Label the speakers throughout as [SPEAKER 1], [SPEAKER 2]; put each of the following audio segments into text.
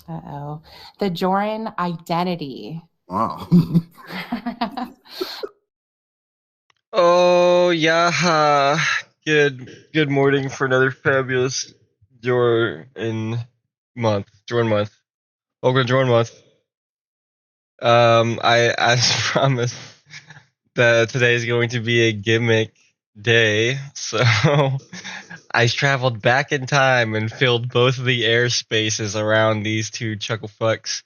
[SPEAKER 1] Uh-oh. The Jorrun identity.
[SPEAKER 2] Wow.
[SPEAKER 3] Oh yeah, good morning for another fabulous Jorrun month. Welcome to Jorrun month. I as promised that today is going to be a gimmick day, so I traveled back in time and filled both of the air spaces around these two chuckle fucks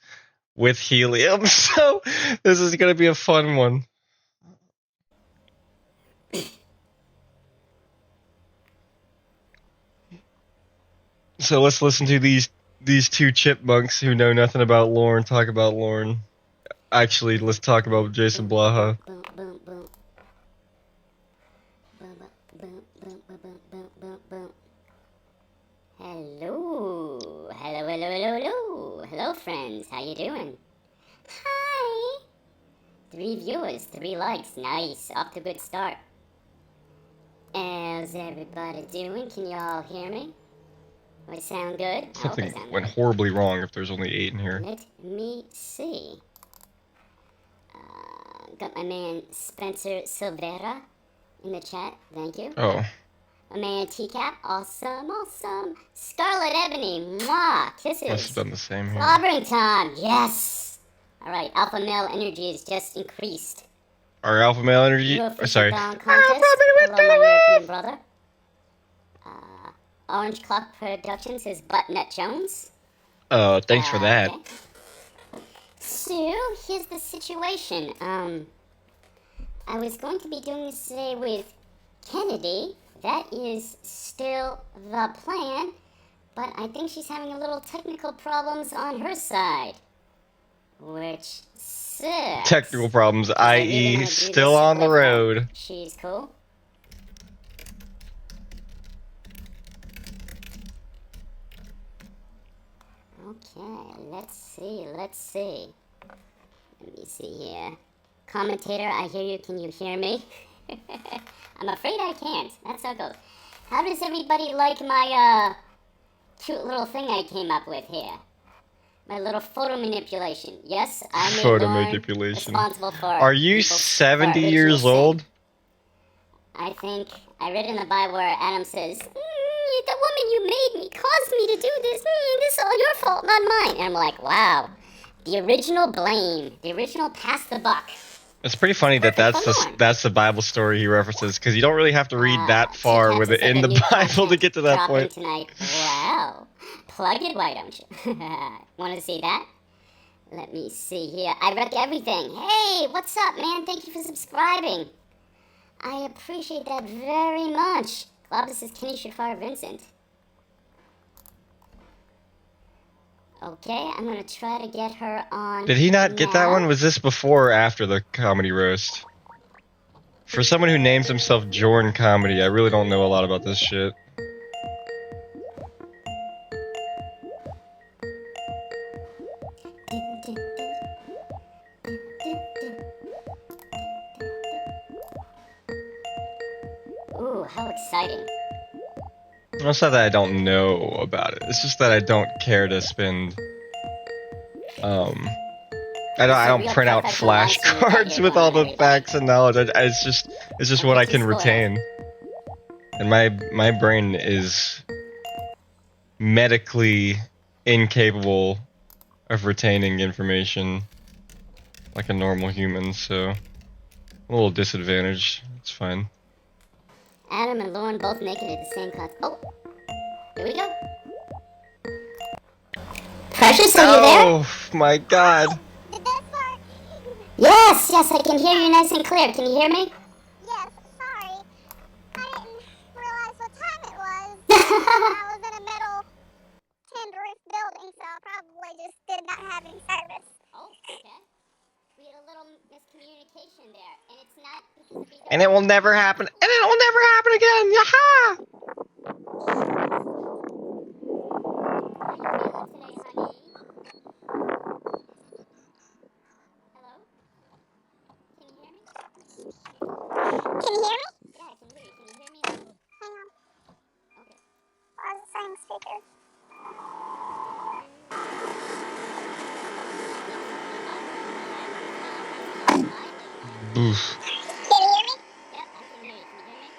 [SPEAKER 3] with helium. So this is gonna be a fun one. So let's listen to these two chipmunks who know nothing about Lorne talk about Lorne. Actually, let's talk about Jason Blaha.
[SPEAKER 4] Hello, friends. How you doing? Hi. 3 viewers, 3 likes. Nice. Off to a good start. How's everybody doing? Can you all hear me? Do I sound good? I hope I
[SPEAKER 3] Something
[SPEAKER 4] sound
[SPEAKER 3] went
[SPEAKER 4] good.
[SPEAKER 3] horribly wrong if there's only 8 in here.
[SPEAKER 4] Let me see. Got my man Spencer Silvera in the chat. Thank you.
[SPEAKER 3] Oh,
[SPEAKER 4] My man TCAP. Awesome. Scarlet Ebony. Mwah.
[SPEAKER 3] must have
[SPEAKER 4] Kisses.
[SPEAKER 3] done the same here.
[SPEAKER 4] Clobbering time. Yes. Alright, alpha male energy is just increased.
[SPEAKER 3] Our alpha male energy.
[SPEAKER 4] Your official
[SPEAKER 3] Sorry.
[SPEAKER 4] down contest. Hello, my European brother. Orange Clock Productions is Buttnut Jones.
[SPEAKER 3] Oh, thanks for that.
[SPEAKER 4] Okay. So, here's the situation. I was going to be doing this today with Kennedy. That is still the plan. But I think she's having a little technical problems on her side. Which sucks.
[SPEAKER 3] Technical problems,
[SPEAKER 4] I really
[SPEAKER 3] i.e.,
[SPEAKER 4] wanna do
[SPEAKER 3] still
[SPEAKER 4] this
[SPEAKER 3] on the
[SPEAKER 4] with her.
[SPEAKER 3] road.
[SPEAKER 4] She's cool. Okay, let's see. Let me see here. Commentator, I hear you. Can you hear me? I'm afraid I can't. That's how it goes. How does everybody like my, cute little thing I came up with here? My little photo manipulation. Yes, I made
[SPEAKER 3] Photo
[SPEAKER 4] Lauren
[SPEAKER 3] manipulation.
[SPEAKER 4] responsible for
[SPEAKER 3] Are you
[SPEAKER 4] people's- for
[SPEAKER 3] 70
[SPEAKER 4] original
[SPEAKER 3] years
[SPEAKER 4] sin.
[SPEAKER 3] old?
[SPEAKER 4] I think I read in the Bible where Adam says, the woman you made me caused me to do this. This is all your fault, not mine. And I'm like, wow. The original blame. The original pass the buck.
[SPEAKER 3] It's pretty funny that that's the Bible story he references, because you don't really have to read that far with it in the Bible to get to that point.
[SPEAKER 4] Tonight. Wow. Plug it, why don't you? Want to see that? Let me see here. I wreck everything. Hey, what's up, man? Thank you for subscribing. I appreciate that very much. Glad this is Kenny Shafar Vincent. Okay, I'm gonna try to get her on.
[SPEAKER 3] Did he not get that
[SPEAKER 4] now.
[SPEAKER 3] one? Was this before or after the comedy roast? For someone who names himself Jorrun Comedy, I really don't know a lot about this shit.
[SPEAKER 4] Ooh, how exciting.
[SPEAKER 3] It's not that I don't know about it. It's just that I don't care to spend. I don't print out flashcards with all the facts and knowledge. It's just what I can retain. And my brain is medically incapable of retaining information like a normal human, so I'm a little disadvantaged. It's fine.
[SPEAKER 4] Adam and Lauren both make it at the same class. Oh, here we go. Precious, are you there?
[SPEAKER 3] Oh my god.
[SPEAKER 4] Yes, I can hear you nice and clear. Can you hear me?
[SPEAKER 5] Yes, sorry. I didn't realize what time it was. I was in a metal tin roof building, so I probably just did not have any service.
[SPEAKER 4] Oh, okay. We had a little miscommunication there, and it's not because we don't.
[SPEAKER 3] And it will never happen. And it will never happen again. Yaha!
[SPEAKER 5] Can you hear me?
[SPEAKER 4] Yeah, I can hear you. Can you hear me now?
[SPEAKER 5] Hang on.
[SPEAKER 4] Okay.
[SPEAKER 5] I was saying speaker.
[SPEAKER 3] Boof.
[SPEAKER 5] Can you hear me?
[SPEAKER 4] Yep, I can hear you. Can you hear me?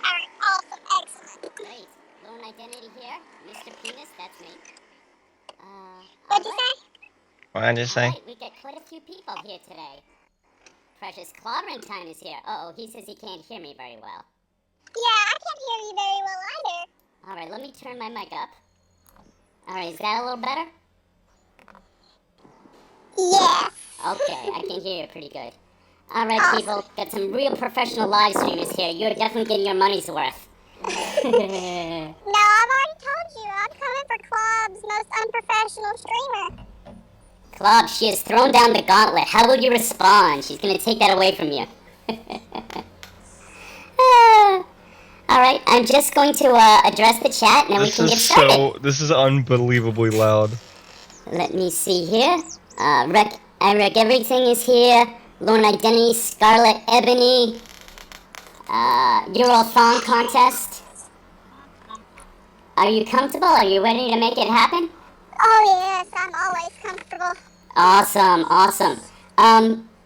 [SPEAKER 5] Alright, awesome, excellent.
[SPEAKER 4] Great. Lone identity here. Mr. Penis, that's me.
[SPEAKER 5] What'd you
[SPEAKER 4] Alright.
[SPEAKER 5] say?
[SPEAKER 3] What did you say?
[SPEAKER 4] Alright, we got quite a few people here today. Precious Clobbering Time is here. Uh-oh, he says he can't hear me very well.
[SPEAKER 5] Yeah, I can't hear you very well either.
[SPEAKER 4] Alright, let me turn my mic up. Alright, is that a little better?
[SPEAKER 5] Yes.
[SPEAKER 4] Okay, I can hear you pretty good. Alright,
[SPEAKER 5] Awesome.
[SPEAKER 4] people, got some real professional live streamers here. You're definitely getting your money's worth.
[SPEAKER 5] No, I've already told you. I'm coming for Club's most unprofessional streamer.
[SPEAKER 4] Club, she has thrown down the gauntlet. How will you respond? She's gonna take that away from you. Alright, I'm just going to address the chat and then we can get started.
[SPEAKER 3] This is unbelievably loud.
[SPEAKER 4] Let me see here. Eric, everything is here. Lone Identity, Scarlet Ebony. Euro Thong Contest. Are you comfortable? Are you ready to make it happen?
[SPEAKER 5] Oh yes, I'm always comfortable.
[SPEAKER 4] Awesome, awesome.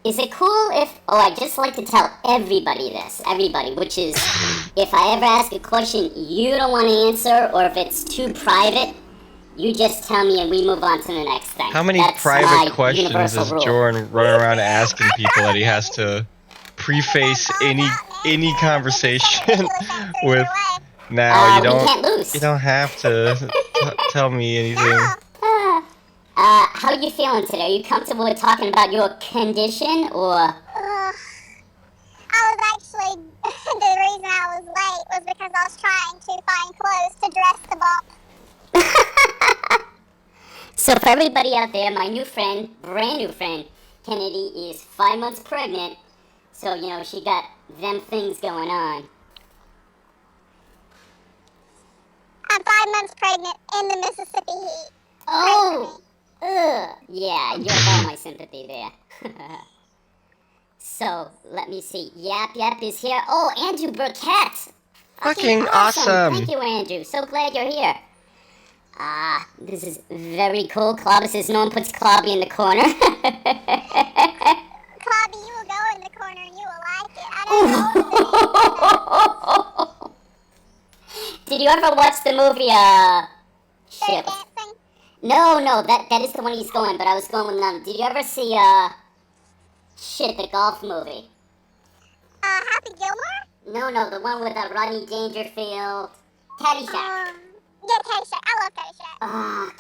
[SPEAKER 4] Is it cool if... Oh, I'd just like to tell everybody this. Everybody, which is... If I ever ask a question you don't want to answer, or if it's too private, you just tell me and we move on to the next thing.
[SPEAKER 3] How many
[SPEAKER 4] That's
[SPEAKER 3] private
[SPEAKER 4] my
[SPEAKER 3] questions
[SPEAKER 4] universal
[SPEAKER 3] is
[SPEAKER 4] rule.
[SPEAKER 3] Jorrun running around asking people that he has to preface any conversation with? Now
[SPEAKER 4] we can't lose.
[SPEAKER 3] You don't have to tell me anything.
[SPEAKER 4] How are you feeling today? Are you comfortable with talking about your condition, or...
[SPEAKER 5] I was actually, the reason I was late was because I was trying to find clothes to dress the bump.
[SPEAKER 4] So for everybody out there, my new friend, brand new friend, Kennedy, is 5 months pregnant. So, you know, she got them things going on.
[SPEAKER 5] I'm 5 months pregnant in the Mississippi heat.
[SPEAKER 4] Oh! Ugh. Yeah, you have all my sympathy there. So, let me see. Yap is here. Oh, Andrew Burkett!
[SPEAKER 3] Fucking awesome!
[SPEAKER 4] Thank you, Andrew. So glad you're here. This is very cool. Clobby says no one puts Clobby in the corner.
[SPEAKER 5] Clobby, you will go in the corner and you will like it. I don't know.
[SPEAKER 4] Did you ever watch the movie, Shit.
[SPEAKER 5] Dancing?
[SPEAKER 4] No, that is the one he's going, but I was going with none. Did you ever see, the golf movie?
[SPEAKER 5] Happy Gilmore?
[SPEAKER 4] No, the one with, Rodney Dangerfield. Caddyshack.
[SPEAKER 5] Yeah, Caddyshack. I love Caddyshack.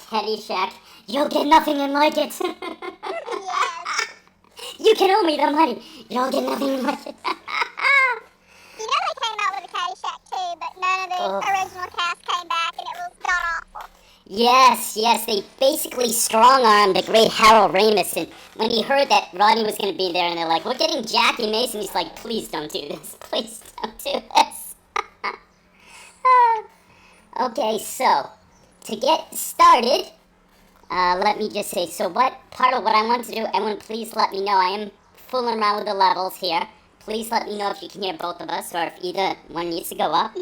[SPEAKER 4] Caddyshack. You'll get nothing and like it.
[SPEAKER 5] Yes.
[SPEAKER 4] You can owe me the money. You'll get nothing and like it.
[SPEAKER 5] You know they came out with a Caddyshack too, but none of the original cast came back and it was god-awful.
[SPEAKER 4] Yes, they basically strong-armed the great Harold Ramis, and when he heard that Rodney was going to be there, and they're like, we're getting Jackie Mason, he's like, please don't do this, please don't do this. Okay, so, to get started, let me just say, part of what I want to do, everyone please let me know, I am fooling around with the levels here. Please let me know if you can hear both of us, or if either one needs to go up.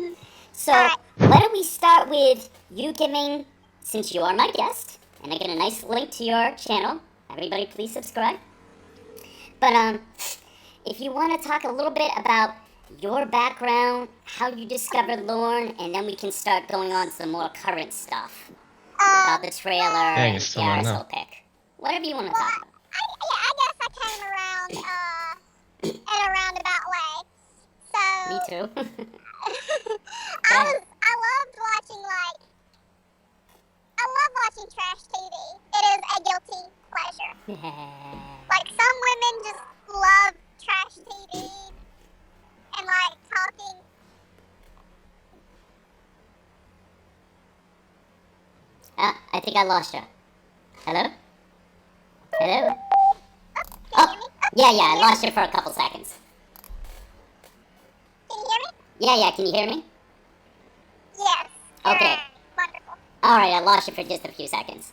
[SPEAKER 4] So, why don't we start with you giving, since you are my guest, and I get a nice link to your channel, everybody please subscribe. But, if you want to talk a little bit about your background, how you discovered Lorne, and then we can start going on to some more current stuff. About the trailer and the RSL pick. Whatever you want to talk about.
[SPEAKER 5] I guess I came around, in a roundabout way. So...
[SPEAKER 4] Me too.
[SPEAKER 5] I love watching trash TV. It is a guilty pleasure. Like, some women just love trash TV and, like, talking.
[SPEAKER 4] I think I lost you. Hello?
[SPEAKER 5] Can you hear me?
[SPEAKER 4] Yeah, I lost you for a couple seconds.
[SPEAKER 5] Can you hear me?
[SPEAKER 4] Yeah, can you hear me?
[SPEAKER 5] Yes.
[SPEAKER 4] Okay.
[SPEAKER 5] Wonderful.
[SPEAKER 4] Alright, I lost you for just a few seconds.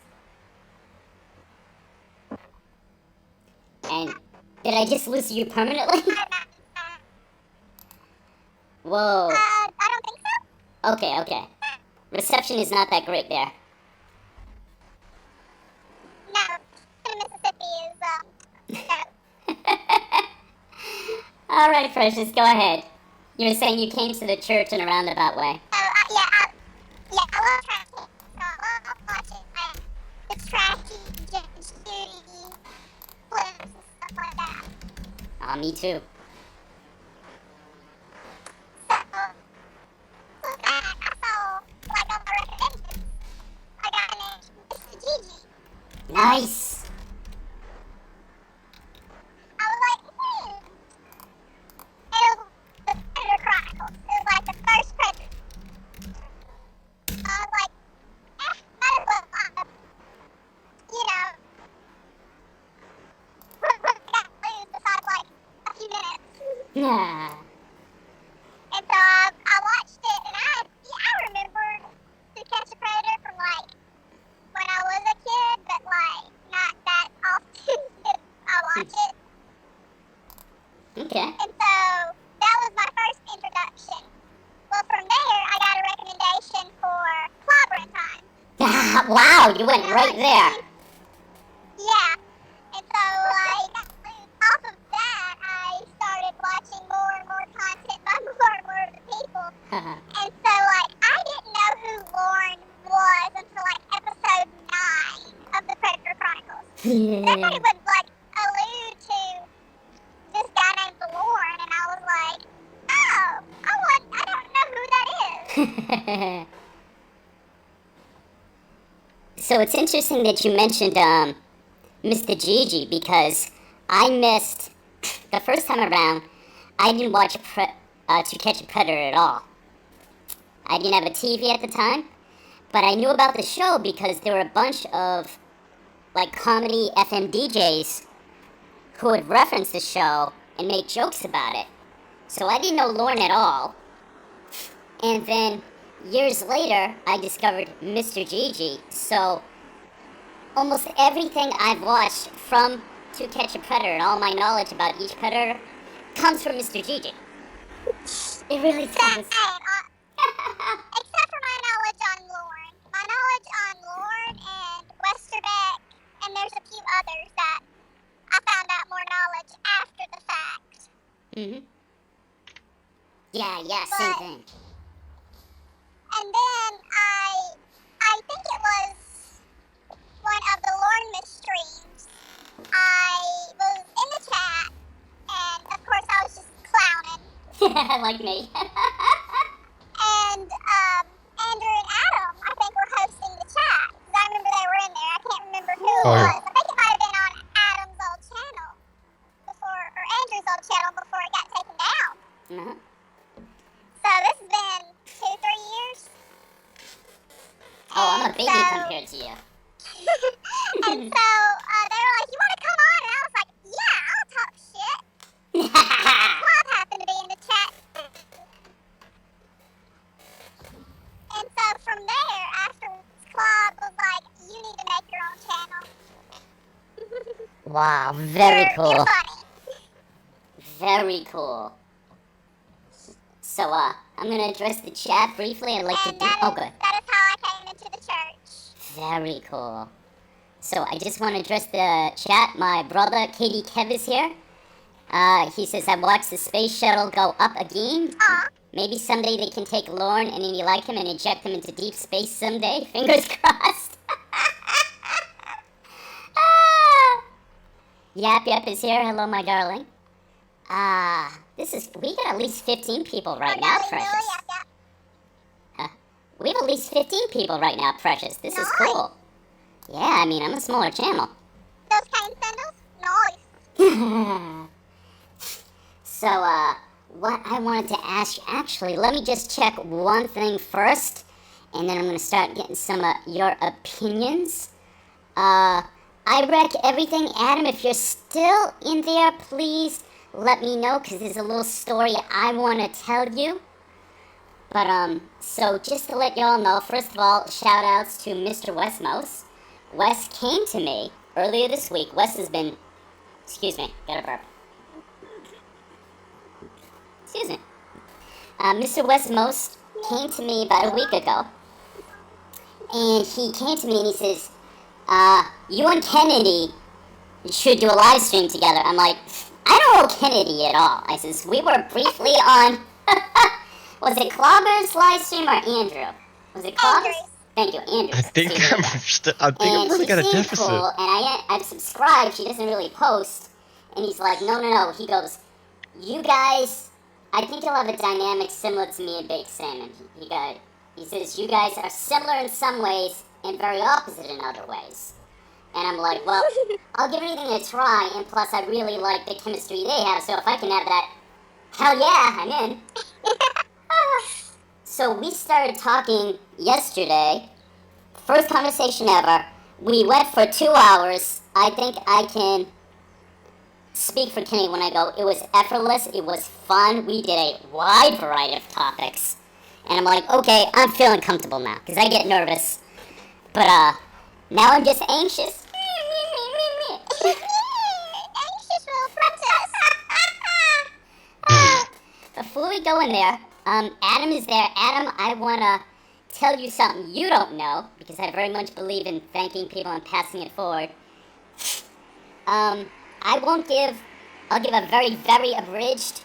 [SPEAKER 4] And did I just lose you permanently? Whoa.
[SPEAKER 5] I don't think so.
[SPEAKER 4] Okay. Reception is not that great there.
[SPEAKER 5] No. Mississippi is, no.
[SPEAKER 4] right, Precious, go ahead. You were saying you came to the church in a roundabout way.
[SPEAKER 5] I love trashy. So I love watching the trashy Judge Judy clips and stuff like that.
[SPEAKER 4] Aw, me too.
[SPEAKER 5] So, look back, I saw, like, on my recommendations, a guy named Mr. Gigi.
[SPEAKER 4] Nice.
[SPEAKER 5] I was like, It was the Predator Chronicles. It was like the first Predator. I was like, might as well, you know, got lose besides like a few minutes.
[SPEAKER 4] Yeah.
[SPEAKER 5] And so I watched it, and I remembered To Catch a Predator from like when I was a kid, but like not that often did I watch it.
[SPEAKER 4] Okay.
[SPEAKER 5] And so that was my first introduction. Well, from there, I got a recommendation for Clobbering Time.
[SPEAKER 4] Wow, you went right there.
[SPEAKER 5] Yeah. And so, like, off of that, I started watching more and more content by more and more of the people. And so, like, I didn't know who Lauren was until, like, episode 9 of the Predator Chronicles. Everybody would, like, allude to this guy named Lauren, and I was like, oh, I don't know who that is.
[SPEAKER 4] So it's interesting that you mentioned Mr. Gigi, because I missed the first time around. I didn't watch To Catch a Predator at all. I didn't have a TV at the time, but I knew about the show because there were a bunch of like comedy FM DJs who would reference the show and make jokes about it. So I didn't know Lauren at all. And then years later, I discovered Mr. Gigi. So almost everything I've watched from To Catch a Predator and all my knowledge about each predator comes from Mr. Gigi. It really does.
[SPEAKER 5] Except for my knowledge on Lauren. My knowledge on Lauren and Westerbeck, and there's a few others that I found out more knowledge after the fact.
[SPEAKER 4] Mm-hmm. Yeah, same thing.
[SPEAKER 5] And then I think it was one of the Lauren Miss streams. I was in the chat, and of course I was just clowning.
[SPEAKER 4] Like me.
[SPEAKER 5] And Andrew and Adam, I think, were hosting the chat. 'Cause I remember they were in there. I can't remember who it was. I think it might have been on Adam's old channel or Andrew's old channel before it got taken down.
[SPEAKER 4] Uh-huh.
[SPEAKER 5] So this has been 2-3 years.
[SPEAKER 4] Oh, I'm a baby compared to you.
[SPEAKER 5] And so they were like, "You want to come on?" And I was like, "Yeah, I'll talk shit." Bob happened to be in the chat. And so from there, afterwards, Club was like, "You need to make your own channel."
[SPEAKER 4] Wow, very cool.
[SPEAKER 5] You're funny.
[SPEAKER 4] Very cool. So, I'm gonna address the chat briefly. I'd like to
[SPEAKER 5] And
[SPEAKER 4] do. Oh, good.
[SPEAKER 5] that is how I came into the church.
[SPEAKER 4] Very cool. So, I just want to address the chat. My brother, Katie Kev, is here. He says, I watched the space shuttle go up again.
[SPEAKER 5] Aw.
[SPEAKER 4] Maybe someday they can take Lauren and any like him and inject him into deep space someday. Fingers crossed. Yap is here. Hello, my darling. We got at least 15 people right now, Precious. We have at least 15 people right now, Precious. This is cool. Yeah, I mean, I'm a smaller channel.
[SPEAKER 5] Those cane sandals? Nice.
[SPEAKER 4] So, what I wanted to ask, actually, let me just check one thing first, and then I'm going to start getting some of your opinions. I wreck everything. Adam, if you're still in there, please let me know, because there's a little story I want to tell you. But, so just to let y'all know, first of all, shout outs to Mr. Westmos. Wes came to me earlier this week. Wes has been, excuse me, got a burp. Excuse me. Mr. Westmos came to me about a week ago. And he came to me and he says, you and Kennedy should do a live stream together. I'm like, I don't know Kennedy at all. I says, we were briefly on, was it Clobber's live stream or Andrew? Was it Clobber's?
[SPEAKER 5] Andrews.
[SPEAKER 4] Thank you, Andrew.
[SPEAKER 3] I think I'm really got a deficit.
[SPEAKER 4] Cool, and I've subscribed. She doesn't really post. And he's like, no. He goes, you guys, I think you'll have a dynamic similar to me and Baked Salmon. He says, you guys are similar in some ways and very opposite in other ways. And I'm like, well, I'll give anything a try, and plus I really like the chemistry they have, so if I can have that, hell yeah, I'm in. So we started talking yesterday, first conversation ever. We went for 2 hours. I think I can speak for Kenny when I go, it was effortless, it was fun, we did a wide variety of topics. And I'm like, okay, I'm feeling comfortable now, because I get nervous. But, now I'm just anxious.
[SPEAKER 5] Anxious little princess.
[SPEAKER 4] Before we go in there, Adam is there. Adam, I want to tell you something you don't know, because I very much believe in thanking people and passing it forward. I'll give a very, very abridged,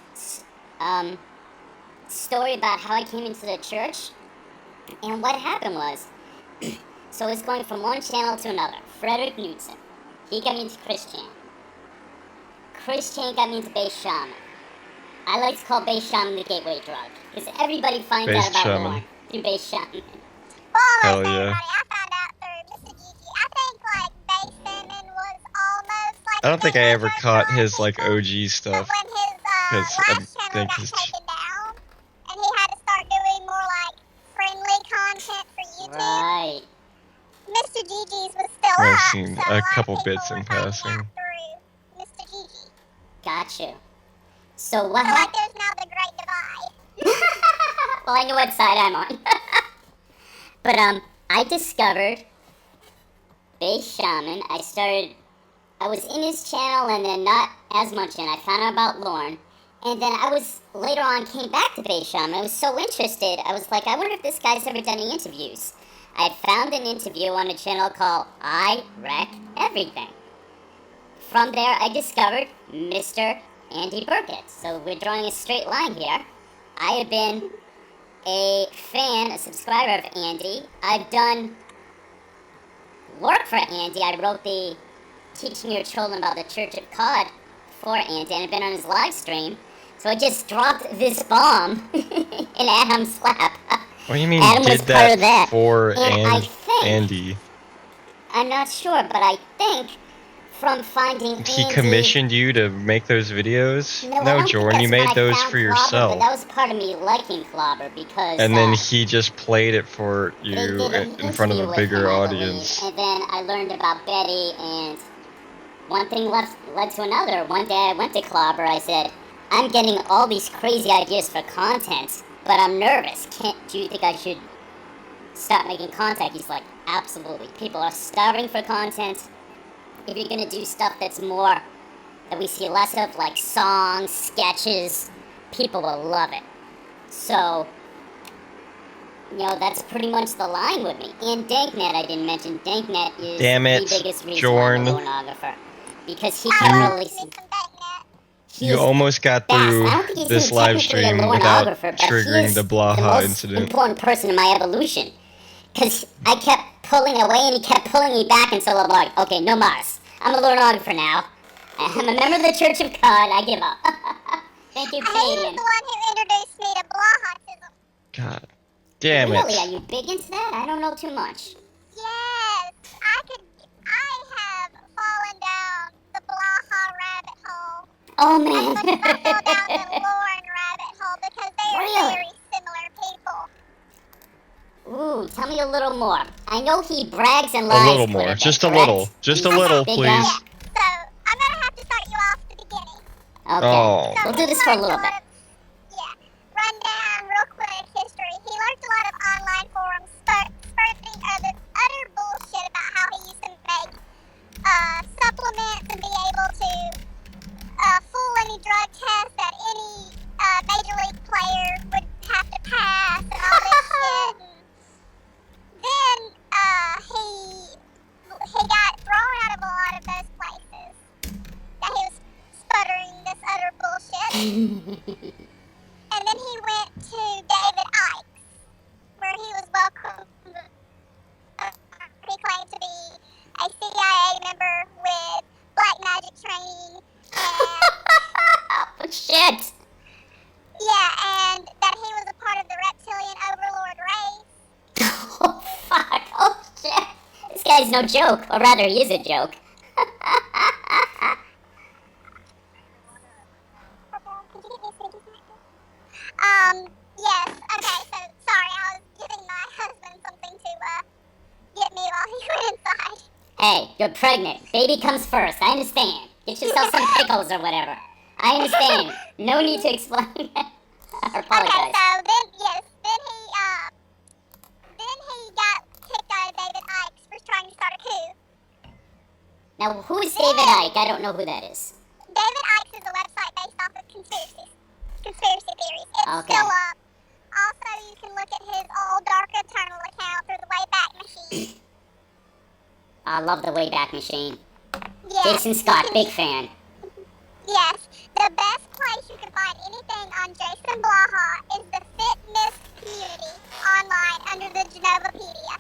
[SPEAKER 4] story about how I came into the church. And what happened was, so it's going from one channel to another. Frederick Knudsen, he got me into Christian. Christian got me into Bass Shaman. I like to call Bass Shaman the gateway drug, because everybody finds
[SPEAKER 3] Bass
[SPEAKER 4] out about
[SPEAKER 3] Shaman.
[SPEAKER 4] Lauren through Bass Shaman.
[SPEAKER 3] Hell
[SPEAKER 5] Almost
[SPEAKER 3] yeah.
[SPEAKER 5] everybody. I found out through Mr. Gigi. I think like Bass Salmon was almost like.
[SPEAKER 3] I don't think I ever caught his
[SPEAKER 5] like
[SPEAKER 3] like OG stuff.
[SPEAKER 5] But when his
[SPEAKER 3] 'Cause I
[SPEAKER 5] last channel
[SPEAKER 3] think
[SPEAKER 5] got
[SPEAKER 3] his-
[SPEAKER 5] taken down, and he had to start doing more like friendly content for YouTube,
[SPEAKER 4] Right.
[SPEAKER 5] Mr. Gigi's was still
[SPEAKER 3] I've
[SPEAKER 5] up.
[SPEAKER 3] seen
[SPEAKER 5] so
[SPEAKER 3] a
[SPEAKER 5] lot of
[SPEAKER 3] couple
[SPEAKER 5] people
[SPEAKER 3] bits in
[SPEAKER 5] were finding
[SPEAKER 3] passing.
[SPEAKER 5] out through Mr. Gigi.
[SPEAKER 4] Got you. So what
[SPEAKER 5] So like
[SPEAKER 4] happened?
[SPEAKER 5] there's now the great divide.
[SPEAKER 4] Well, I know what side I'm on. But, I discovered Bass Shaman. I was in his channel and then not as much in. I found out about Lauren. And then later on came back to Bass Shaman. I was so interested. I was like, I wonder if this guy's ever done any interviews. I had found an interview on a channel called I Wreck Everything. From there, I discovered Mr. Andy Burkett. So we're drawing a straight line here. I have been a fan, a subscriber of Andy. I've done work for Andy. I wrote the Teaching Your Children About the Church of God for Andy, and I've been on his live stream. So I just dropped this bomb in Adam's lap.
[SPEAKER 3] What do you mean
[SPEAKER 4] Adam
[SPEAKER 3] did
[SPEAKER 4] was part of that.
[SPEAKER 3] for
[SPEAKER 4] And I think,
[SPEAKER 3] Andy?
[SPEAKER 4] I'm not sure, but I think from finding
[SPEAKER 3] He
[SPEAKER 4] Andy,
[SPEAKER 3] commissioned you to make those videos?
[SPEAKER 4] No, I don't think
[SPEAKER 3] Jordan, you
[SPEAKER 4] that's when
[SPEAKER 3] made
[SPEAKER 4] I
[SPEAKER 3] those
[SPEAKER 4] found
[SPEAKER 3] for
[SPEAKER 4] Clobber,
[SPEAKER 3] yourself.
[SPEAKER 4] But that was part of me liking Clobber because.
[SPEAKER 3] And then he just played it for
[SPEAKER 4] they
[SPEAKER 3] you
[SPEAKER 4] did an
[SPEAKER 3] in front of
[SPEAKER 4] interview
[SPEAKER 3] a
[SPEAKER 4] with
[SPEAKER 3] bigger
[SPEAKER 4] him, I
[SPEAKER 3] audience.
[SPEAKER 4] believe. And then I learned about Betty, and one thing led to another. One day I went to Clobber. I said, I'm getting all these crazy ideas for content, but I'm nervous. Do you think I should stop making content? He's like, absolutely. People are starving for content. If you're gonna do stuff that's more, that we see less of, like songs, sketches, people will love it. So, that's pretty much the line with me. And Danknet, I didn't mention. Danknet is
[SPEAKER 3] Damn it,
[SPEAKER 4] the biggest reason
[SPEAKER 3] Jorn.
[SPEAKER 4] I'm a pornographer. Because he
[SPEAKER 5] I
[SPEAKER 4] can
[SPEAKER 5] love
[SPEAKER 4] release.
[SPEAKER 5] me some Banknet.
[SPEAKER 3] You almost got through
[SPEAKER 4] I don't think he's
[SPEAKER 3] this
[SPEAKER 4] even
[SPEAKER 3] live
[SPEAKER 4] technically a
[SPEAKER 3] stream without
[SPEAKER 4] pornographer, but
[SPEAKER 3] triggering
[SPEAKER 4] he is
[SPEAKER 3] the Blaha
[SPEAKER 4] most
[SPEAKER 3] incident.
[SPEAKER 4] important person in my evolution. Because I kept pulling away and he kept pulling me back until I'm like, okay, no mas. I'm a pornographer now. I'm a member of the Church of God. I give up. Thank you,
[SPEAKER 5] He was
[SPEAKER 4] Kaden.
[SPEAKER 5] the one who introduced me to Blahantism.
[SPEAKER 3] God damn
[SPEAKER 4] Really?
[SPEAKER 3] it.
[SPEAKER 4] Are you big into that? I don't know too much.
[SPEAKER 5] Yes, I have fallen down the Blaha rabbit hole.
[SPEAKER 4] Oh,
[SPEAKER 5] As
[SPEAKER 4] man.
[SPEAKER 5] much as I fell down the Lauren rabbit hole because they are
[SPEAKER 4] Really?
[SPEAKER 5] very similar people.
[SPEAKER 4] Ooh, tell me a little more. I know he brags and
[SPEAKER 3] A
[SPEAKER 4] lies.
[SPEAKER 3] little
[SPEAKER 4] quite
[SPEAKER 3] more.
[SPEAKER 4] bit,
[SPEAKER 3] Just a
[SPEAKER 4] correct?
[SPEAKER 3] little. Just a little,
[SPEAKER 4] Big
[SPEAKER 3] please.
[SPEAKER 4] guy?
[SPEAKER 5] So, I'm gonna have to start you off at the beginning.
[SPEAKER 4] Okay.
[SPEAKER 3] Oh.
[SPEAKER 5] So
[SPEAKER 4] We'll
[SPEAKER 5] he
[SPEAKER 4] do this for a
[SPEAKER 5] learned
[SPEAKER 4] little
[SPEAKER 5] lot
[SPEAKER 4] bit.
[SPEAKER 5] Run down real quick history. He learned a lot of online forums, spurting utter bullshit about how he used to make supplements and be able to fool any drug test that any major league player would have to pass and all this shit. And then he got thrown out of a lot of those places that he was sputtering this And then he went to David Icke's, where he was welcomed. He claimed to be a CIA member with black magic training, and
[SPEAKER 4] Oh, shit.
[SPEAKER 5] yeah, and that he was a part of the reptilian overlord race.
[SPEAKER 4] Oh, fuck. Oh, shit. This guy's no joke. Or rather, he is a joke.
[SPEAKER 5] Yes, okay, so, sorry, I was giving my husband something to, get me while he went inside.
[SPEAKER 4] Hey, you're pregnant. Baby comes first. I understand. Get yourself some pickles or whatever. I understand. No need to explain. Or apologize.
[SPEAKER 5] Okay, so then, yes, then he got kicked out of David Icke's for trying to start a coup.
[SPEAKER 4] Now, who's David Icke? I don't know who that is.
[SPEAKER 5] David Icke's is a website based off of conspiracy theories. It's
[SPEAKER 4] Okay.
[SPEAKER 5] still up. Also, you can look at his old Dark Eternal account through the Wayback Machine.
[SPEAKER 4] I love the Wayback Machine.
[SPEAKER 5] Yes.
[SPEAKER 4] Jason Scott, big fan.
[SPEAKER 5] Yes. The best place you can find anything on Jason Blaha is the Fitness Community online under the Genovapedia.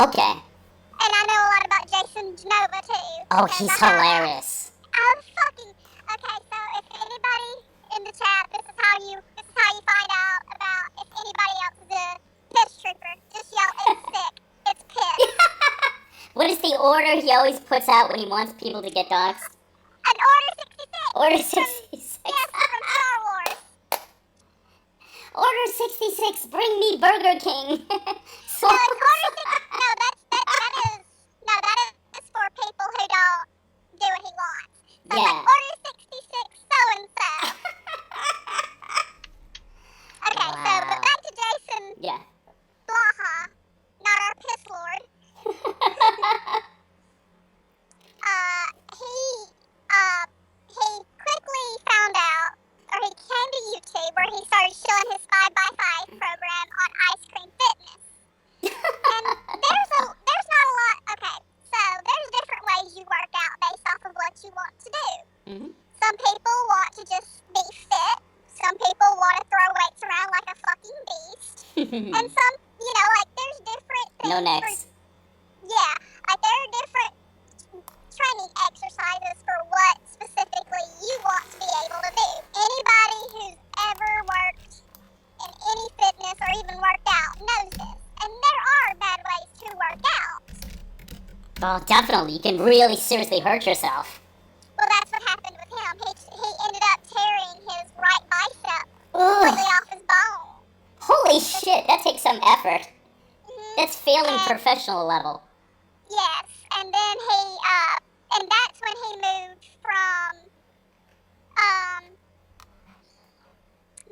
[SPEAKER 4] Okay.
[SPEAKER 5] And I know a lot about Jason Genova too.
[SPEAKER 4] Oh,
[SPEAKER 5] because
[SPEAKER 4] he's
[SPEAKER 5] I know-
[SPEAKER 4] hilarious.
[SPEAKER 5] I'm fucking okay. So if anybody in the chat, this is how you find out about if anybody else is a piss trooper. Just yell, "It's sick, it's piss."
[SPEAKER 4] What is the order he always puts out when he wants people to get dogs?
[SPEAKER 5] An Order 66.
[SPEAKER 4] Order
[SPEAKER 5] From-
[SPEAKER 4] 66.
[SPEAKER 5] Yes, from Star Wars.
[SPEAKER 4] Order 66, bring me Burger King. So,
[SPEAKER 5] No, it's Order 66. No, that is for people who don't do what he wants. So
[SPEAKER 4] Yeah.
[SPEAKER 5] it's like Order 66, so and so. Okay, so
[SPEAKER 4] Wow.
[SPEAKER 5] but back to Jason
[SPEAKER 4] yeah.
[SPEAKER 5] Blaha, not our piss lord. He quickly found out, or he came to YouTube where he started showing his 5x5 program on Ice Cream Fitness. And there's not a lot. Okay, so there's different ways you work out based off of what you want to do.
[SPEAKER 4] Mhm.
[SPEAKER 5] Some people want to just be fit. Some people want to throw weights around like a fucking beast. And some, like there's different things.
[SPEAKER 4] No
[SPEAKER 5] for-
[SPEAKER 4] necks.
[SPEAKER 5] yeah, like there are different training exercises for what specifically you want to be able to do. Anybody who's ever worked in any fitness or even worked out knows this. And there are bad ways to work out.
[SPEAKER 4] Oh, definitely. You can really seriously hurt yourself.
[SPEAKER 5] Well, that's what happened with him. He ended up tearing his right bicep
[SPEAKER 4] Ugh.
[SPEAKER 5] completely off his bone.
[SPEAKER 4] Holy shit, that takes some effort.
[SPEAKER 5] Mhm.
[SPEAKER 4] That's failing
[SPEAKER 5] And-
[SPEAKER 4] professional level.
[SPEAKER 5] Yes, and then and that's when he moved from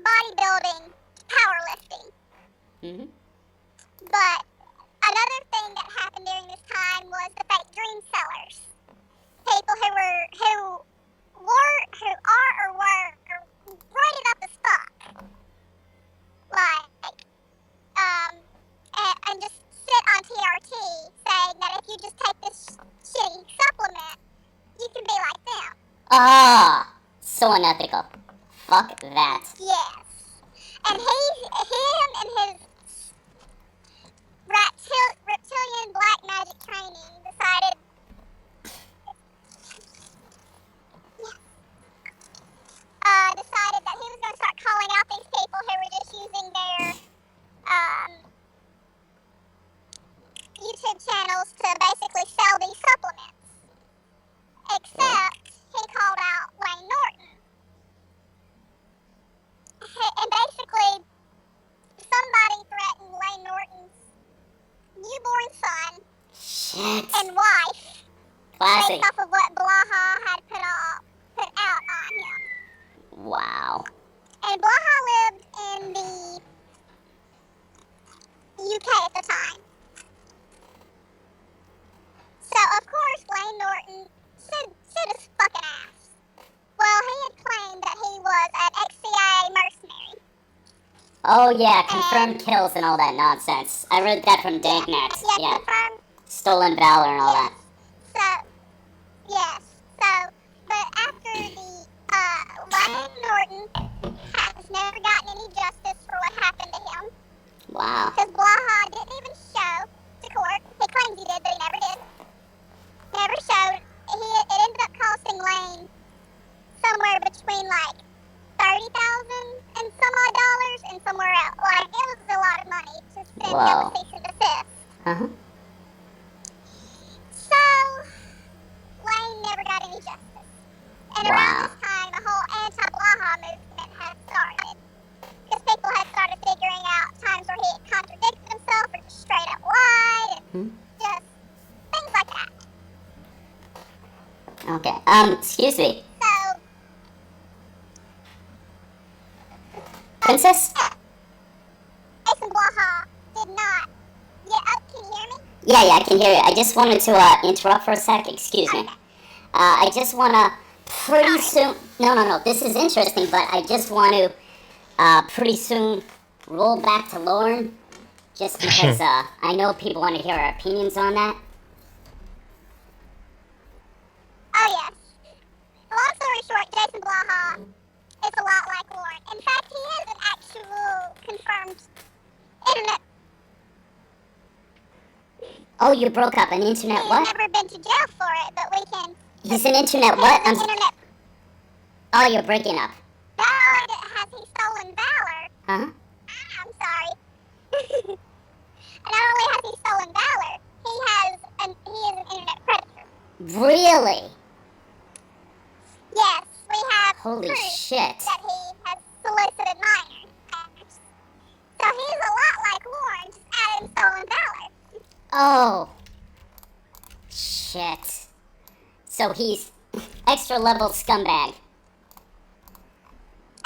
[SPEAKER 5] bodybuilding to powerlifting.
[SPEAKER 4] Mhm.
[SPEAKER 5] But another thing that happened during this time was the fake dream sellers. People who are or were roided up as fuck. Like, and just sit on TRT saying that if you just take this shitty supplement, you can be like them.
[SPEAKER 4] Ah, so unethical. Fuck that.
[SPEAKER 5] Yes. And him and his reptilian black magic training decided that he was going to start calling out these people who were just using their YouTube channels to basically sell these supplements. Except he called out Wayne Norton. And basically, somebody threatened Wayne Norton's newborn son
[SPEAKER 4] Shit.
[SPEAKER 5] and wife
[SPEAKER 4] Classic.
[SPEAKER 5] based off of what Blaha had put out on him.
[SPEAKER 4] Wow.
[SPEAKER 5] And Blaha lived in the UK at the time. So, of course, Wayne Norton sued his fucking ass. Well, he had claimed that he was an ex-CIA mercenary.
[SPEAKER 4] Oh yeah, confirmed kills and all that nonsense. I read that from Danknet. Yeah.
[SPEAKER 5] Confirmed.
[SPEAKER 4] Stolen valor and all that.
[SPEAKER 5] So, yes. So, but after the Wayne somewhere between like 30,000 and some odd dollars, and somewhere else. Like, it was a lot of money to spend to have a cease and desist.
[SPEAKER 4] Uh-huh.
[SPEAKER 5] So, Lane never got any justice. And around this time, the whole anti-Blaha movement had started. Because people had started figuring out times where he had contradicted himself or just straight up lied, and just things like that.
[SPEAKER 4] Okay, excuse me.
[SPEAKER 5] So,
[SPEAKER 4] Princess?
[SPEAKER 5] Jason Blaha did not get up. Can you hear me?
[SPEAKER 4] Yeah, I can hear you. I just wanted to interrupt for a sec. Excuse me. I just want to pretty soon... No. This is interesting, but I just want to pretty soon roll back to Lauren. Just because I know people want to hear our opinions on that.
[SPEAKER 5] Oh, yes. Long story short, Jason Blaha is a lot like Lauren. In fact, he is an actual confirmed internet.
[SPEAKER 4] Oh, you broke up. An internet
[SPEAKER 5] He's
[SPEAKER 4] what?
[SPEAKER 5] never been to jail for it, but we can.
[SPEAKER 4] He's an internet what?
[SPEAKER 5] He's an internet.
[SPEAKER 4] Oh, you're breaking up.
[SPEAKER 5] Not only has he stolen valor.
[SPEAKER 4] Huh?
[SPEAKER 5] I'm sorry. Not only has he stolen valor, he is an internet predator.
[SPEAKER 4] Really?
[SPEAKER 5] Yes, we have
[SPEAKER 4] Holy
[SPEAKER 5] proof
[SPEAKER 4] shit.
[SPEAKER 5] that he has solicited minors. So he's a lot like Lauren, just adding stolen valor.
[SPEAKER 4] Oh. Shit. So he's extra level scumbag.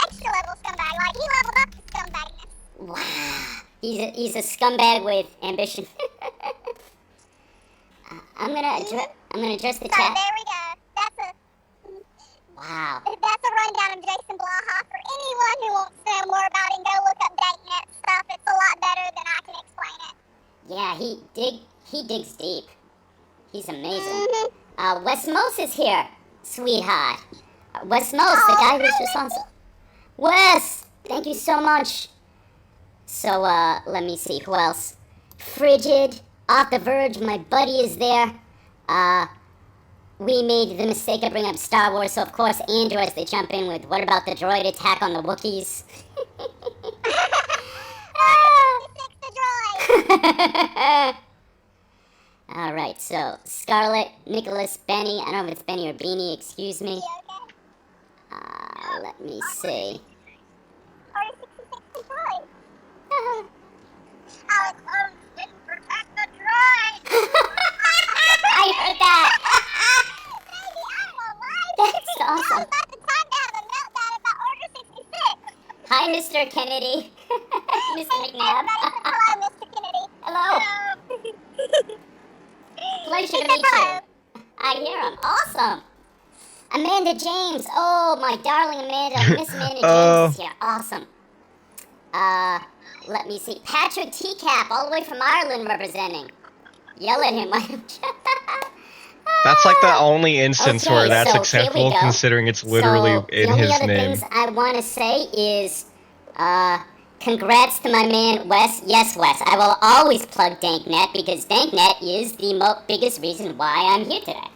[SPEAKER 5] Extra level scumbag, like he leveled up the scumbagness.
[SPEAKER 4] Wow. He's a scumbag with ambition. I'm gonna address the
[SPEAKER 5] So
[SPEAKER 4] chat.
[SPEAKER 5] there we go.
[SPEAKER 4] Wow.
[SPEAKER 5] That's a rundown of Jason Blaha. For anyone who wants to know more about him, go look up DankNet stuff. It's a lot better than I can explain it.
[SPEAKER 4] Yeah, he digs deep. He's amazing. Wes Mose is here, sweetheart. Wes Mose, the guy who's responsible. Wes, thank you so much. So, let me see, who else? Frigid, Off the Verge, my buddy is there. We made the mistake of bringing up Star Wars, so of course Andrew has to jump in with, what about the droid attack on the Wookiees?
[SPEAKER 5] Fix the droid.
[SPEAKER 4] Alright, so Scarlett, Nicholas, Benny, I don't know if it's Benny or Beanie, excuse me. Let me see.
[SPEAKER 5] Order 66 controlled. Alex Holmes didn't protect the droid.
[SPEAKER 4] I heard that!
[SPEAKER 5] Baby, I'm alive.
[SPEAKER 4] That's awesome.
[SPEAKER 5] I was about to time to have a meltdown about Order 66.
[SPEAKER 4] Hi, Mr. Kennedy. Mr. McNabb.
[SPEAKER 5] Hello, Mr. Kennedy.
[SPEAKER 4] Hello. Pleasure to meet you. I hear him. Awesome. Amanda James. Oh, my darling Amanda. Miss Amanda James is here. Awesome. Let me see. Patrick Teacap, all the way from Ireland representing. Yell at him.
[SPEAKER 3] That's like the only instance
[SPEAKER 4] Okay,
[SPEAKER 3] where that's
[SPEAKER 4] so here we
[SPEAKER 3] acceptable,
[SPEAKER 4] go.
[SPEAKER 3] considering it's literally
[SPEAKER 4] So,
[SPEAKER 3] in
[SPEAKER 4] the only
[SPEAKER 3] his
[SPEAKER 4] other
[SPEAKER 3] name.
[SPEAKER 4] things I want to say is, congrats to my man Wes. Yes, Wes, I will always plug DankNet because DankNet is the biggest reason why I'm here today.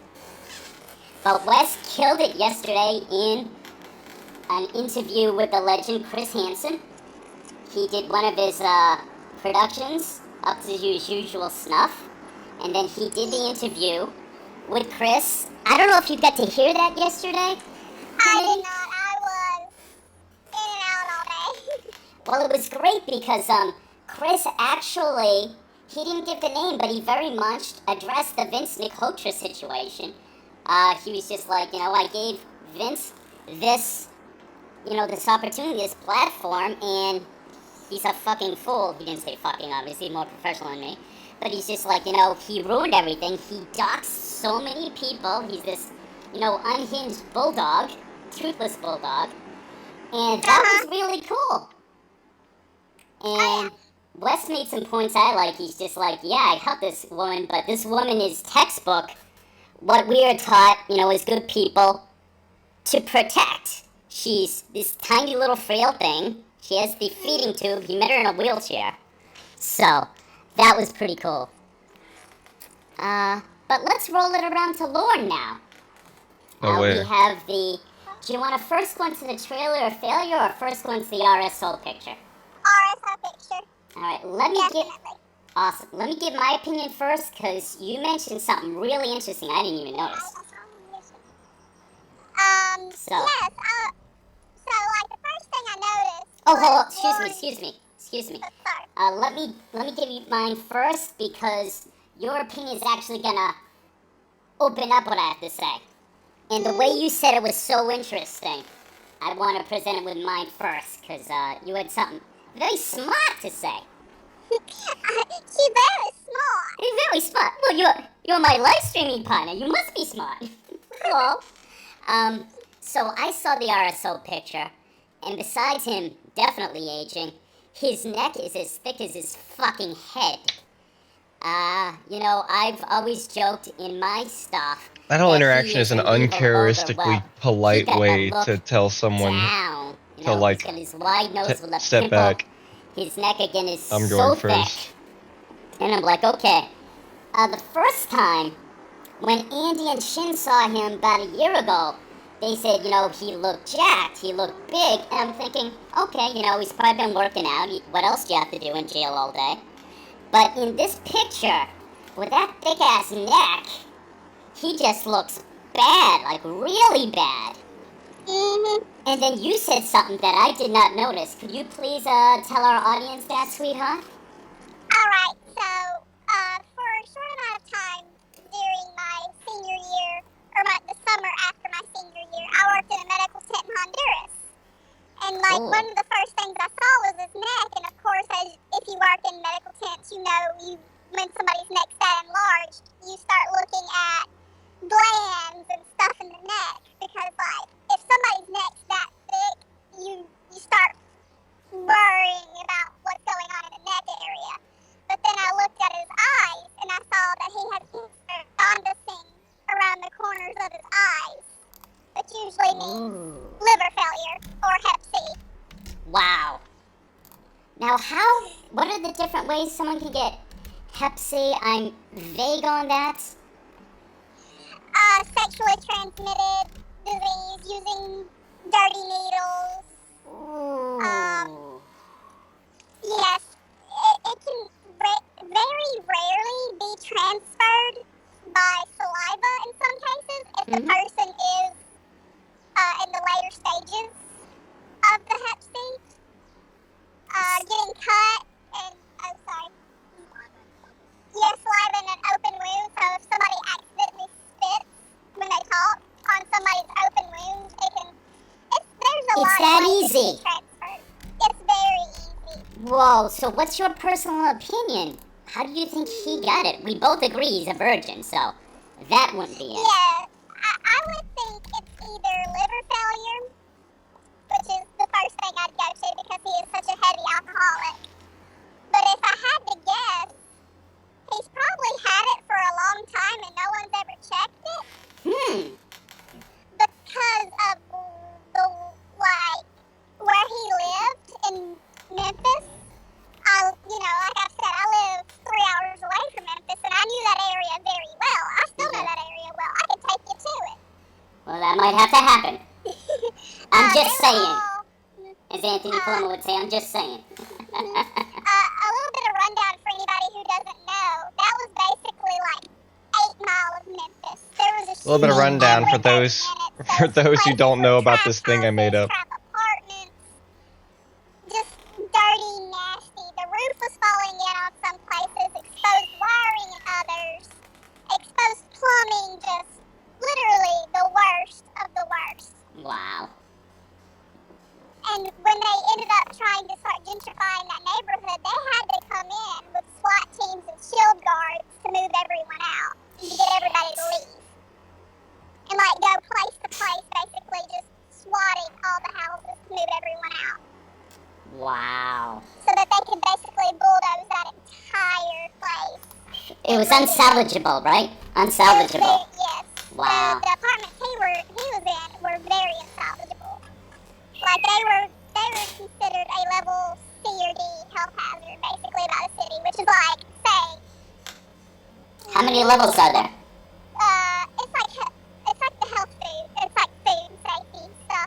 [SPEAKER 4] But Wes killed it yesterday in an interview with the legend Chris Hansen. He did one of his productions up to his usual snuff, and then he did the interview with Chris. I don't know if you got to hear that yesterday.
[SPEAKER 5] I did not. I was in and out all day.
[SPEAKER 4] Well, it was great because Chris actually, he didn't give the name, but he very much addressed the Vince Nicotra situation. He was just like, I gave Vince this, this opportunity, this platform, and he's a fucking fool. He didn't say fucking, obviously, more professional than me. But he's just like, he ruined everything. He doxed so many people. He's this, unhinged bulldog, toothless bulldog. And that was really cool. And Wes made some points I like. He's just like, yeah, I helped this woman, but this woman is textbook what we are taught, as good people, to protect. She's this tiny little frail thing. She has the feeding tube. He met her in a wheelchair. So, that was pretty cool. But let's roll it around to Lauren now.
[SPEAKER 3] Oh,
[SPEAKER 4] We
[SPEAKER 3] wait.
[SPEAKER 4] have the Do you want to first go into the trailer of failure or first go into the RSO picture?
[SPEAKER 5] RSO picture.
[SPEAKER 4] Alright, let me give my opinion first, because you mentioned something really interesting I didn't even notice. So.
[SPEAKER 5] Yes, so, like, the first thing I noticed
[SPEAKER 4] Oh, hold on, excuse me. Let me give you mine first, because your opinion is actually gonna open up what I have to say. And the way you said it was so interesting, I want to present it with mine first, because you had something very smart to say.
[SPEAKER 5] She's very smart.
[SPEAKER 4] You're very smart. Well, you're my live streaming partner. You must be smart. Hello. So I saw the RSO picture, and besides him definitely aging, his neck is as thick as his fucking head. You know, I've always joked in my stuff.
[SPEAKER 3] That whole
[SPEAKER 4] that
[SPEAKER 3] interaction
[SPEAKER 4] he
[SPEAKER 3] is an
[SPEAKER 4] evil ogre.
[SPEAKER 3] uncharacteristically
[SPEAKER 4] Well,
[SPEAKER 3] polite
[SPEAKER 4] he got
[SPEAKER 3] way
[SPEAKER 4] that
[SPEAKER 3] to
[SPEAKER 4] look
[SPEAKER 3] tell someone
[SPEAKER 4] down. You
[SPEAKER 3] to,
[SPEAKER 4] know,
[SPEAKER 3] like,
[SPEAKER 4] he's got his wide nose with a
[SPEAKER 3] step
[SPEAKER 4] pimple.
[SPEAKER 3] back.
[SPEAKER 4] His neck again is
[SPEAKER 3] I'm
[SPEAKER 4] so
[SPEAKER 3] going
[SPEAKER 4] thick.
[SPEAKER 3] first.
[SPEAKER 4] And I'm like, okay. The first time when Andy and Shin saw him about a year ago, they said, you know, he looked jacked, he looked big, and I'm thinking, okay, you know, he's probably been working out. What else do you have to do in jail all day? But in this picture, with that thick-ass neck, he just looks bad, like really bad.
[SPEAKER 5] Mm-hmm.
[SPEAKER 4] And then you said something that I did not notice. Could you please tell our audience that, sweetheart?
[SPEAKER 5] Alright, so, for a short amount of time during my senior year, or the summer after my senior year, I worked in a medical tent in Honduras. And, like,
[SPEAKER 4] Ooh.
[SPEAKER 5] one of the first things I saw was his neck, and of course, if you work in medical tents, you know, when somebody's neck's that enlarged, you start looking at glands and stuff in the neck, because, like, if somebody's neck's that thick, you start worrying about what's going on in the neck area. But then I looked at his eyes, and I saw that he had jaundicing around the corners of his eyes, which usually means liver failure or Hep C.
[SPEAKER 4] Wow. Now, what are the different ways someone can get Hep C? I'm vague on that.
[SPEAKER 5] Sexually transmitted disease using dirty needles.
[SPEAKER 4] Ooh.
[SPEAKER 5] Yes, it can very rarely be transferred by saliva in some cases if the person is in the later stages of the Hep C. Getting cut and, saliva in an open wound, so if somebody accidentally spits when they talk on somebody's open wound, there's a lot
[SPEAKER 4] It's
[SPEAKER 5] of
[SPEAKER 4] that
[SPEAKER 5] ways
[SPEAKER 4] easy.
[SPEAKER 5] to be transferred. It's very easy.
[SPEAKER 4] Whoa, so what's your personal opinion? How do you think he got it? We both agree he's a virgin, so that wouldn't be it.
[SPEAKER 5] Yeah, I would think it's either liver failure, which is the first thing I'd go to because he is such a heavy alcoholic. But if I had to guess, he's probably had it for a long time and no one's ever checked it. Because of where he lived in Memphis. Like I said, I live 3 hours away from Memphis, and I knew that area very well. I still know that area well. I can take you to it.
[SPEAKER 4] Well, that might have to happen. I'm just
[SPEAKER 5] they were
[SPEAKER 4] saying.
[SPEAKER 5] all-
[SPEAKER 4] As Anthony Paloma would say, I'm just saying.
[SPEAKER 5] a little bit of rundown for anybody who doesn't know. That was basically like 8 miles of Memphis. There was
[SPEAKER 3] A little bit of rundown for those who don't know about this thing I made up.
[SPEAKER 5] Apartments, just dirty, nasty. The roof was falling in on some places, exposed wiring in others, exposed plumbing, just literally the worst of the worst.
[SPEAKER 4] Wow.
[SPEAKER 5] And when they ended up trying to start gentrifying that neighborhood, they had to come in with SWAT teams and shield guards to move everyone out, to get everybody to leave. And like go place to place, basically just swatting all the houses to move everyone out.
[SPEAKER 4] Wow.
[SPEAKER 5] So that they could basically bulldoze that entire place.
[SPEAKER 4] It was unsalvageable, right? Unsalvageable.
[SPEAKER 5] Yes.
[SPEAKER 4] Wow.
[SPEAKER 5] The apartments he was in were very unsalvageable. Like they were considered a level C or D health hazard, basically, by the city, which is like, say.
[SPEAKER 4] How many levels are there?
[SPEAKER 5] It's like the health food. It's like food safety. So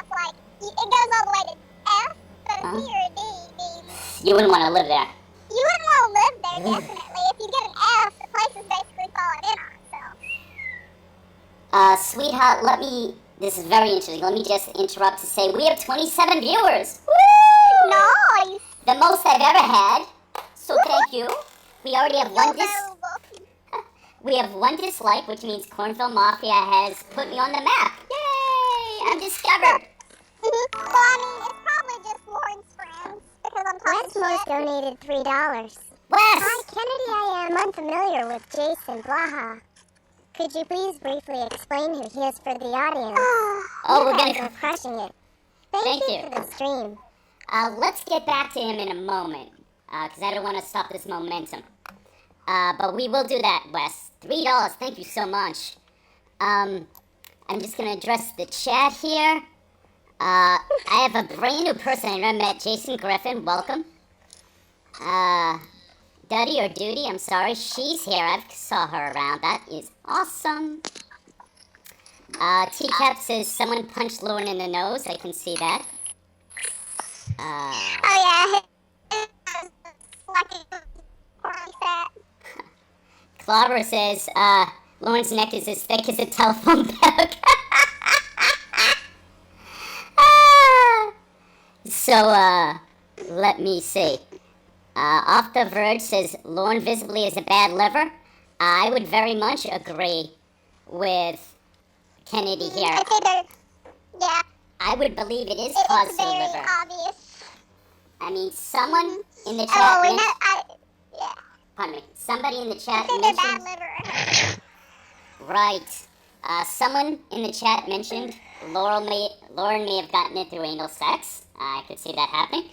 [SPEAKER 4] You wouldn't want to live there.
[SPEAKER 5] You wouldn't want to live there, definitely. If you get an F, the place is basically falling in on itself.
[SPEAKER 4] Sweetheart, this is very interesting. Let me just interrupt to say we have 27 viewers. Woo!
[SPEAKER 5] Nice.
[SPEAKER 4] The most I've ever had. So thank you. We already have we have one dislike, which means Cornfield Mafia has put me on the map. Yay! I'm discovered.
[SPEAKER 5] Well, I mean, it's probably just Lauren's friends, because I'm talking
[SPEAKER 2] Westmore's
[SPEAKER 5] shit.
[SPEAKER 2] donated $3.
[SPEAKER 4] Wes!
[SPEAKER 2] Hi, Kennedy. I am unfamiliar with Jason Blaha. Could you please briefly explain who he is for the audience?
[SPEAKER 4] Oh, we're
[SPEAKER 2] You guys
[SPEAKER 4] gonna.
[SPEAKER 2] are crushing it.
[SPEAKER 4] Thank
[SPEAKER 2] Thank you
[SPEAKER 4] you.
[SPEAKER 2] for the stream.
[SPEAKER 4] Let's get back to him in a moment, because I don't want to stop this momentum. But we will do that, Wes. $3. Thank you so much. I'm just gonna address the chat here. I have a brand new person I never met, Jason Griffin. Welcome. Duddy or Duty, I'm sorry, she's here. I saw her around. That is awesome. T-Cap says someone punched Lauren in the nose. I can see that.
[SPEAKER 5] Oh, yeah. Like that.
[SPEAKER 4] Clobber says, Lauren's neck is as thick as a telephone bag. So, let me see. Off the Verge says, Lauren visibly is a bad liver. I would very much agree with Kennedy here.
[SPEAKER 5] It's either, yeah,
[SPEAKER 4] I would believe it is caused
[SPEAKER 5] it's
[SPEAKER 4] to the
[SPEAKER 5] very
[SPEAKER 4] liver.
[SPEAKER 5] obvious.
[SPEAKER 4] I mean, someone in the chat
[SPEAKER 5] Oh, we know,
[SPEAKER 4] mentioned...
[SPEAKER 5] yeah.
[SPEAKER 4] Pardon me. Somebody in the chat
[SPEAKER 5] It's either bad
[SPEAKER 4] mentioned...
[SPEAKER 5] liver.
[SPEAKER 4] Right. Someone in the chat mentioned Lauren may have gotten it through anal sex. I could see that happening.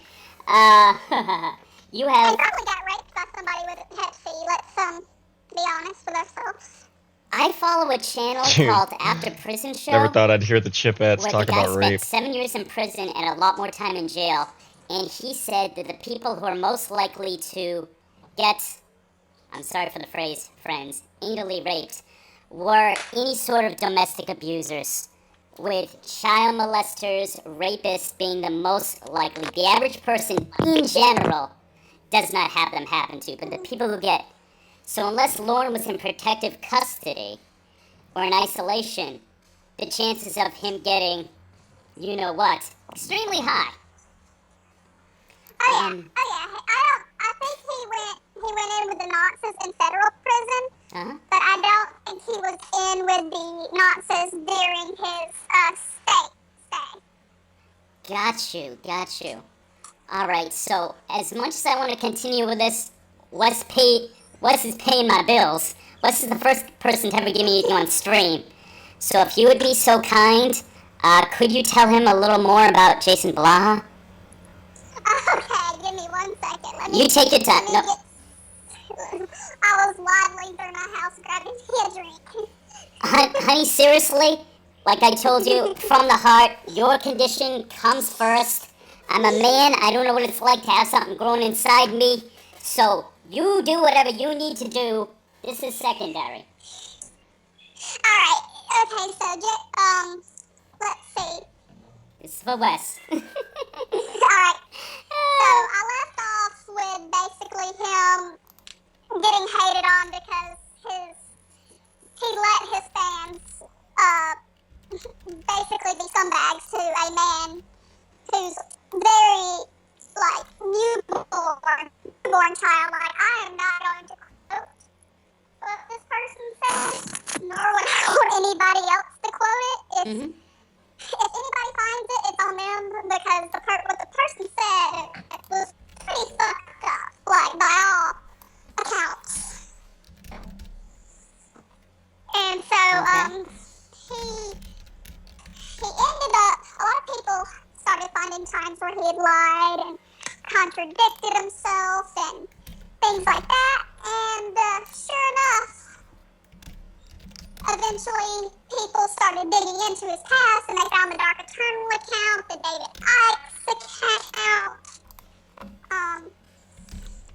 [SPEAKER 4] You
[SPEAKER 5] They
[SPEAKER 4] have...
[SPEAKER 5] probably got raped by somebody with a Pepsi. Let's, be honest with ourselves.
[SPEAKER 4] I follow a channel
[SPEAKER 3] Dude.
[SPEAKER 4] called After Prison Show,
[SPEAKER 3] Never thought I'd hear the Chipettes
[SPEAKER 4] where
[SPEAKER 3] talk
[SPEAKER 4] the guy
[SPEAKER 3] about
[SPEAKER 4] spent
[SPEAKER 3] rape.
[SPEAKER 4] 7 years in prison and a lot more time in jail. And he said that the people who are most likely to get, I'm sorry for the phrase, friends, anally raped, were any sort of domestic abusers, with child molesters, rapists being the most likely. The average person in general does not have them happen to, but the people who get. So unless Lauren was in protective custody or in isolation, the chances of him getting, you know what, extremely high.
[SPEAKER 5] Oh yeah, I think he went in with the Nazis in federal prison,
[SPEAKER 4] Uh-huh.
[SPEAKER 5] but I don't think he was in with the Nazis during his state stay.
[SPEAKER 4] Got you. All right, so as much as I want to continue with this, Wes is paying my bills. Wes is the first person to ever give me anything on stream. So if you would be so kind, could you tell him a little more about Jason Blaha?
[SPEAKER 5] Okay, give me 1 second. Let me,
[SPEAKER 4] You take your time.
[SPEAKER 5] let me
[SPEAKER 4] No.
[SPEAKER 5] I was waddling through my house grabbing me a drink.
[SPEAKER 4] Honey, seriously? Like I told you, from the heart, your condition comes first. I'm a man. I don't know what it's like to have something growing inside me. So you do whatever you need to do. This is secondary.
[SPEAKER 5] Alright, okay, so let's see.
[SPEAKER 4] This is for Wes.
[SPEAKER 5] Alright, so I left off with basically him getting hated on because he let his fans basically be scumbags to a man who's very like newborn child. Like, I am not going to quote what this person said, nor would I want anybody else to quote it. If anybody finds it, it's on them, because what the person said was pretty fucked up, like, by all accounts. And so, he ended up, a lot of people started finding times where he had lied and contradicted himself and things like that. And sure enough, eventually people started digging into his past, and they found the Dark Eternal account, the David Icke's account,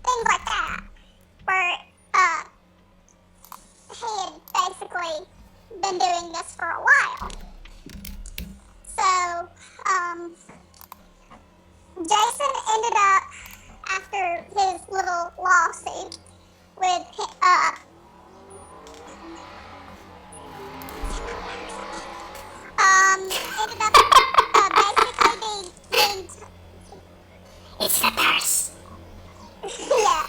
[SPEAKER 5] things like that, where he had basically been doing this for a while. So, Jason ended up after his little lawsuit with ended up basically being
[SPEAKER 4] It's the purse.
[SPEAKER 5] yeah,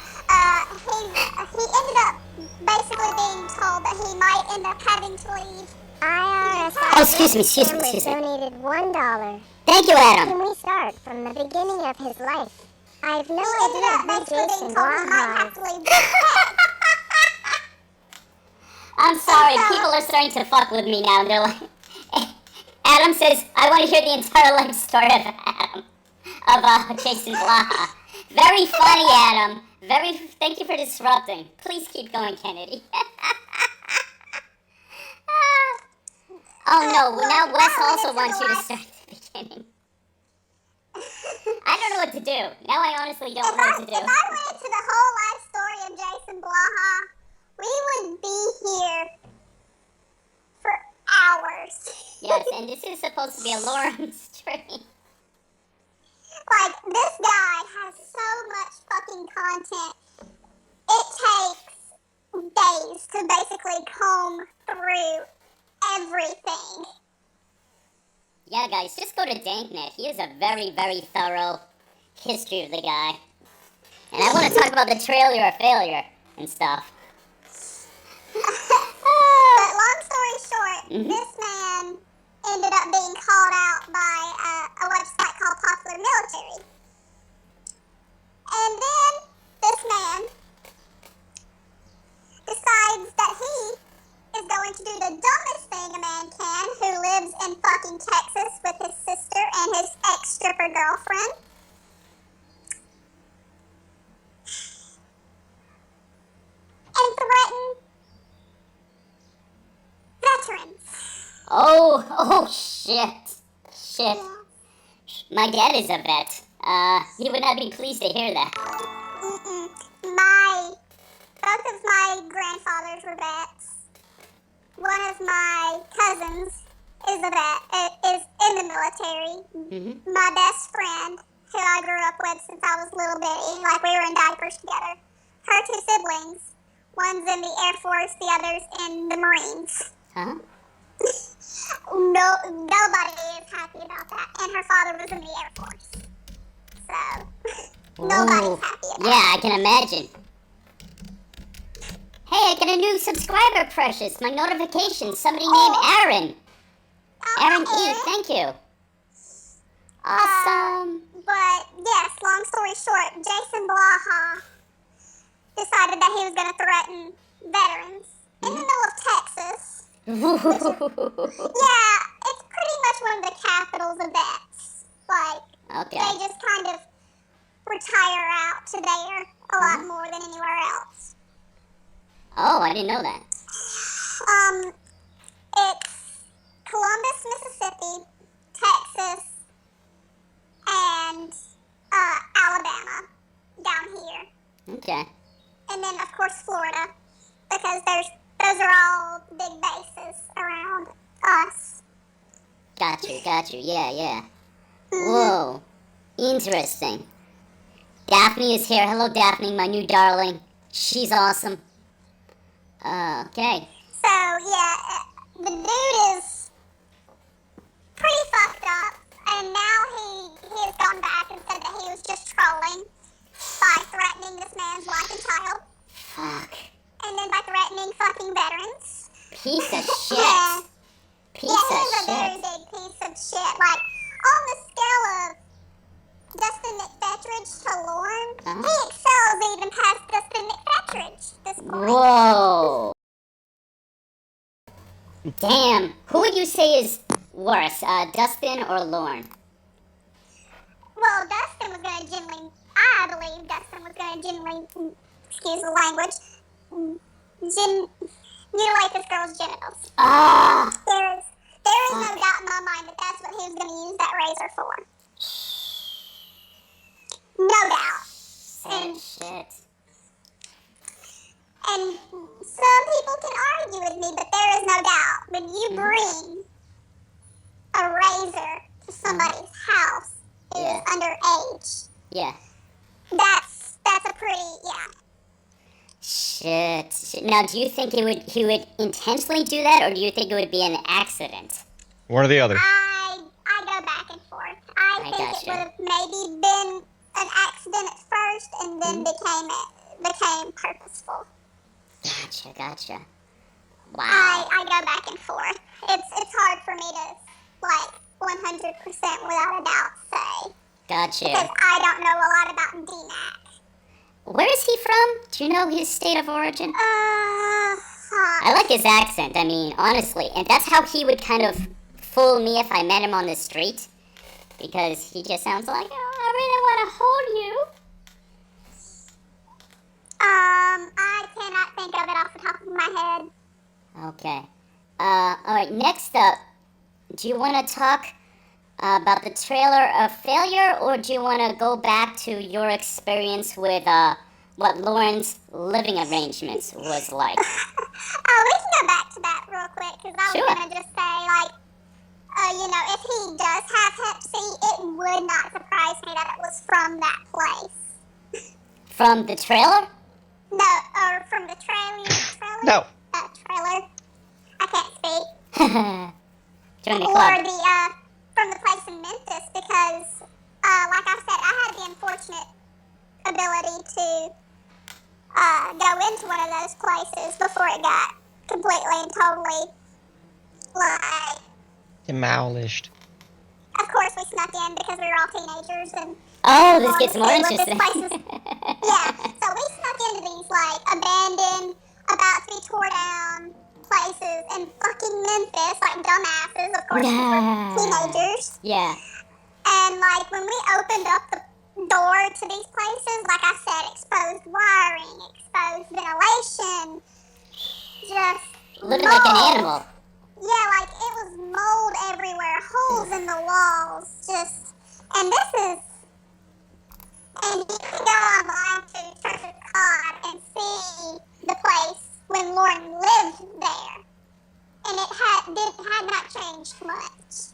[SPEAKER 5] he ended up basically being told that he might end up having to leave.
[SPEAKER 2] IRS
[SPEAKER 4] Oh, excuse me.
[SPEAKER 2] donated $1.
[SPEAKER 4] Thank you, Adam.
[SPEAKER 2] Can we start from the beginning of his life? I've no
[SPEAKER 5] He ended
[SPEAKER 2] idea
[SPEAKER 5] up
[SPEAKER 2] who
[SPEAKER 5] basically being
[SPEAKER 2] Jason
[SPEAKER 5] told he might
[SPEAKER 2] Blaha
[SPEAKER 5] have
[SPEAKER 2] is.
[SPEAKER 5] to leave. Hey,
[SPEAKER 4] I'm sorry, people are starting to fuck with me now. They're like, Adam says, I want to hear the entire life story of Adam, of Jason Blaha. Very funny, Adam. Thank you for disrupting. Please keep going, Kennedy. Oh no, now Wes also wants you to start at the beginning. I don't know what to do. Now I honestly don't know what to do.
[SPEAKER 5] If I went into the whole life story of Jason Blaha, we would be here for hours.
[SPEAKER 4] Yes, and this is supposed to be a Lauren stream.
[SPEAKER 5] Like, this guy has so much fucking content. It takes days to basically comb through everything.
[SPEAKER 4] Yeah, guys, just go to Danknet. He is a very, very thorough history of the guy. And I want to talk about the trailer of failure and stuff.
[SPEAKER 5] But long story short, this man ended up being called out by a website called Popular Military. And then this man decides that he is going to do the dumbest thing a man can, who lives in fucking Texas with his sister and his ex-stripper girlfriend. And threaten veterans.
[SPEAKER 4] Oh, shit. Shit. My dad is a vet. He would not be pleased to hear that.
[SPEAKER 5] Both of my grandfathers were vets. One of my cousins is a vet, is in the military. My best friend, who I grew up with since I was little bitty, like we were in diapers together. Her two siblings, one's in the Air Force, the other's in the Marines.
[SPEAKER 4] Huh?
[SPEAKER 5] Nobody is happy about that. And her father was in the Air Force. So, nobody's happy about
[SPEAKER 4] Yeah, I can imagine. Hey, I got a new subscriber, Precious. My notifications. Somebody named Aaron. Aaron E, thank you. Awesome.
[SPEAKER 5] But, yes, long story short, Jason Blaha decided that he was going to threaten veterans in the middle of Texas. Yeah, it's pretty much one of the capitals of vets. Like,
[SPEAKER 4] Okay.
[SPEAKER 5] they just kind of retire out to there a lot more than anywhere else.
[SPEAKER 4] Oh, I didn't know that.
[SPEAKER 5] It's Columbus, Mississippi, Texas, and Alabama down here.
[SPEAKER 4] Okay.
[SPEAKER 5] And then, of course, Florida, because those are all big bases around us.
[SPEAKER 4] Got you. Yeah. Whoa. Interesting. Daphne is here. Hello, Daphne, my new darling. She's awesome. Okay.
[SPEAKER 5] So, yeah, the dude is pretty fucked up, and now he has gone back and said that he was just trolling by threatening this man's wife and child,
[SPEAKER 4] Fuck.
[SPEAKER 5] and then by threatening fucking veterans.
[SPEAKER 4] Piece of shit.
[SPEAKER 5] Yeah.
[SPEAKER 4] Piece
[SPEAKER 5] Yeah,
[SPEAKER 4] of
[SPEAKER 5] he's a very
[SPEAKER 4] shit.
[SPEAKER 5] big piece of shit. Like, on the scale of Dustin McFetridge to Lauren, he excels even past Dustin McFetridge at this point.
[SPEAKER 4] Whoa. Damn. Who would you say is worse, Dustin or Lauren?
[SPEAKER 5] Well, Dustin was going to genuinely, I believe Dustin was going to genuinely, excuse the language, mutilate this girl's genitals.
[SPEAKER 4] Ah.
[SPEAKER 5] There is no doubt in my mind that that's what he was going to use that razor for. No doubt. And
[SPEAKER 4] Shit.
[SPEAKER 5] And some people can argue with me, but there is no doubt when you bring a razor to somebody's house who is underage,
[SPEAKER 4] Yeah.
[SPEAKER 5] that's that's a pretty, yeah.
[SPEAKER 4] Shit. Now, do you think he would intentionally do that, or do you think it would be an accident?
[SPEAKER 3] One or the other.
[SPEAKER 5] I go back and forth. I think
[SPEAKER 4] gotcha.
[SPEAKER 5] it would have maybe been an accident at first, and then became purposeful.
[SPEAKER 4] Gotcha. Wow.
[SPEAKER 5] I go back and forth. It's hard for me to, like, 100% without a doubt say.
[SPEAKER 4] Gotcha.
[SPEAKER 5] Because I don't know a lot about D-Mac.
[SPEAKER 4] Where is he from? Do you know his state of origin? I like his accent, I mean, honestly. And that's how he would kind of fool me if I met him on the street. Because he just sounds like, oh, I really want to hold you.
[SPEAKER 5] I cannot think of it off the top of my head.
[SPEAKER 4] Okay. Alright, next up, do you want to talk about the trailer of failure, or do you want to go back to your experience with what Lauren's living arrangements was like?
[SPEAKER 5] We can go back to that real quick, because I was going to just say, like, if he does have Hep C, it would not surprise me that it was from that place.
[SPEAKER 4] From the trailer?
[SPEAKER 5] No, or from the trailer?
[SPEAKER 3] No.
[SPEAKER 5] Trailer. I can't speak.
[SPEAKER 4] Join the
[SPEAKER 5] Or
[SPEAKER 4] club.
[SPEAKER 5] from the place in Memphis, because, like I said, I had the unfortunate ability to go into one of those places before it got completely and totally, like,
[SPEAKER 3] Demolished.
[SPEAKER 5] of course we snuck in because we were all teenagers and
[SPEAKER 4] Oh, this gets more
[SPEAKER 5] what this
[SPEAKER 4] interesting.
[SPEAKER 5] place is. Yeah, so we snuck into these, like, abandoned, about to be tore down places in fucking Memphis, like dumbasses, of course, 'cause we're teenagers.
[SPEAKER 4] Yeah.
[SPEAKER 5] And, like, when we opened up the door to these places, like I said, exposed wiring, exposed ventilation, just
[SPEAKER 4] Living like an
[SPEAKER 5] mold.
[SPEAKER 4] animal.
[SPEAKER 5] Yeah, like, it was mold everywhere, holes in the walls, just, and you can go online to Church of God and see the place when Lauren lived there, and it had not changed much.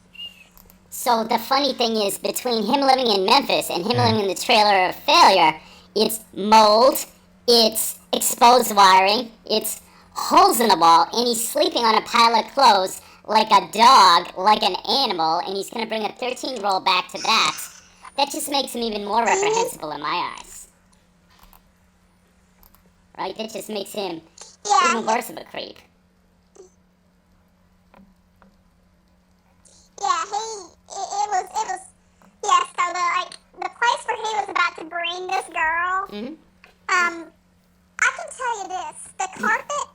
[SPEAKER 4] So the funny thing is, between him living in Memphis and him living in the trailer of failure, it's mold, it's exposed wiring, it's holes in the wall, and he's sleeping on a pile of clothes like a dog, like an animal, and he's going to bring a 13-year-old back to that. That just makes him even more reprehensible in my eyes. Right? That just makes him even worse of a creep.
[SPEAKER 5] Yeah, the place where he was about to bring this girl, I can tell you this, the carpet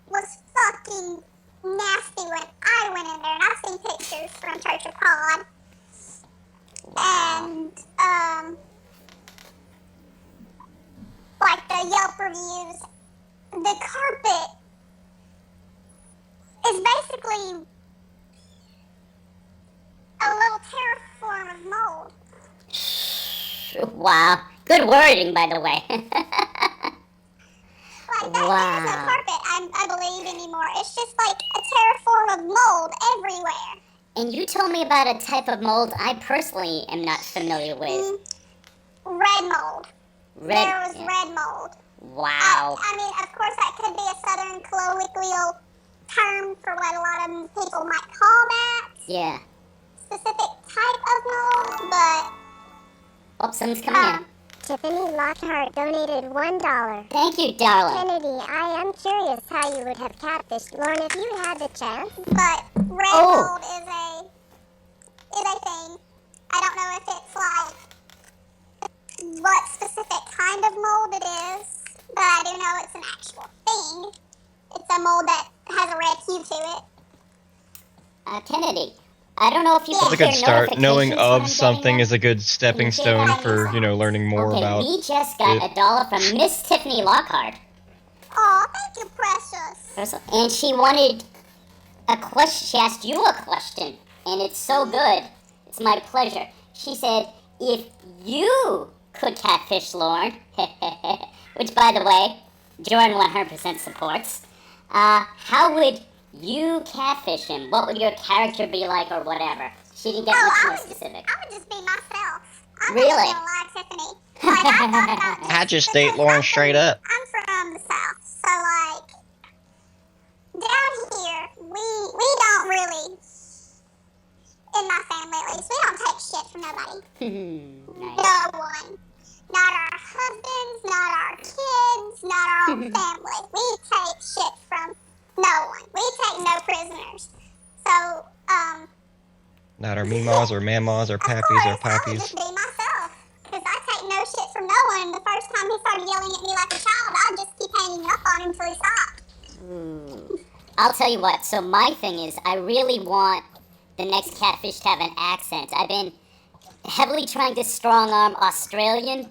[SPEAKER 5] was fucking nasty when I went in there, and I've seen pictures from Church of God, and, like the Yelp reviews, the carpet is basically a little terraform of mold.
[SPEAKER 4] Wow. Good wording, by the way.
[SPEAKER 5] Like, there's no carpet, I believe, anymore. It's just like a terraform of mold everywhere.
[SPEAKER 4] And you told me about a type of mold I personally am not familiar with.
[SPEAKER 5] Red mold. There was red mold.
[SPEAKER 4] Wow.
[SPEAKER 5] I mean, of course, that could be a southern colloquial term for what a lot of people might call that.
[SPEAKER 4] Yeah.
[SPEAKER 5] Specific type of mold, but...
[SPEAKER 4] Oh, someone's coming in.
[SPEAKER 2] Tiffany Lockhart donated $1.
[SPEAKER 4] Thank you, darling.
[SPEAKER 2] Kennedy, I am curious how you would have catfished Lauren if you had the chance.
[SPEAKER 5] But red mold is a thing. I don't know if it's like what specific kind of mold it is, but I do know it's an actual thing. It's a mold that has a red hue to it.
[SPEAKER 4] Kennedy, I don't know if you
[SPEAKER 3] That's
[SPEAKER 4] can
[SPEAKER 3] a good
[SPEAKER 4] hear
[SPEAKER 3] start. Knowing
[SPEAKER 4] notifications when I'm
[SPEAKER 3] of something
[SPEAKER 4] getting
[SPEAKER 3] is a good stepping stone for, learning more
[SPEAKER 4] okay,
[SPEAKER 3] about
[SPEAKER 4] we just got
[SPEAKER 3] it.
[SPEAKER 4] $1 from Miss Tiffany Lockhart.
[SPEAKER 5] Aw, thank you, precious.
[SPEAKER 4] And she wanted a question. She asked you a question, and it's so good. It's my pleasure. She said, if you could catfish Lauren, which, by the way, Jorrun 100% supports, how would you catfish him? What would your character be like, or whatever? She didn't get much more specific.
[SPEAKER 5] I would just be myself. I'm
[SPEAKER 4] Really?
[SPEAKER 5] not gonna lie, Tiffany. Like, I thought about this
[SPEAKER 3] I just ate
[SPEAKER 5] because
[SPEAKER 3] Lauren straight up.
[SPEAKER 5] I'm from the South, so like down here, we don't really, in my family at least, we don't take shit from nobody.
[SPEAKER 4] Nice.
[SPEAKER 5] No one. Not our husbands, not our kids, not our own family. We take shit from no one. We take no prisoners. So,
[SPEAKER 3] Not our meemaws or mammas or
[SPEAKER 5] of
[SPEAKER 3] pappies or
[SPEAKER 5] course, I would
[SPEAKER 3] poppies.
[SPEAKER 5] just be myself. Because I take no shit from no one. The first time he started yelling at me like a child, I'd just keep hanging up on him until he stopped.
[SPEAKER 4] I'll tell you what, so my thing is, I really want the next catfish to have an accent. I've been heavily trying to strong arm Australian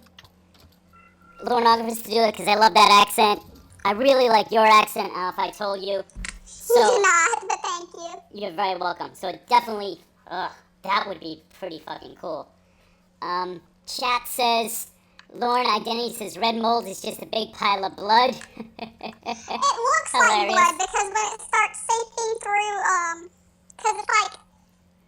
[SPEAKER 4] Lornographers to do it because I love that accent. I really like your accent, I don't know if I told you.
[SPEAKER 5] You
[SPEAKER 4] So,
[SPEAKER 5] do not, but thank you.
[SPEAKER 4] you're very welcome. So definitely, that would be pretty fucking cool. Chat says, Lauren Identity says red mold is just a big pile of blood.
[SPEAKER 5] It looks like
[SPEAKER 4] Hilarious.
[SPEAKER 5] blood because when it starts seeping through, because it's like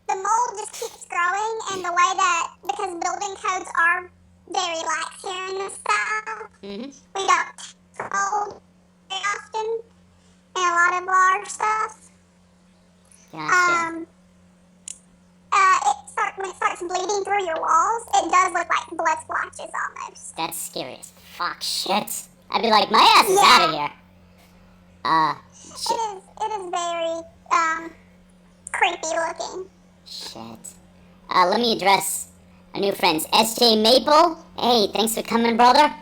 [SPEAKER 5] the mold just keeps growing, and the way that, because building codes are very lax here in the South, we don't test mold very often in a lot of large stuff.
[SPEAKER 4] Gotcha.
[SPEAKER 5] When it starts bleeding through your walls, it does look like blood splotches almost.
[SPEAKER 4] That's scary as fuck shit. I'd be like, my ass is
[SPEAKER 5] Yeah.
[SPEAKER 4] out of here.
[SPEAKER 5] It is very, creepy looking.
[SPEAKER 4] Shit. Let me address our new friends. SJ Maple. Hey, thanks for coming, brother.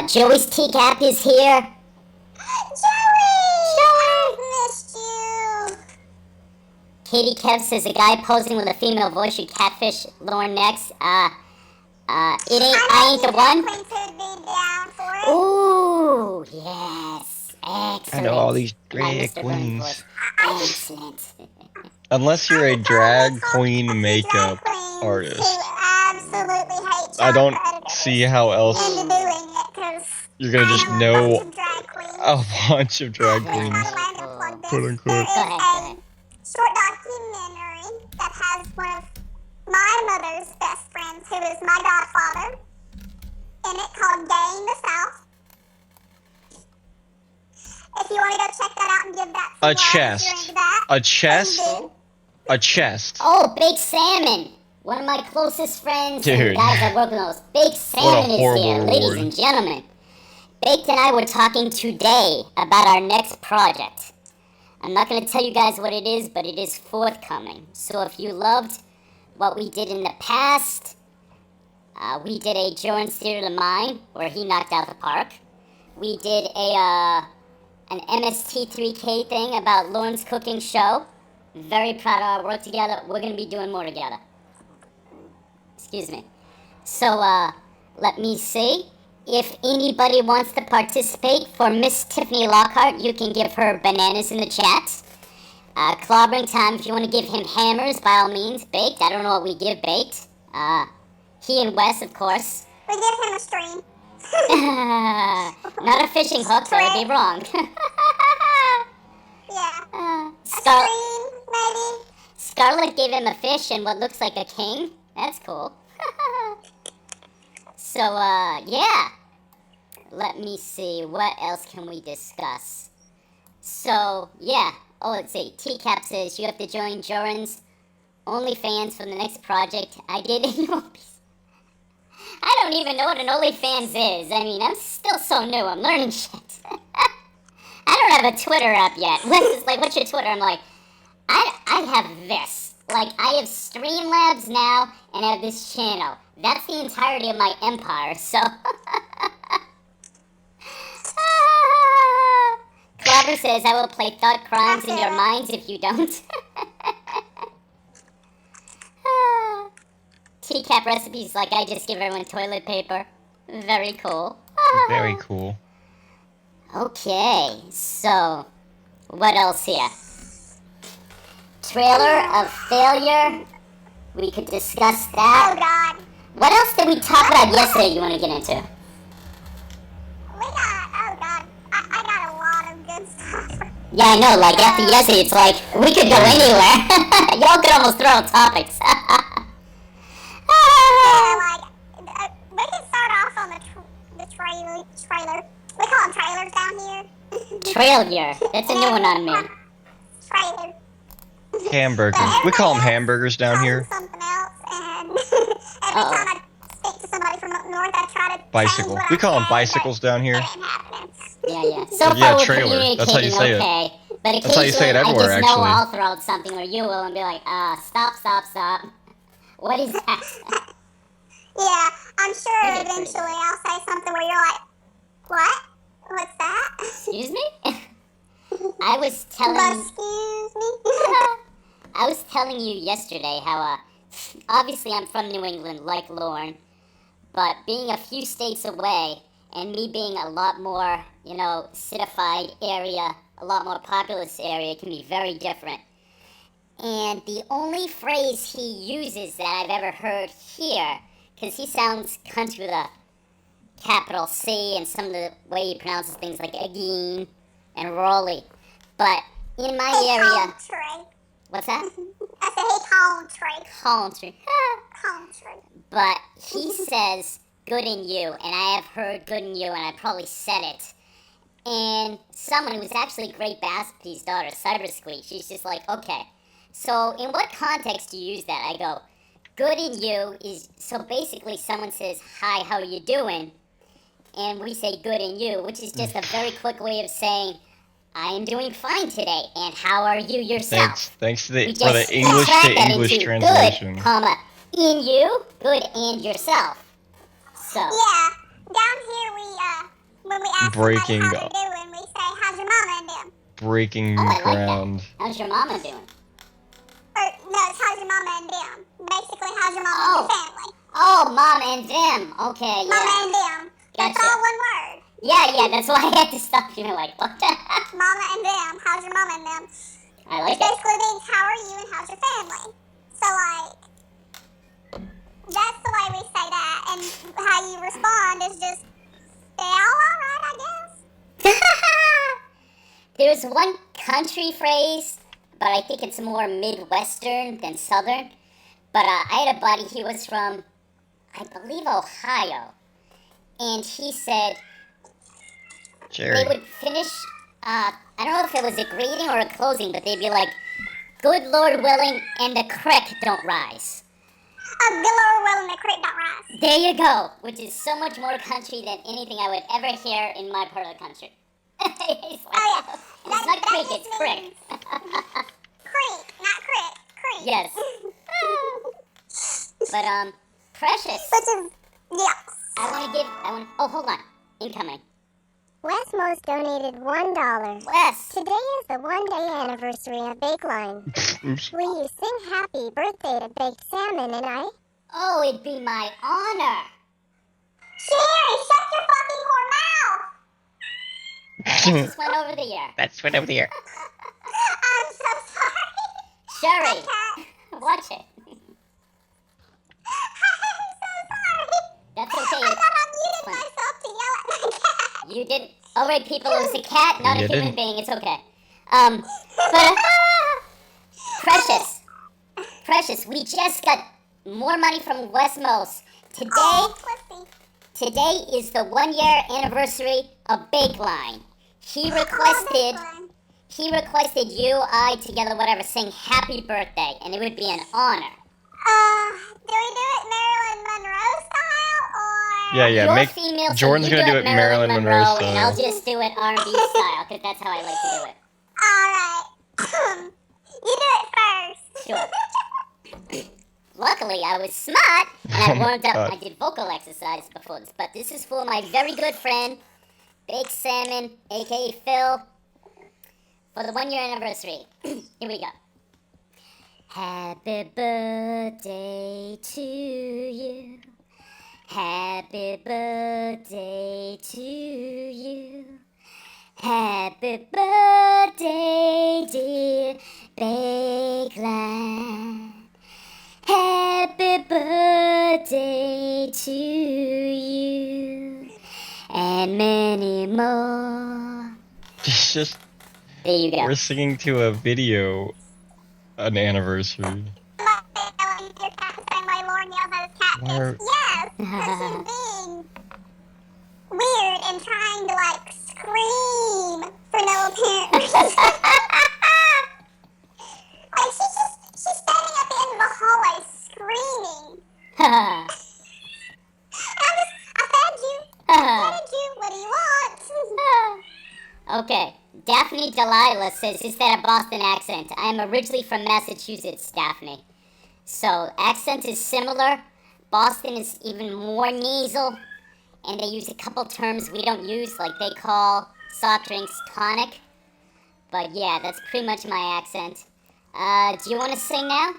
[SPEAKER 4] Joey's Teacap is here.
[SPEAKER 5] Joey! I've missed you.
[SPEAKER 4] Katie Kev says a guy posing with a female voice should catfish Lauren next. I ain't the one.
[SPEAKER 5] Queen could be down for it.
[SPEAKER 4] Ooh, yes. Excellent.
[SPEAKER 3] I know all these
[SPEAKER 4] My
[SPEAKER 3] drag
[SPEAKER 4] Mr. Burning
[SPEAKER 3] queens.
[SPEAKER 4] voice. Excellent.
[SPEAKER 3] Unless you're a drag queen makeup
[SPEAKER 5] Who
[SPEAKER 3] artist,
[SPEAKER 5] absolutely hate
[SPEAKER 3] I don't
[SPEAKER 5] child predators
[SPEAKER 3] see how else
[SPEAKER 5] into doing it, because
[SPEAKER 3] you're gonna just
[SPEAKER 5] I
[SPEAKER 3] know
[SPEAKER 5] a drag queens.
[SPEAKER 3] a bunch of drag
[SPEAKER 4] Yeah.
[SPEAKER 3] queens.
[SPEAKER 5] I'm gonna plug this.
[SPEAKER 3] Quote, unquote.
[SPEAKER 5] There is
[SPEAKER 4] Go ahead.
[SPEAKER 5] a short documentary that has one of my mother's best friends, who is my godfather, in it, called Gay in the South. If you want to go check that out and give that some
[SPEAKER 3] A
[SPEAKER 5] love, if you're
[SPEAKER 3] chest.
[SPEAKER 5] into that,
[SPEAKER 3] A chest?
[SPEAKER 5] please do.
[SPEAKER 3] A chest.
[SPEAKER 4] Oh, Baked Salmon. One of my closest friends and
[SPEAKER 3] Dude.
[SPEAKER 4] guys I work with most. Baked Salmon is
[SPEAKER 3] horrible
[SPEAKER 4] here, ladies
[SPEAKER 3] reward.
[SPEAKER 4] and gentlemen. Baked and I were talking today about our next project. I'm not going to tell you guys what it is, but it is forthcoming. So if you loved what we did in the past, we did a Jorrun's Theater of the Mind, where he knocked out the park. We did an MST3K thing about Lauren's cooking show. Very proud of our work together. We're going to be doing more together. Excuse me. So, let me see. If anybody wants to participate for Miss Tiffany Lockhart, you can give her bananas in the chat. Clobbering Time, if you want to give him hammers, by all means. Baked, I don't know what we give Baked. He and Wes, of course.
[SPEAKER 5] We give him a stream.
[SPEAKER 4] Not a fishing hook, that would be wrong.
[SPEAKER 5] Yeah.
[SPEAKER 4] Scar-
[SPEAKER 5] Stream, maybe.
[SPEAKER 4] Scarlet gave him a fish and what looks like a king. That's cool. So, yeah. Let me see. What else can we discuss? So, yeah. Oh, let's see. TCAP says you have to join Jorrun's OnlyFans for the next project. I did. I don't even know what an OnlyFans is. I mean, I'm still so new. I'm learning shit. I don't have a Twitter app yet. Wes is like, what's your Twitter? I'm like, I have this. Like, I have Streamlabs now, and I have this channel. That's the entirety of my empire, so... Clobber says, I will play thought crimes in your minds if you don't. TCAP recipes like I just give everyone toilet paper. Very cool.
[SPEAKER 3] Very cool.
[SPEAKER 4] Okay, so what else here? Trailer of failure. We could discuss
[SPEAKER 5] Oh,
[SPEAKER 4] that.
[SPEAKER 5] God.
[SPEAKER 4] What else did we talk about yesterday you want to get into?
[SPEAKER 5] We got, oh, God. I got a lot of good stuff.
[SPEAKER 4] Yeah, I know, like after yesterday it's like, we could go anywhere. Y'all could almost throw out topics.
[SPEAKER 5] like, we can start off on the trailer. We call them trailers down here.
[SPEAKER 4] Trailer. That's a new one on me.
[SPEAKER 5] Trailer.
[SPEAKER 3] Hamburgers. We call them hamburgers down here.
[SPEAKER 5] Something else, and every time I speak to somebody from up north, I try to
[SPEAKER 3] Bicycle. We call them bicycles down here.
[SPEAKER 5] It ain't happening.
[SPEAKER 4] Yeah. So far
[SPEAKER 3] Yeah,
[SPEAKER 4] we're
[SPEAKER 3] trailer. That's how you say it.
[SPEAKER 4] okay. But
[SPEAKER 3] That's how you say it
[SPEAKER 4] occasionally
[SPEAKER 3] everywhere,
[SPEAKER 4] I just know
[SPEAKER 3] actually.
[SPEAKER 4] I'll throw out something, or you will, and be like, stop. What is that?
[SPEAKER 5] Yeah, I'm sure
[SPEAKER 4] Okay,
[SPEAKER 5] eventually I'll say something where you're like, what? What's that?
[SPEAKER 4] Excuse me? I was telling
[SPEAKER 5] Excuse me?
[SPEAKER 4] I was telling you yesterday how, obviously I'm from New England, like Lauren, but being a few states away, and me being a lot more, citified area, a lot more populous area, can be very different. And the only phrase he uses that I've ever heard here, because he sounds country with a capital C, and some of the way he pronounces things like again and Jorrly, but in my area...
[SPEAKER 5] Country.
[SPEAKER 4] What's that?
[SPEAKER 5] I said hey country. Country.
[SPEAKER 4] But he says good in you, and I have heard good in you, and I probably said it. And someone who was actually Great Baspity's daughter, Cyber Squeak, she's just like, okay, so in what context do you use that? I go, good in you is, so basically someone says, hi, how are you doing? And we say good in you, which is just a very quick way of saying, I am doing fine today, and how are you yourself?
[SPEAKER 3] Thanks for
[SPEAKER 4] We
[SPEAKER 3] the
[SPEAKER 4] just
[SPEAKER 3] English
[SPEAKER 4] track
[SPEAKER 3] to
[SPEAKER 4] that
[SPEAKER 3] English
[SPEAKER 4] into
[SPEAKER 3] translation.
[SPEAKER 4] Good, comma, in you, good, and yourself. So.
[SPEAKER 5] Yeah, down here when we ask
[SPEAKER 3] Breaking
[SPEAKER 5] somebody how they're doing, we say, how's your mama and them?
[SPEAKER 3] Breaking
[SPEAKER 4] Oh, I like
[SPEAKER 3] ground.
[SPEAKER 4] that. How's your mama doing?
[SPEAKER 5] Or, no, it's how's your mama and them. Basically, how's your mama and your family?
[SPEAKER 4] Oh, mom and them. Okay, yeah.
[SPEAKER 5] Mama and them. That's
[SPEAKER 4] Gotcha.
[SPEAKER 5] all one word.
[SPEAKER 4] Yeah, that's why I had to stop you. Like, what the heck?
[SPEAKER 5] Mama and them. How's your mama and them?
[SPEAKER 4] I like it.
[SPEAKER 5] Basically means how are you and how's your family. So, like, that's the way we say that. And how you respond is just, they all alright, I guess.
[SPEAKER 4] There's one country phrase, but I think it's more Midwestern than Southern. But I had a buddy, he was from, I believe, Ohio. And he said they would finish, I don't know if it was a greeting or a closing, but they'd be like, good Lord willing, and the creek don't rise.
[SPEAKER 5] Good Lord willing, the creek don't rise.
[SPEAKER 4] There you go, which is so much more country than anything I would ever hear in my part of the country. It's like,
[SPEAKER 5] Oh, yeah.
[SPEAKER 4] It's not creek, it's crick.
[SPEAKER 5] Creek, not crick. Creek.
[SPEAKER 4] Yes. But, Precious,
[SPEAKER 5] Which is,
[SPEAKER 4] oh, hold on, incoming.
[SPEAKER 2] Westmo's donated $1.
[SPEAKER 4] Wes,
[SPEAKER 2] Today is the one-day anniversary of Bakeline.
[SPEAKER 3] Oops.
[SPEAKER 2] Will you sing happy birthday to Baked Salmon and I?
[SPEAKER 4] oh, it'd be my honor.
[SPEAKER 5] Sherry, shut your fucking whore mouth.
[SPEAKER 4] That just went over the air.
[SPEAKER 3] That's right over there.
[SPEAKER 5] I'm so sorry.
[SPEAKER 4] Sherry,
[SPEAKER 5] Cat.
[SPEAKER 4] watch it.
[SPEAKER 5] I'm so sorry.
[SPEAKER 4] That's okay.
[SPEAKER 5] I thought I muted
[SPEAKER 4] fine.
[SPEAKER 5] myself to yell at my cat.
[SPEAKER 4] You didn't. All right, people, it was a cat, not
[SPEAKER 3] You
[SPEAKER 4] a human
[SPEAKER 3] didn't.
[SPEAKER 4] being. It's okay. But Precious, we just got more money from Westmos.
[SPEAKER 5] Oh, pussy.
[SPEAKER 4] Today is the 1-year anniversary of Bakeline. He requested you, I, together, whatever, sing happy birthday, and it would be an honor.
[SPEAKER 5] Do we do it Marilyn Monroe style or?
[SPEAKER 3] Yeah,
[SPEAKER 4] You're
[SPEAKER 3] make
[SPEAKER 4] female, so
[SPEAKER 3] Jordan's
[SPEAKER 4] you
[SPEAKER 3] gonna do it Marilyn Monroe
[SPEAKER 4] and
[SPEAKER 3] style.
[SPEAKER 4] I'll just do it R&B style, because that's how I like to do it.
[SPEAKER 5] Alright. You do it first.
[SPEAKER 4] Sure. Luckily, I was smart, and I
[SPEAKER 3] Oh my
[SPEAKER 4] warmed up.
[SPEAKER 3] God.
[SPEAKER 4] I did vocal exercise before this, but this is for my very good friend, Baked Salmon, a.k.a. Phil, for the 1-year anniversary. Here we go. Happy birthday to you. Happy birthday to you. Happy birthday, dear Bakeline. Happy birthday to you. And many more.
[SPEAKER 3] It's just
[SPEAKER 4] There you go.
[SPEAKER 3] we're singing to a video, an anniversary.
[SPEAKER 5] Your cat the same way Lauren yells at his cat
[SPEAKER 3] Why?
[SPEAKER 5] Yes, because she's being weird and trying to, like, scream for no apparent reason. Like, she's standing at the end of the hallway screaming. I fed you. What do you want?
[SPEAKER 4] Okay, Daphne Delilah says, is that a Boston accent? I am originally from Massachusetts, Daphne. So, accent is similar. Boston is even more nasal. And they use a couple terms we don't use, like they call soft drinks tonic. But yeah, that's pretty much my accent. Do you want to sing now?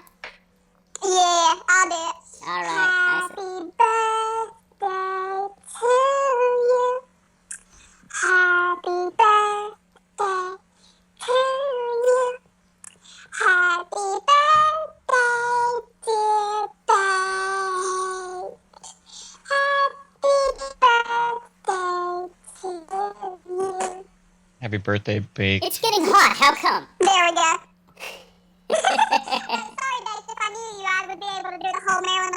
[SPEAKER 5] Yeah, I'll do it.
[SPEAKER 4] All right.
[SPEAKER 5] Happy birthday to you. Happy birthday to you. Happy birthday, dear babe. Happy birthday to you.
[SPEAKER 3] Happy birthday, Baked.
[SPEAKER 4] It's getting hot. How come?
[SPEAKER 5] There we go. Sorry, Dave, if I knew you, I would be able to do the whole Marilyn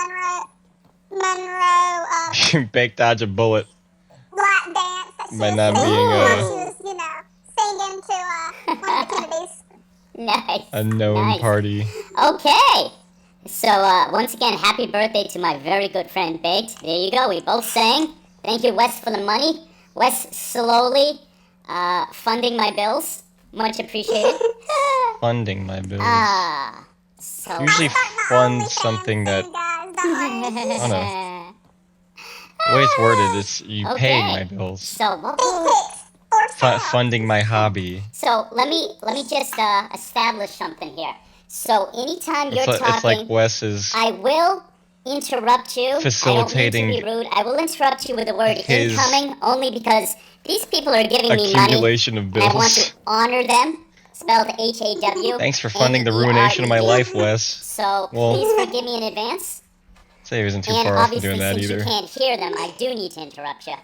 [SPEAKER 5] Monroe
[SPEAKER 3] Baked dodge a bullet.
[SPEAKER 5] lap dance that she
[SPEAKER 3] By
[SPEAKER 5] was
[SPEAKER 3] not
[SPEAKER 5] singing
[SPEAKER 3] being,
[SPEAKER 5] while she was, singing to one of the Kennedys.
[SPEAKER 4] Nice.
[SPEAKER 3] A known
[SPEAKER 4] nice.
[SPEAKER 3] party.
[SPEAKER 4] Okay. So, once again, happy birthday to my very good friend Baked. There you go. We both sang. Thank you, Wes, for the money. Wes slowly funding my bills. Much appreciated.
[SPEAKER 3] Funding my bills.
[SPEAKER 4] So
[SPEAKER 3] Usually fund something that,
[SPEAKER 5] I
[SPEAKER 3] don't know. The way it's worded, it's you paying my bills.
[SPEAKER 4] So what?
[SPEAKER 3] Funding my hobby.
[SPEAKER 4] So let me just establish something here. So anytime you're talking,
[SPEAKER 3] It's like Wes is
[SPEAKER 4] I will interrupt you.
[SPEAKER 3] facilitating
[SPEAKER 4] I don't mean to be rude. I will interrupt you with the word
[SPEAKER 3] his
[SPEAKER 4] incoming only because these people are giving me money.
[SPEAKER 3] accumulation of
[SPEAKER 4] And I want
[SPEAKER 3] bills.
[SPEAKER 4] to honor them. Spelled H-A-W.
[SPEAKER 3] Thanks for funding the ruination of my life, Wes.
[SPEAKER 4] So
[SPEAKER 3] Well,
[SPEAKER 4] please forgive me in advance.
[SPEAKER 3] Say he wasn't too
[SPEAKER 4] And
[SPEAKER 3] far off from
[SPEAKER 4] obviously,
[SPEAKER 3] doing that
[SPEAKER 4] since
[SPEAKER 3] either.
[SPEAKER 4] you can't hear them, I do need to interrupt you.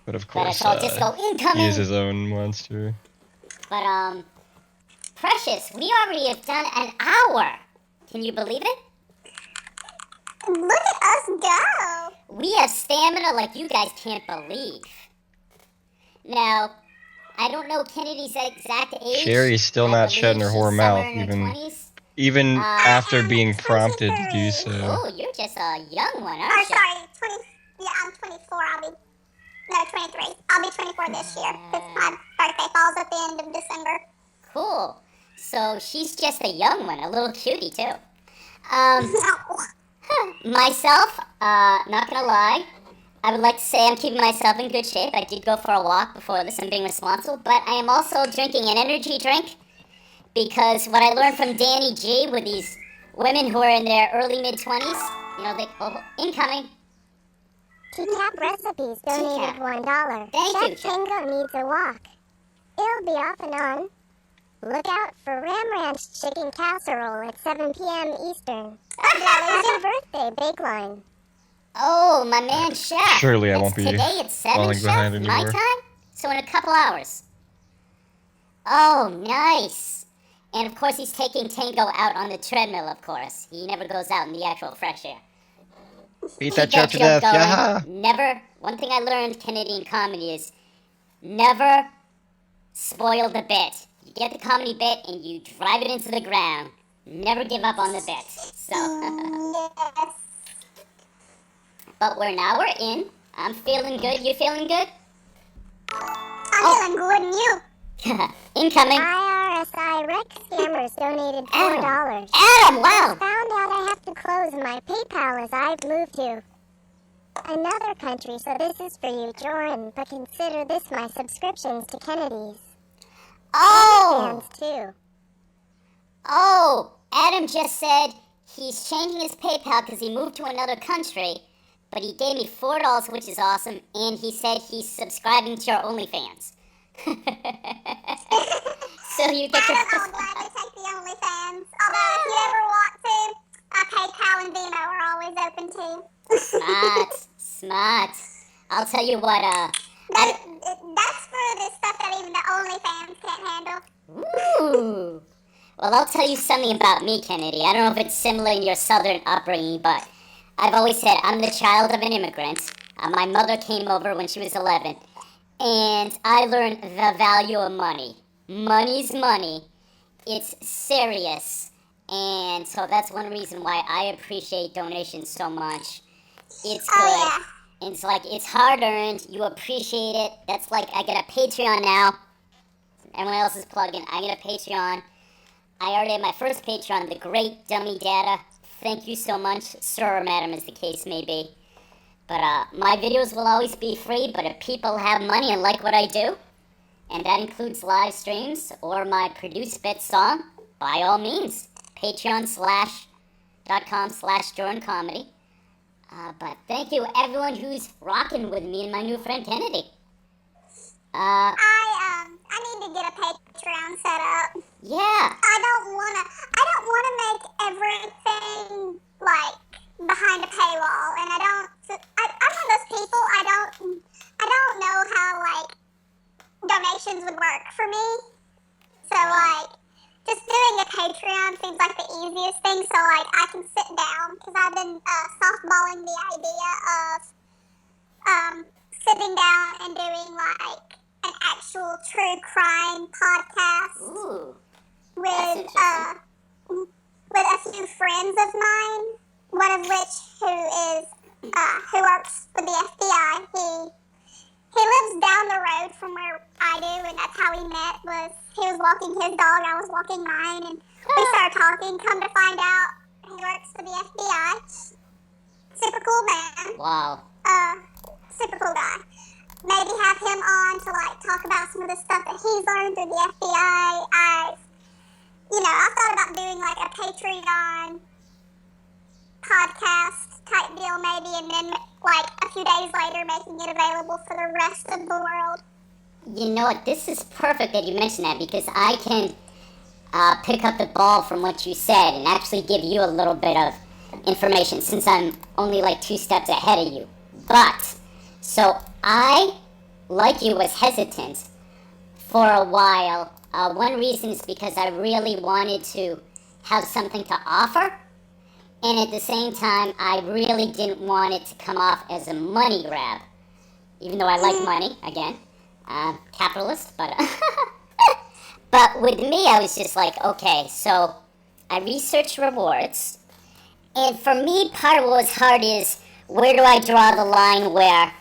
[SPEAKER 3] But of
[SPEAKER 4] But
[SPEAKER 3] course,
[SPEAKER 4] I'll just go incoming.
[SPEAKER 3] he is his own monster.
[SPEAKER 4] But Precious, we already have done an hour. Can you believe it?
[SPEAKER 5] Look at us go.
[SPEAKER 4] We have stamina like you guys can't believe. Now, I don't know Kennedy's exact age.
[SPEAKER 3] Sherry's still
[SPEAKER 4] I
[SPEAKER 3] not
[SPEAKER 4] believe
[SPEAKER 3] shutting her
[SPEAKER 4] she's
[SPEAKER 3] whore
[SPEAKER 4] somewhere
[SPEAKER 3] mouth,
[SPEAKER 4] in her 20s.
[SPEAKER 3] even after being prompted to do so.
[SPEAKER 4] Oh, you're just a young one,
[SPEAKER 5] Or
[SPEAKER 4] aren't you?
[SPEAKER 5] sorry, 20. Yeah, I'm 24. No, 23. I'll be 24 this year because my birthday falls at the end of December.
[SPEAKER 4] Cool. So she's just a young one, a little cutie too. Myself, not gonna lie, I would like to say I'm keeping myself in good shape. I did go for a walk before this. I'm being responsible, but I am also drinking an energy drink because what I learned from Danny G with these women who are in their early mid-20s, they incoming.
[SPEAKER 2] TCAP Recipes donated $1.
[SPEAKER 4] Thank you,
[SPEAKER 2] Chef Tango needs a walk. It'll be off and on. Look out for Ram Ranch Chicken Casserole at 7 p.m. Eastern. Happy birthday, Bakeline.
[SPEAKER 4] Oh, my man, Chef.
[SPEAKER 3] Surely I won't be
[SPEAKER 4] Today it's 7,
[SPEAKER 3] falling
[SPEAKER 4] Chef,
[SPEAKER 3] behind
[SPEAKER 4] my
[SPEAKER 3] anymore.
[SPEAKER 4] time? So in a couple hours. Oh, nice. And of course he's taking Tango out on the treadmill, of course. He never goes out in the actual fresh air.
[SPEAKER 3] Beat
[SPEAKER 4] Keep
[SPEAKER 3] that joke to death,
[SPEAKER 4] going.
[SPEAKER 3] yeah.
[SPEAKER 4] Never, one thing I learned Canadian comedy is never spoil the bit. You get the comedy bit and you drive it into the ground. Never give up on the bit. So,
[SPEAKER 5] Yes.
[SPEAKER 4] but we're in. I'm feeling good. You feeling good?
[SPEAKER 5] I'm feeling good and you.
[SPEAKER 4] Incoming.
[SPEAKER 2] IRSI Rec Scammers donated $4.
[SPEAKER 4] Adam, wow.
[SPEAKER 2] Found out I have to close my PayPal as I've moved to another country, so this is for you, Jorrun, but consider this my subscriptions to Kennedy's.
[SPEAKER 4] Oh.
[SPEAKER 2] Fans, too.
[SPEAKER 4] Oh, Adam just said he's changing his PayPal because he moved to another country, but he gave me $4, which is awesome, and he said he's subscribing to your OnlyFans. So you get your...
[SPEAKER 5] I'm glad to take the OnlyFans. Although if you ever want to, PayPal and Venmo are always open too.
[SPEAKER 4] Smart. I'll tell you what,
[SPEAKER 5] That's for the stuff that even the OnlyFans can't handle.
[SPEAKER 4] Ooh. Well, I'll tell you something about me, Kennedy. I don't know if it's similar in your southern upbringing, but I've always said I'm the child of an immigrant. My mother came over when she was 11, and I learned the value of money. Money's money. It's serious, and so that's one reason why I appreciate donations so much. It's good.
[SPEAKER 5] Oh,
[SPEAKER 4] And it's like, it's hard earned. You appreciate it. That's like, I get a Patreon now. Everyone else is plugging. I get a Patreon. I already have my first Patreon, The Great Dummy Data. Thank you so much, sir or madam, as the case may be. But my videos will always be free, but if people have money and like what I do, and that includes live streams or my produced bit song, by all means, patreon.com/Jorrun Comedy. But thank you everyone who's rocking with me and my new friend Kennedy.
[SPEAKER 5] I need to get a Patreon set up.
[SPEAKER 4] Yeah.
[SPEAKER 5] I don't wanna make everything like behind a paywall, and I'm one of those people. I don't know how like donations would work for me. So like, just doing a Patreon seems like the easiest thing. So like, I can sit down because I've been softballing the idea of sitting down and doing like an actual true crime podcast.
[SPEAKER 4] Ooh.
[SPEAKER 5] With a few friends of mine, one of which who works for the FBI. He lives down the road from where I do, and that's how we met. He was walking his dog, I was walking mine, and we started talking. Come to find out, he works for the FBI. Super cool man.
[SPEAKER 4] Wow.
[SPEAKER 5] Super cool guy. Maybe have him on to like talk about some of the stuff that he's learned through the FBI. I thought about doing like a Patreon podcast type deal maybe, and then like a few days later making it available for the rest of the world.
[SPEAKER 4] You know what? This is perfect that you mentioned that, because I can pick up the ball from what you said and actually give you a little bit of information, since I'm only like 2 steps ahead of you. But, so I, like you, was hesitant for a while. One reason is because I really wanted to have something to offer, and at the same time, I really didn't want it to come off as a money grab, even though I like money, again, capitalist, but but with me, I was just like, okay, so I researched rewards, and for me, part of what was hard is, where do I draw the line where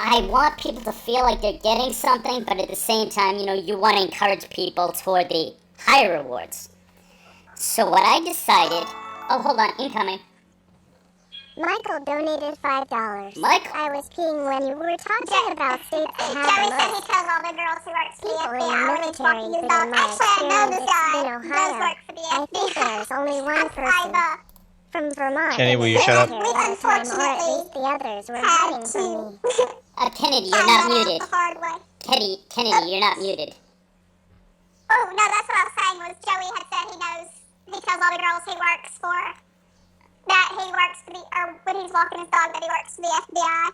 [SPEAKER 4] I want people to feel like they're getting something, but at the same time, you want to encourage people toward the higher rewards. So what I decided... Oh, hold on, incoming.
[SPEAKER 2] Michael donated $5.
[SPEAKER 4] Michael?
[SPEAKER 2] I was peeing when you were talking about states that have
[SPEAKER 5] Joey
[SPEAKER 2] the
[SPEAKER 5] said he
[SPEAKER 2] most
[SPEAKER 5] tells all the girls who work for the
[SPEAKER 2] people in
[SPEAKER 5] FBI
[SPEAKER 2] the
[SPEAKER 5] when he's walking his
[SPEAKER 2] military, but
[SPEAKER 5] dog.
[SPEAKER 2] in my
[SPEAKER 5] Actually, I know
[SPEAKER 2] experience,
[SPEAKER 5] this guy
[SPEAKER 2] it's been
[SPEAKER 5] does
[SPEAKER 2] Ohio.
[SPEAKER 5] work for the FBI.
[SPEAKER 2] I think there's only one person from Vermont
[SPEAKER 3] Kenny,
[SPEAKER 2] in
[SPEAKER 3] will
[SPEAKER 2] the
[SPEAKER 3] you shut up?
[SPEAKER 2] military at the time, or at least the others were hiding from me.
[SPEAKER 4] Kennedy, you're
[SPEAKER 5] Find
[SPEAKER 4] not
[SPEAKER 5] that out
[SPEAKER 4] muted.
[SPEAKER 5] the hard way.
[SPEAKER 4] Kennedy, you're not muted.
[SPEAKER 5] Oh, no, that's what I was saying, was Joey had said he tells all the girls he works for, that he works for or when he's walking his dog, that he works for the FBI.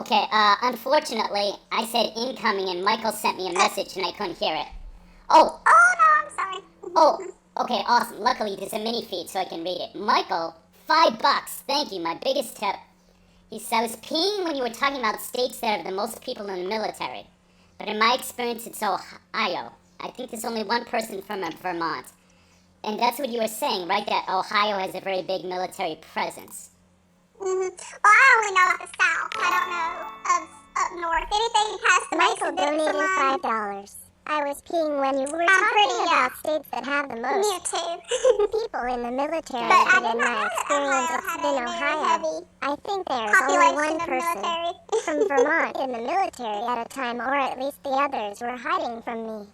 [SPEAKER 4] Okay, unfortunately, I said incoming and Michael sent me a message and I couldn't hear it. Oh,
[SPEAKER 5] Oh, no, I'm sorry.
[SPEAKER 4] oh, okay, awesome. Luckily, there's a mini feed so I can read it. Michael, $5. Thank you, my biggest tip. He said, I was peeing when you were talking about states that have the most people in the military. But in my experience, it's Ohio. I think there's only one person from Vermont. And that's what you were saying, right? That Ohio has a very big military presence.
[SPEAKER 5] Well, I only know of the South. I don't know of up north. Anything past the
[SPEAKER 2] Michael
[SPEAKER 5] Mason Dixon
[SPEAKER 2] donated
[SPEAKER 5] line.
[SPEAKER 2] $5. I was peeing when you were
[SPEAKER 5] I'm
[SPEAKER 2] talking
[SPEAKER 5] pretty,
[SPEAKER 2] about states that have the
[SPEAKER 5] Me
[SPEAKER 2] most
[SPEAKER 5] too.
[SPEAKER 2] people in the military,
[SPEAKER 5] But I
[SPEAKER 2] but in
[SPEAKER 5] did not
[SPEAKER 2] my
[SPEAKER 5] know that
[SPEAKER 2] experience,
[SPEAKER 5] Ohio
[SPEAKER 2] it's
[SPEAKER 5] had
[SPEAKER 2] been
[SPEAKER 5] a very
[SPEAKER 2] Ohio.
[SPEAKER 5] heavy
[SPEAKER 2] I think there's only
[SPEAKER 5] population
[SPEAKER 2] one
[SPEAKER 5] of
[SPEAKER 2] person
[SPEAKER 5] military.
[SPEAKER 2] from Vermont in the military at a time, or at least the others were hiding from me.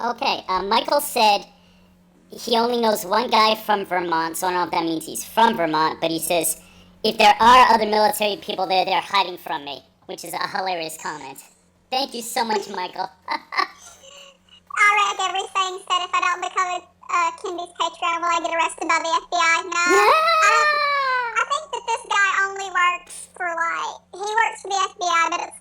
[SPEAKER 4] Okay, Michael said he only knows one guy from Vermont, so I don't know if that means he's from Vermont, but he says, if there are other military people there, they're hiding from me, which is a hilarious comment. Thank you so much, Michael.
[SPEAKER 5] I read everything said if I don't become Kennedy's Patreon, will I get arrested by the FBI? No. I think that this guy only works for he works for the FBI, but it's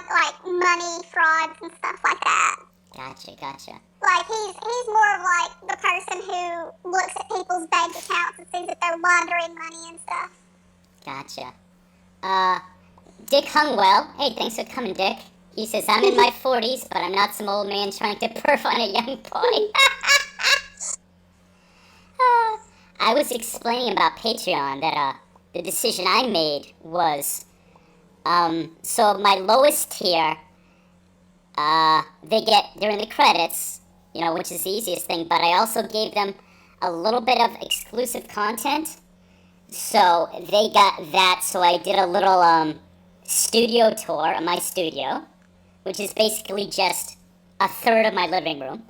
[SPEAKER 5] like money frauds and stuff like that.
[SPEAKER 4] Gotcha.
[SPEAKER 5] Like he's more of like the person who looks at people's people's bank accounts and sees that they're laundering money and stuff.
[SPEAKER 4] Gotcha. Dick Hungwell. Hey, thanks for coming, Dick. He says, I'm in my 40s, but I'm not some old man trying to perf on a young boy. I was explaining about Patreon that the decision I made was, so my lowest tier, they're in the credits, which is the easiest thing, but I also gave them a little bit of exclusive content. So they got that, so I did a little studio tour of my studio, which is basically just a third of my living room.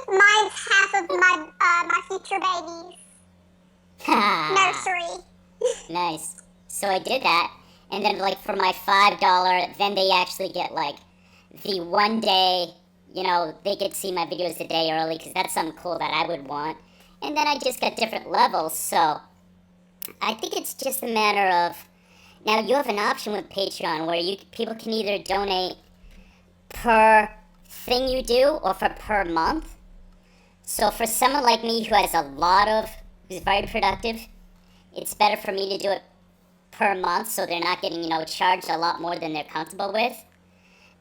[SPEAKER 5] Mine's half of my future baby's nursery.
[SPEAKER 4] Nice. So I did that, and then for my $5, then they actually get the one day, they get to see my videos a day early, because that's something cool that I would want. And then I just got different levels, so I think it's just a matter of, now you have an option with Patreon where people can either donate per thing you do or for per month. So for someone like me who has who's very productive, it's better for me to do it per month, so they're not getting, charged a lot more than they're comfortable with.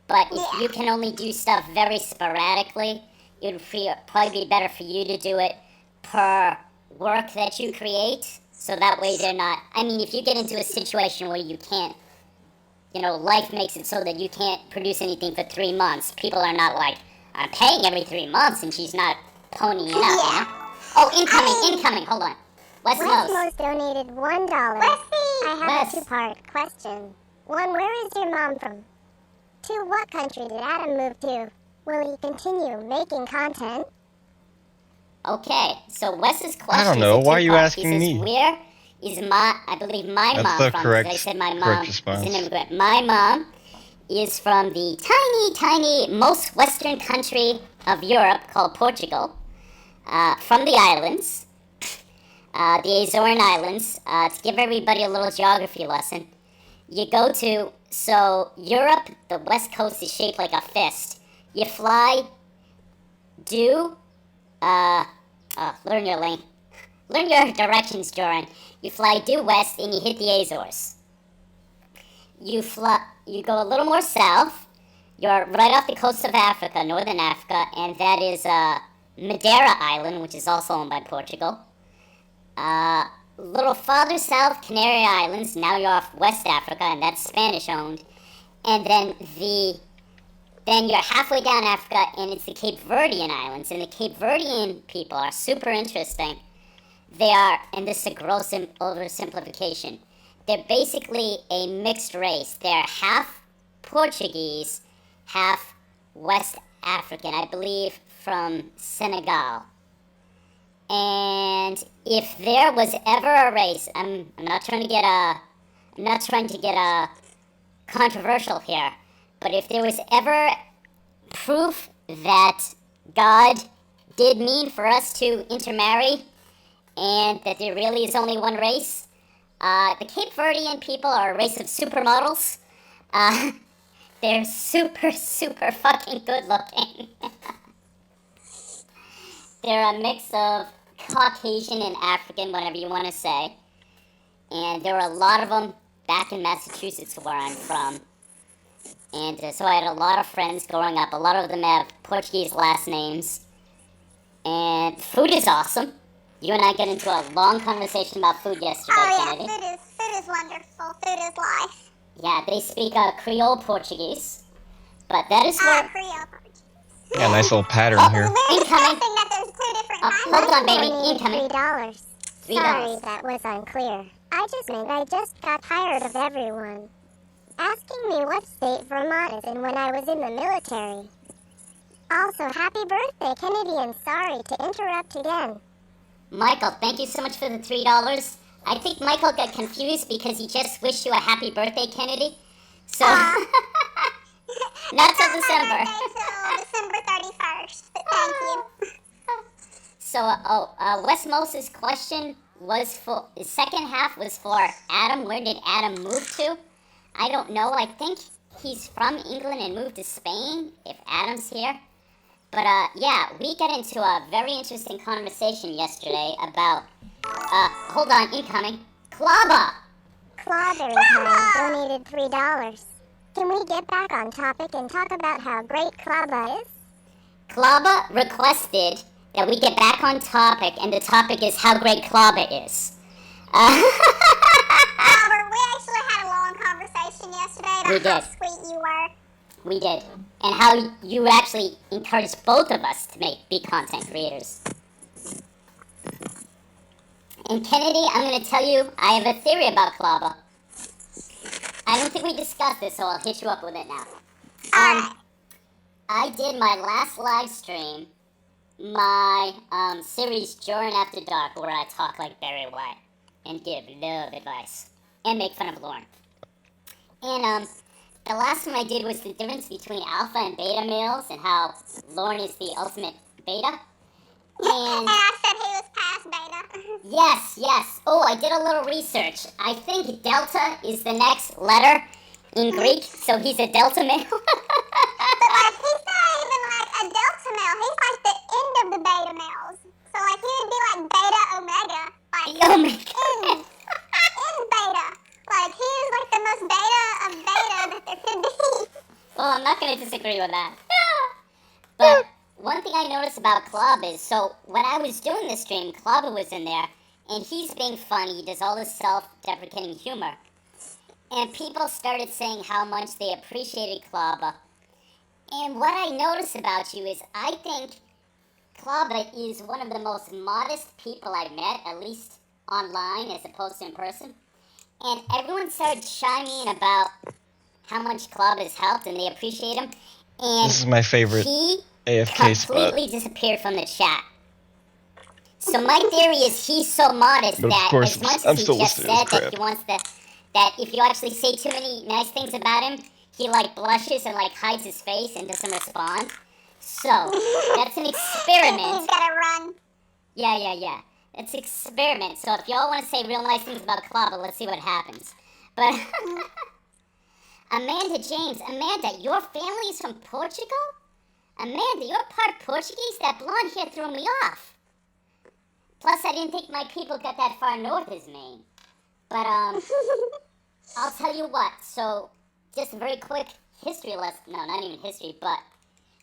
[SPEAKER 4] But if you can only do stuff very sporadically, it would probably be better for you to do it per work that you create, so that way they're not, if you get into a situation where you can't, life makes it so that you can't produce anything for 3 months, people are not I'm paying every 3 months and she's not ponying it up, Oh, incoming, hold on. Wes
[SPEAKER 2] Westmost donated $1. I have
[SPEAKER 4] Wes.
[SPEAKER 2] a two-part question. One, where is your mom from? Two, what country did Adam move to? Will he continue making content?
[SPEAKER 4] Okay, so Wes's question
[SPEAKER 3] I don't know.
[SPEAKER 4] is a
[SPEAKER 3] Why are you
[SPEAKER 4] two-part.
[SPEAKER 3] asking
[SPEAKER 4] He says,
[SPEAKER 3] me?
[SPEAKER 4] where is I believe my
[SPEAKER 3] That's
[SPEAKER 4] mom
[SPEAKER 3] the
[SPEAKER 4] from?
[SPEAKER 3] correct,
[SPEAKER 4] Because I said my mom
[SPEAKER 3] correct
[SPEAKER 4] is
[SPEAKER 3] response.
[SPEAKER 4] an immigrant. My mom is from the tiny, tiny, most western country of Europe called Portugal. From the islands, the Azorean Islands. To give everybody a little geography lesson, you go to, so Europe, the west coast is shaped like a fist. You fly learn your lane. Learn your directions, Jorrun. You fly due west and you hit the Azores. You go a little more south. You're right off the coast of Africa, northern Africa, and that is Madeira Island, which is also owned by Portugal. A little farther south, Canary Islands. Now you're off West Africa, and that's Spanish owned. And then you're halfway down Africa, and it's the Cape Verdean Islands. And the Cape Verdean people are super interesting. They are, and this is a gross oversimplification, they're basically a mixed race. They're half Portuguese, half West African, I believe from Senegal. And if there was ever a race, I'm not trying to get controversial here, but if there was ever proof that God did mean for us to intermarry and that there really is only one race, the Cape Verdean people are a race of supermodels. They're super, super fucking good looking. They're a mix of Caucasian and African, whatever you want to say. And there were a lot of them back in Massachusetts, where I'm from. And so I had a lot of friends growing up. A lot of them have Portuguese last names. And food is awesome. You and I got into a long conversation about food yesterday, Kennedy.
[SPEAKER 5] Food is wonderful. Food is life.
[SPEAKER 4] Yeah, they speak Creole Portuguese. But that is where...
[SPEAKER 5] Creole Portuguese.
[SPEAKER 3] Yeah, nice little pattern here.
[SPEAKER 5] Very
[SPEAKER 4] Incoming.
[SPEAKER 5] interesting that there's two different
[SPEAKER 4] Hold on, baby.
[SPEAKER 2] Donated
[SPEAKER 4] Incoming.
[SPEAKER 2] $3.
[SPEAKER 4] $3.
[SPEAKER 2] Sorry, that was unclear. I just got tired of everyone asking me what state Vermont is in when I was in the military. Also, happy birthday, Kennedy, and sorry to interrupt again.
[SPEAKER 4] Michael, thank you so much for the $3. I think Michael got confused because he just wished you a happy birthday, Kennedy. So, not till December.
[SPEAKER 5] Till December 31st. But thank you.
[SPEAKER 4] So, Wes Mose's question was for, the second half was for Adam. Where did Adam move to? I don't know. I think he's from England and moved to Spain, if Adam's here. But, yeah, we got into a very interesting conversation yesterday about, hold on, incoming, Klaba!
[SPEAKER 2] Clobbering Time donated $3. Can we get back on topic and talk about how great Klaba is?
[SPEAKER 4] Klaba requested that we get back on topic, and the topic is how great Klaba is.
[SPEAKER 5] Albert, we actually had a long conversation yesterday
[SPEAKER 4] We
[SPEAKER 5] about how
[SPEAKER 4] did.
[SPEAKER 5] sweet you were.
[SPEAKER 4] We did. And how you actually encouraged both of us to be content creators. And Kennedy, I'm going to tell you, I have a theory about Klaba. I don't think we discussed this, so I'll hit you up with it now.
[SPEAKER 5] Alright.
[SPEAKER 4] I did my last live stream, my series Jorrun After Dark, where I talk like Barry White and give love advice and make fun of Lauren. And the last one I did was the difference between alpha and beta males and how Lauren is the ultimate beta. And
[SPEAKER 5] I said he was past beta.
[SPEAKER 4] yes. Oh, I did a little research. I think delta is the next letter in Greek, so he's a delta male.
[SPEAKER 5] But like, he's not even like a delta male. He's like the end of the beta males. So like, he would be like beta omega. Like,
[SPEAKER 4] Oh my
[SPEAKER 5] in beta. Like, he is like the most beta of beta that there could be.
[SPEAKER 4] Well, I'm not going to disagree with that. But one thing I noticed about Club is, so when I was doing the stream, Club was in there, and he's being funny. He does all this self-deprecating humor. And people started saying how much they appreciated Klaba. And what I noticed about you is I think Klaba is one of the most modest people I've met, at least online as opposed to in person. And everyone started chiming in about how much Klaba has helped and they appreciate him. And
[SPEAKER 3] This is my favorite
[SPEAKER 4] he
[SPEAKER 3] AFK spot.
[SPEAKER 4] completely disappeared from the chat. So my theory is he's so modest
[SPEAKER 3] But of
[SPEAKER 4] that
[SPEAKER 3] course,
[SPEAKER 4] as much
[SPEAKER 3] I'm
[SPEAKER 4] as he
[SPEAKER 3] still
[SPEAKER 4] just
[SPEAKER 3] listening
[SPEAKER 4] said
[SPEAKER 3] to
[SPEAKER 4] that
[SPEAKER 3] crap.
[SPEAKER 4] he wants that if you actually say too many nice things about him, he like blushes and like hides his face and doesn't respond. So that's an
[SPEAKER 5] He's
[SPEAKER 4] experiment.
[SPEAKER 5] gotta run.
[SPEAKER 4] Yeah. It's an experiment. So if y'all want to say real nice things about Klaba, let's see what happens. But Amanda James, Amanda, your family is from Portugal? Amanda, you're part Portuguese? That blonde hair threw me off. Plus, I didn't think my people got that far north as me. But, I'll tell you what. So, just a very quick history lesson. No, not even history, but...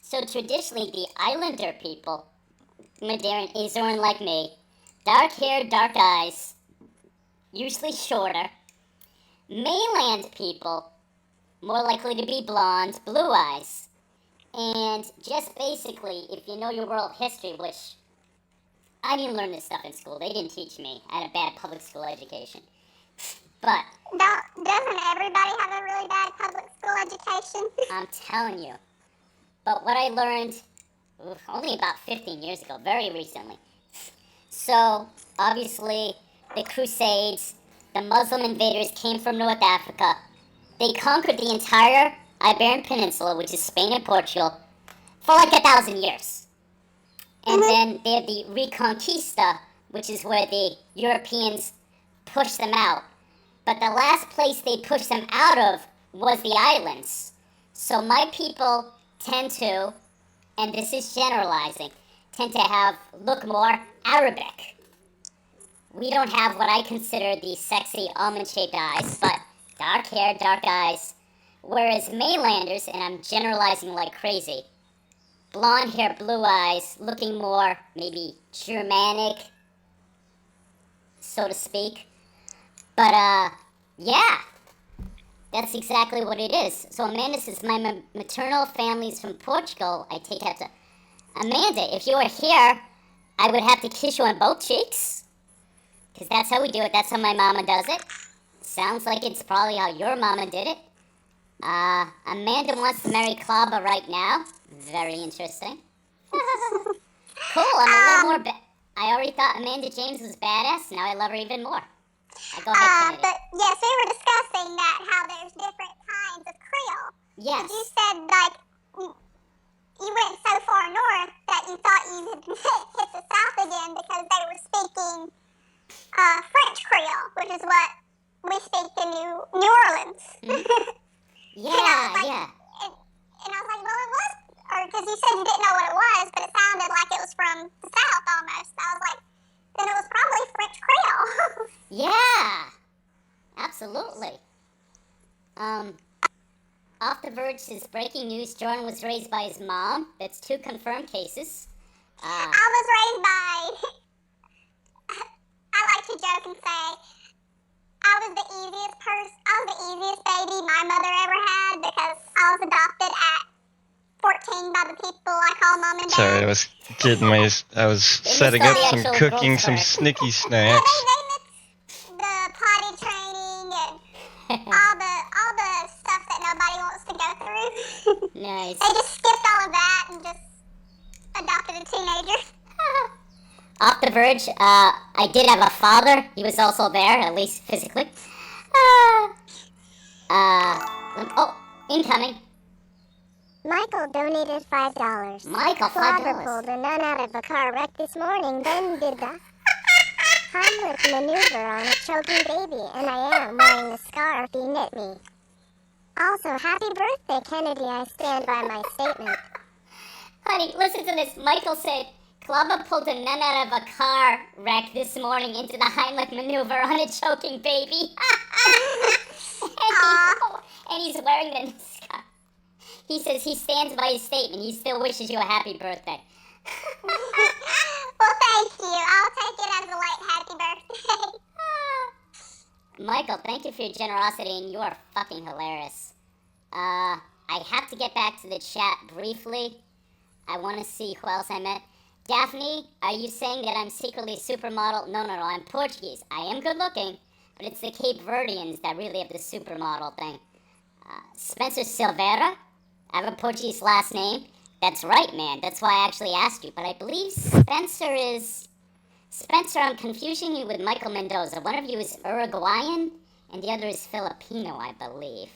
[SPEAKER 4] So, traditionally, the Islander people, Madeiran, Azoran like me, dark hair, dark eyes, usually shorter. Mainland people, more likely to be blonde, blue eyes. And just basically, if you know your world history, which I didn't learn this stuff in school. They didn't teach me. I had a bad public school education. But
[SPEAKER 5] Doesn't everybody have a really bad public school education?
[SPEAKER 4] I'm telling you. But what I learned only about 15 years ago, very recently. So, obviously, the Crusades, the Muslim invaders came from North Africa. They conquered the entire Iberian Peninsula, which is Spain and Portugal, for like 1,000 years. And then they have the Reconquista, which is where the Europeans pushed them out. But the last place they pushed them out of was the islands. So my people tend to, and this is generalizing, tend to look more Arabic. We don't have what I consider the sexy almond-shaped eyes, but dark hair, dark eyes. Whereas mainlanders, and I'm generalizing like crazy, blonde hair, blue eyes, looking more maybe Germanic, so to speak. But, yeah, that's exactly what it is. So Amanda says, my maternal family's from Portugal. I take that to... Amanda, if you were here, I would have to kiss you on both cheeks. Because that's how we do it. That's how my mama does it. Sounds like it's probably how your mama did it. Amanda wants to marry Klaba right now. Very interesting. Cool, I'm a little more... I already thought Amanda James was badass. Now I love her even more. Go ahead, Kennedy.
[SPEAKER 5] But yes, we were discussing that how there's different kinds of Creole.
[SPEAKER 4] Yes.
[SPEAKER 5] You said like you went so far north that you thought you had hit the south again because they were speaking French Creole, which is what we speak in New Orleans.
[SPEAKER 4] Yeah.
[SPEAKER 5] And I was like, well, it was, or because you said you didn't know what it was, but it sounded like it was from the South almost. I was like, then it was probably French Creole.
[SPEAKER 4] Yeah, absolutely. Off the Verge says breaking news: Jorrun was raised by his mom. That's 2 confirmed cases.
[SPEAKER 5] I was raised by, I like to joke and say, I was the easiest baby my mother ever had because I was adopted at 14 by the people I call mom and dad.
[SPEAKER 3] Sorry, I was setting up some cooking, some snicky snacks.
[SPEAKER 5] They mixed the potty training and all the stuff that nobody wants to go through.
[SPEAKER 4] Nice.
[SPEAKER 5] They just skipped all of that and just adopted a teenager.
[SPEAKER 4] Off the Verge, I did have a father. He was also there, at least physically. Incoming.
[SPEAKER 2] Michael donated $5.
[SPEAKER 4] Michael,
[SPEAKER 2] Clobber
[SPEAKER 4] $5.
[SPEAKER 2] pulled a nun out of a car wreck this morning, then did the Heimlich maneuver on a choking baby, and I am wearing the scarf he knit me. Also, happy birthday, Kennedy. I stand by my statement.
[SPEAKER 4] Honey, listen to this. Michael said, Clobber pulled a nun out of a car wreck this morning into the Heimlich maneuver on a choking baby. and he's wearing the scarf. He says he stands by his statement. He still wishes you a happy birthday.
[SPEAKER 5] Well, thank you. I'll take it as a late happy birthday.
[SPEAKER 4] Michael, thank you for your generosity, and you are fucking hilarious. I have to get back to the chat briefly. I want to see who else I met. Daphne, are you saying that I'm secretly a supermodel? No, I'm Portuguese. I am good looking, but it's the Cape Verdeans that really have the supermodel thing. Spencer Silveira, I have a Portuguese last name. That's right, man. That's why I actually asked you. But I believe Spencer, I'm confusing you with Michael Mendoza. One of you is Uruguayan, and the other is Filipino, I believe.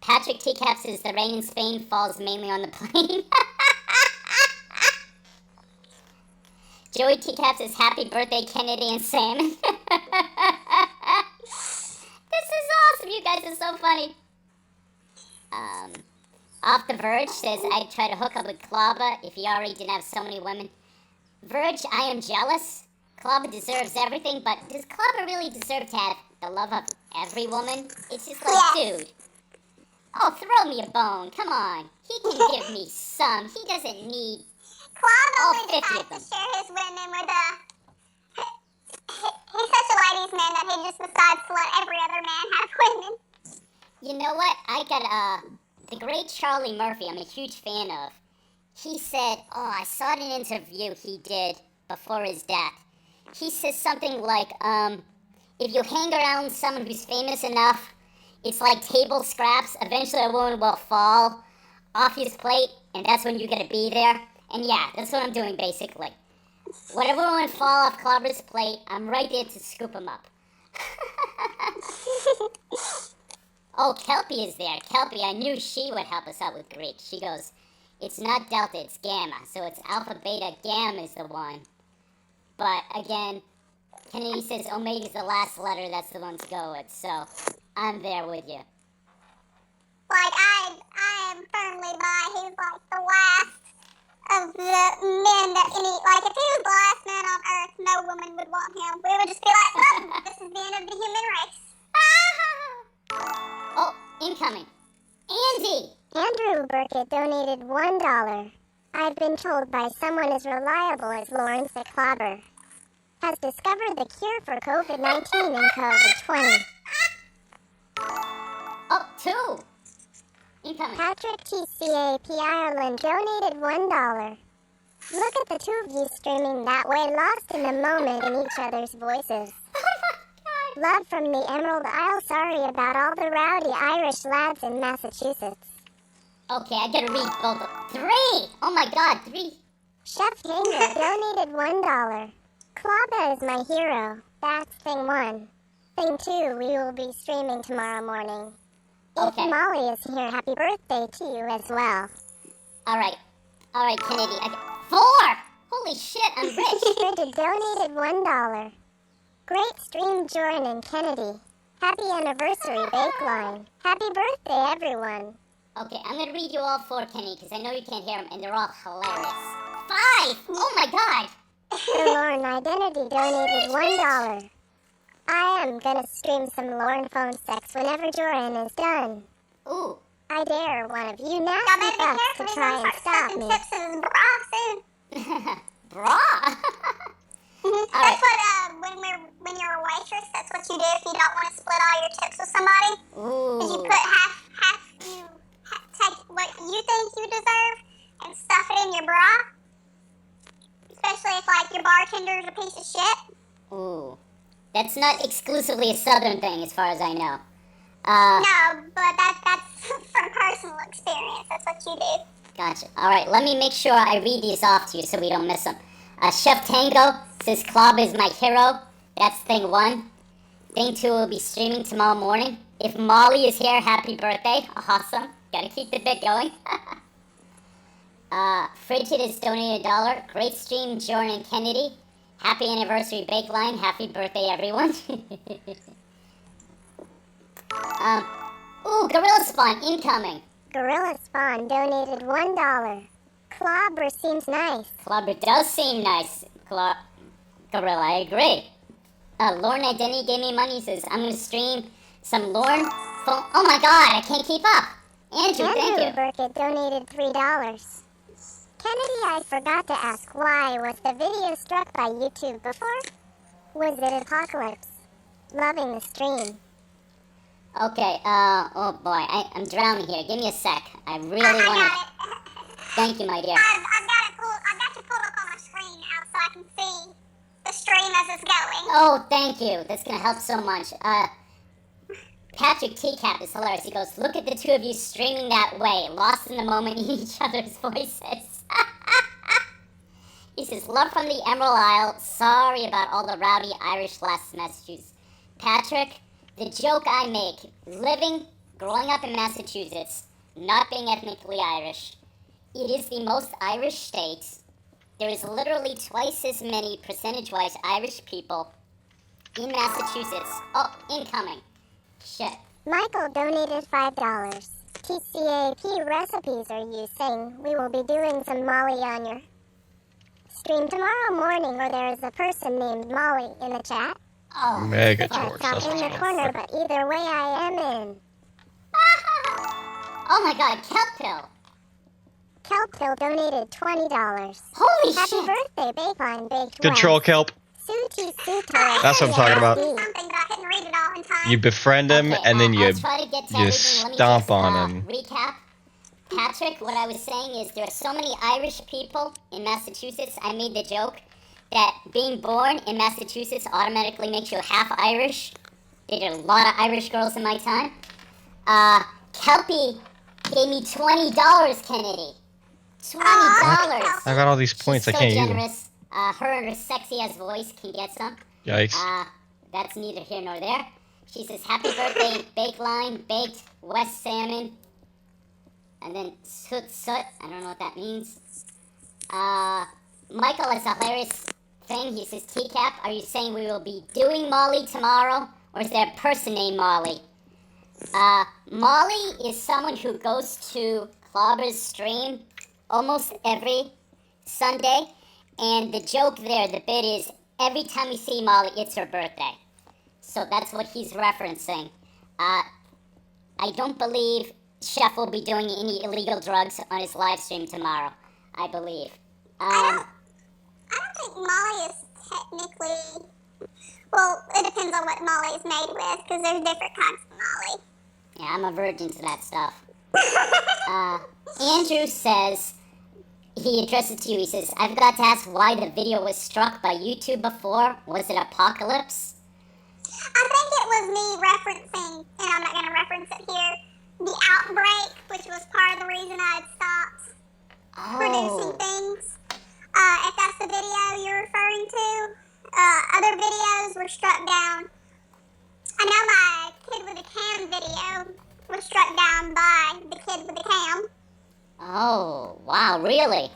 [SPEAKER 4] Patrick Teacap says the rain in Spain falls mainly on the plane. Joey Teacap says happy birthday, Kennedy and Salmon. This is awesome. You guys are so funny. Off the Verge says I'd try to hook up with Clobber if he already didn't have so many women. Verge, I am jealous. Clobber deserves everything, but does Clobber really deserve to have the love of every woman? It's just like, dude. Oh, throw me a bone. Come on. He can give me some. He doesn't need all 50 of them.
[SPEAKER 5] To share his women with he's such a ladies' man that he just decides to let every other man have women.
[SPEAKER 4] You know what? I got, the great Charlie Murphy, I'm a huge fan of. He said, I saw it in an interview he did before his death. He says something like, if you hang around someone who's famous enough, it's like table scraps. Eventually a woman will fall off his plate, and that's when you gotta be there. And yeah, that's what I'm doing, basically. Whatever woman fall off Clobber's plate, I'm right there to scoop him up. Oh, Kelpie is there. Kelpie, I knew she would help us out with Greek. She goes, it's not Delta, it's Gamma. So it's Alpha, Beta, Gamma is the one. But again, Kennedy says Omega's the last letter, that's the one to go with. So I'm there with you.
[SPEAKER 5] Like, I am firmly by, he's like the last of the men that any, like, if he was the last man on Earth, no woman would want him. We would just be like, oh, this is the end of the human race.
[SPEAKER 4] Oh, incoming. Andy!
[SPEAKER 2] Andrew Burkett donated $1. I've been told by someone as reliable as Lawrence the Clobber has discovered the cure for COVID-19 and COVID-20.
[SPEAKER 4] Oh, 2. Incoming.
[SPEAKER 2] Patrick TCAP Ireland donated $1. Look at the two of you streaming that way, lost in the moment in each other's voices. Love from the Emerald Isle. Sorry about all the rowdy Irish lads in Massachusetts.
[SPEAKER 4] Okay, I gotta read both. 3! Oh my god, 3.
[SPEAKER 2] Chef Tanger donated $1. Klaba is my hero. That's thing 1. Thing 2, we will be streaming tomorrow morning.
[SPEAKER 4] Okay.
[SPEAKER 2] If Molly is here, happy birthday to you as well.
[SPEAKER 4] Alright, Kennedy. 4! Holy shit, I'm rich.
[SPEAKER 2] Bridget donated $1. Great stream, Jorrun and Kennedy. Happy anniversary, Bakeline. Happy birthday, everyone.
[SPEAKER 4] Okay, I'm gonna read you all 4, Kenny, because I know you can't hear them, and they're all hilarious. 5! Oh my god!
[SPEAKER 2] The Lauren Identity donated $1. I am gonna stream some Lauren phone sex whenever Jorrun is done.
[SPEAKER 4] Ooh.
[SPEAKER 2] I dare one of you
[SPEAKER 5] Y'all
[SPEAKER 2] nasty
[SPEAKER 5] better be
[SPEAKER 2] fucks
[SPEAKER 5] careful.
[SPEAKER 2] to
[SPEAKER 5] He's
[SPEAKER 2] try
[SPEAKER 5] gonna
[SPEAKER 2] and
[SPEAKER 5] start
[SPEAKER 2] stop
[SPEAKER 5] stuffing
[SPEAKER 2] me.
[SPEAKER 5] tips in his bra soon.
[SPEAKER 4] Bra!
[SPEAKER 5] That's what when you're a waitress, that's what you do if you don't want to split all your tips with somebody. Is you
[SPEAKER 4] Ooh.
[SPEAKER 5] put take what you think you deserve and stuff it in your bra. Especially if like your bartender's a piece of shit.
[SPEAKER 4] Ooh. That's not exclusively a southern thing as far as I know.
[SPEAKER 5] No, but that's from personal experience. That's what you do.
[SPEAKER 4] Gotcha. Alright, let me make sure I read these off to you so we don't miss them. Chef Tango says Club is my hero. That's thing 1. Thing 2 will be streaming tomorrow morning. If Molly is here, happy birthday. Awesome. Gotta keep the bit going. Frigid has donated $1. Great stream, Jorrun and Kennedy. Happy anniversary, Bakeline. Happy birthday, everyone. Ooh, Gorilla Spawn incoming.
[SPEAKER 2] Gorilla Spawn donated $1. Clobber seems nice.
[SPEAKER 4] Clobber does seem nice. Gorilla, I agree. Lauren Identity gave me money. He says, I'm gonna stream some Lauren phone. Oh my god, I can't keep up. Andrew, thank you.
[SPEAKER 2] Burkett donated $3. Kennedy, I forgot to ask, why was the video struck by YouTube before? Was it Apocalypse? Loving the stream.
[SPEAKER 4] Okay, oh boy, I'm drowning here. Give me a sec. I really want to... Thank you, my dear.
[SPEAKER 5] I've got you pulled up on my screen now so I can see the stream as it's going.
[SPEAKER 4] Oh, thank you. That's gonna help so much. Patrick Teacap is hilarious. He goes, look at the two of you streaming that way, lost in the moment in each other's voices. He says, love from the Emerald Isle. Sorry about all the rowdy Irish last messages. Patrick, the joke I make, growing up in Massachusetts, not being ethnically Irish, it is the most Irish state. There is literally twice as many percentage-wise Irish people in Massachusetts. Oh, incoming. Shit.
[SPEAKER 2] Michael donated $5. TCAP recipes are you saying we will be doing some Molly on your stream tomorrow morning, or there is a person named Molly in the chat?
[SPEAKER 4] Oh,
[SPEAKER 3] Mega
[SPEAKER 2] That's
[SPEAKER 3] George.
[SPEAKER 2] not
[SPEAKER 3] That's
[SPEAKER 2] in the
[SPEAKER 3] what's
[SPEAKER 2] corner,
[SPEAKER 3] up.
[SPEAKER 2] but either way I am in.
[SPEAKER 4] oh my god, Kelp Pill.
[SPEAKER 2] Kelppill donated $20.
[SPEAKER 4] Holy
[SPEAKER 2] Happy
[SPEAKER 4] shit.
[SPEAKER 2] birthday, Bacon Baked
[SPEAKER 3] Control
[SPEAKER 2] West.
[SPEAKER 3] Kelp.
[SPEAKER 2] Suchi Suto.
[SPEAKER 3] That's what I'm talking about.
[SPEAKER 5] Something, but I couldn't read it all in time.
[SPEAKER 3] You befriend him
[SPEAKER 4] Okay,
[SPEAKER 3] and then
[SPEAKER 4] I'll
[SPEAKER 3] you
[SPEAKER 4] try to get to
[SPEAKER 3] you
[SPEAKER 4] everything. Let me
[SPEAKER 3] stomp
[SPEAKER 4] just,
[SPEAKER 3] on him.
[SPEAKER 4] recap. Patrick, what I was saying is there are so many Irish people in Massachusetts. I made the joke that being born in Massachusetts automatically makes you half Irish. Dated a lot of Irish girls in my time. Kelpie gave me $20, Kennedy. $20.
[SPEAKER 3] I got all these points.
[SPEAKER 4] She's
[SPEAKER 3] I
[SPEAKER 4] so
[SPEAKER 3] can't use them.
[SPEAKER 4] generous. Her and her sexy ass voice can get some.
[SPEAKER 3] Yikes.
[SPEAKER 4] That's neither here nor there. She says, happy birthday, Bakeline, Baked, West Salmon, and then Soot Soot. I don't know what that means. Michael has a hilarious thing. He says, Teacap, are you saying we will be doing Molly tomorrow, or is there a person named Molly? Molly is someone who goes to Clobber's stream almost every Sunday, and the joke there, the bit is, every time we see Molly, it's her birthday. So that's what he's referencing. I don't believe Chef will be doing any illegal drugs on his live stream tomorrow. I believe.
[SPEAKER 5] I don't think Molly is technically... Well, it depends on what Molly is made with, because there's different kinds of Molly.
[SPEAKER 4] Yeah, I'm a virgin to that stuff. Andrew says, he addressed it to you, he says, I've got to ask why the video was struck by YouTube before. Was it Apocalypse?
[SPEAKER 5] I think it was me referencing, and I'm not going to reference it here, the outbreak, which was part of the reason I had stopped producing things. If that's the video you're referring to, other videos were struck down. I know my Kid with a Cam video was struck down by the Kid with a Cam.
[SPEAKER 4] Oh, wow, really?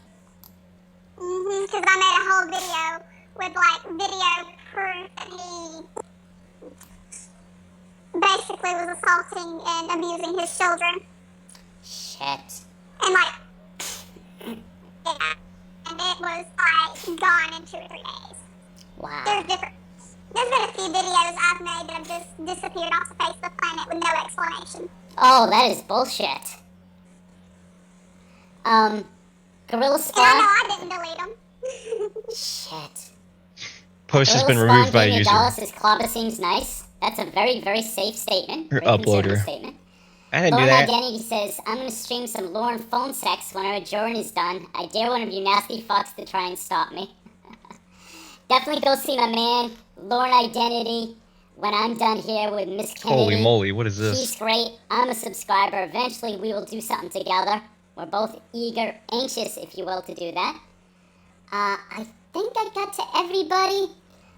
[SPEAKER 5] Because I made a whole video with, like, video proof that he basically was assaulting and abusing his children.
[SPEAKER 4] Shit.
[SPEAKER 5] And like, yeah, and it was like gone in 2 or 3 days.
[SPEAKER 4] Wow.
[SPEAKER 5] There's been a few videos I've made that have just disappeared off the face of the planet with no explanation.
[SPEAKER 4] Oh, that is bullshit. Gorilla
[SPEAKER 5] And
[SPEAKER 4] Spawn?
[SPEAKER 5] I know I didn't delete them.
[SPEAKER 4] Shit.
[SPEAKER 3] Post has been
[SPEAKER 4] Gorilla
[SPEAKER 3] removed
[SPEAKER 4] Spawn
[SPEAKER 3] by
[SPEAKER 4] being
[SPEAKER 3] user.
[SPEAKER 4] a doll says clobber seems nice. That's a very, very safe statement.
[SPEAKER 3] Your
[SPEAKER 4] Very conservative
[SPEAKER 3] uploader.
[SPEAKER 4] statement.
[SPEAKER 3] I didn't do
[SPEAKER 4] Lauren
[SPEAKER 3] that.
[SPEAKER 4] Identity says, I'm gonna stream some Lauren phone sex whenever Jorrun is done. I dare one of you nasty fucks to try and stop me. Definitely go see my man, Lauren Identity, when I'm done here with Miss Kennedy.
[SPEAKER 3] Holy moly, what is this?
[SPEAKER 4] She's great. I'm a subscriber. Eventually we will do something together. We're both eager, anxious, if you will, to do that. I think I got to everybody.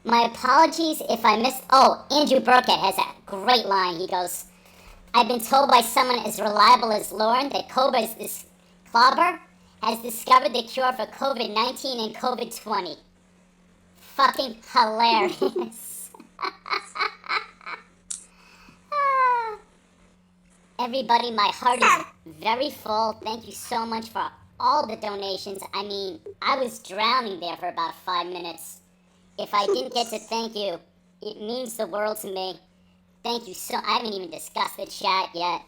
[SPEAKER 4] My apologies if I missed... Oh, Andrew Burkett has a great line. He goes, I've been told by someone as reliable as Lauren that Clobber has discovered the cure for COVID-19 and COVID-20. Fucking hilarious. Everybody, my heart is very full. Thank you so much for all the donations. I mean, I was drowning there for about 5 minutes. If I didn't get to thank you, it means the world to me. Thank you so... I haven't even discussed the chat yet.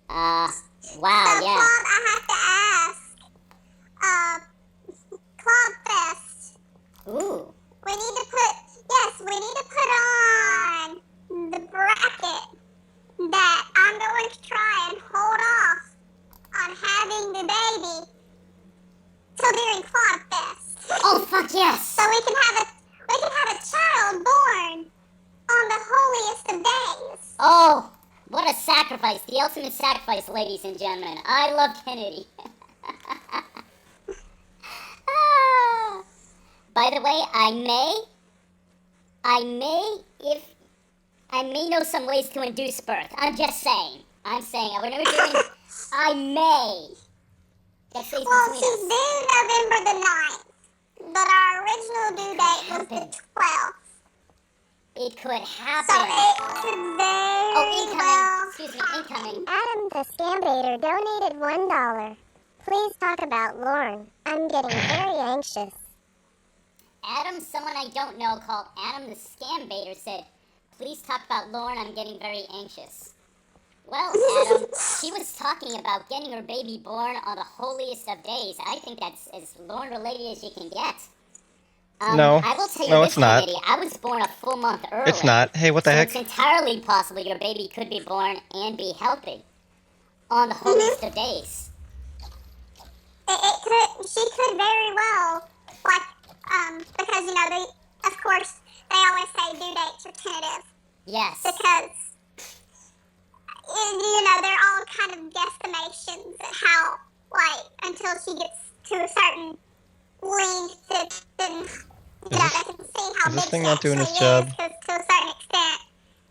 [SPEAKER 4] Wow,
[SPEAKER 5] So,
[SPEAKER 4] yeah.
[SPEAKER 5] Claude, I have to ask, Claude Fest.
[SPEAKER 4] Ooh.
[SPEAKER 5] We need to put on the bracket that I'm going to try and hold off on having the baby till during Claude Fest.
[SPEAKER 4] Oh, fuck yes.
[SPEAKER 5] So we can have a child born on the holiest of days.
[SPEAKER 4] Oh, what a sacrifice. The ultimate sacrifice, ladies and gentlemen. I love Kennedy. Ah. By the way, I may know some ways to induce birth. I'm just saying. I'm saying, whenever doing, I may. That stays
[SPEAKER 5] Well,
[SPEAKER 4] between
[SPEAKER 5] she's
[SPEAKER 4] us.
[SPEAKER 5] due November the 9th, but our original due date was the 12th.
[SPEAKER 4] It could happen.
[SPEAKER 5] So it could very
[SPEAKER 4] incoming.
[SPEAKER 5] well
[SPEAKER 4] Excuse me, incoming.
[SPEAKER 2] Adam the Scambator donated $1. Please talk about Lauren. I'm getting very anxious.
[SPEAKER 4] Adam, someone I don't know called Adam the Scam Baiter said, please talk about Lauren, I'm getting very anxious. Well, Adam, she was talking about getting her baby born on the holiest of days. I think that's as Lauren related as you can get.
[SPEAKER 3] No.
[SPEAKER 4] I will tell you
[SPEAKER 3] No,
[SPEAKER 4] this,
[SPEAKER 3] it's not.
[SPEAKER 4] lady, I was born a full month early.
[SPEAKER 3] It's not. Hey, what the
[SPEAKER 4] So
[SPEAKER 3] heck?
[SPEAKER 4] it's entirely possible your baby could be born and be healthy on the holiest of days.
[SPEAKER 5] She could very well, like, because, you know, of course, they always say due dates are tentative.
[SPEAKER 4] Yes.
[SPEAKER 5] Because, you know, they're all kind of guesstimations at how, like, until she gets to a certain length, then, you know, they can see how
[SPEAKER 3] is
[SPEAKER 5] big
[SPEAKER 3] this
[SPEAKER 5] she
[SPEAKER 3] thing not doing
[SPEAKER 5] actually
[SPEAKER 3] its job?
[SPEAKER 5] is, because to a certain extent,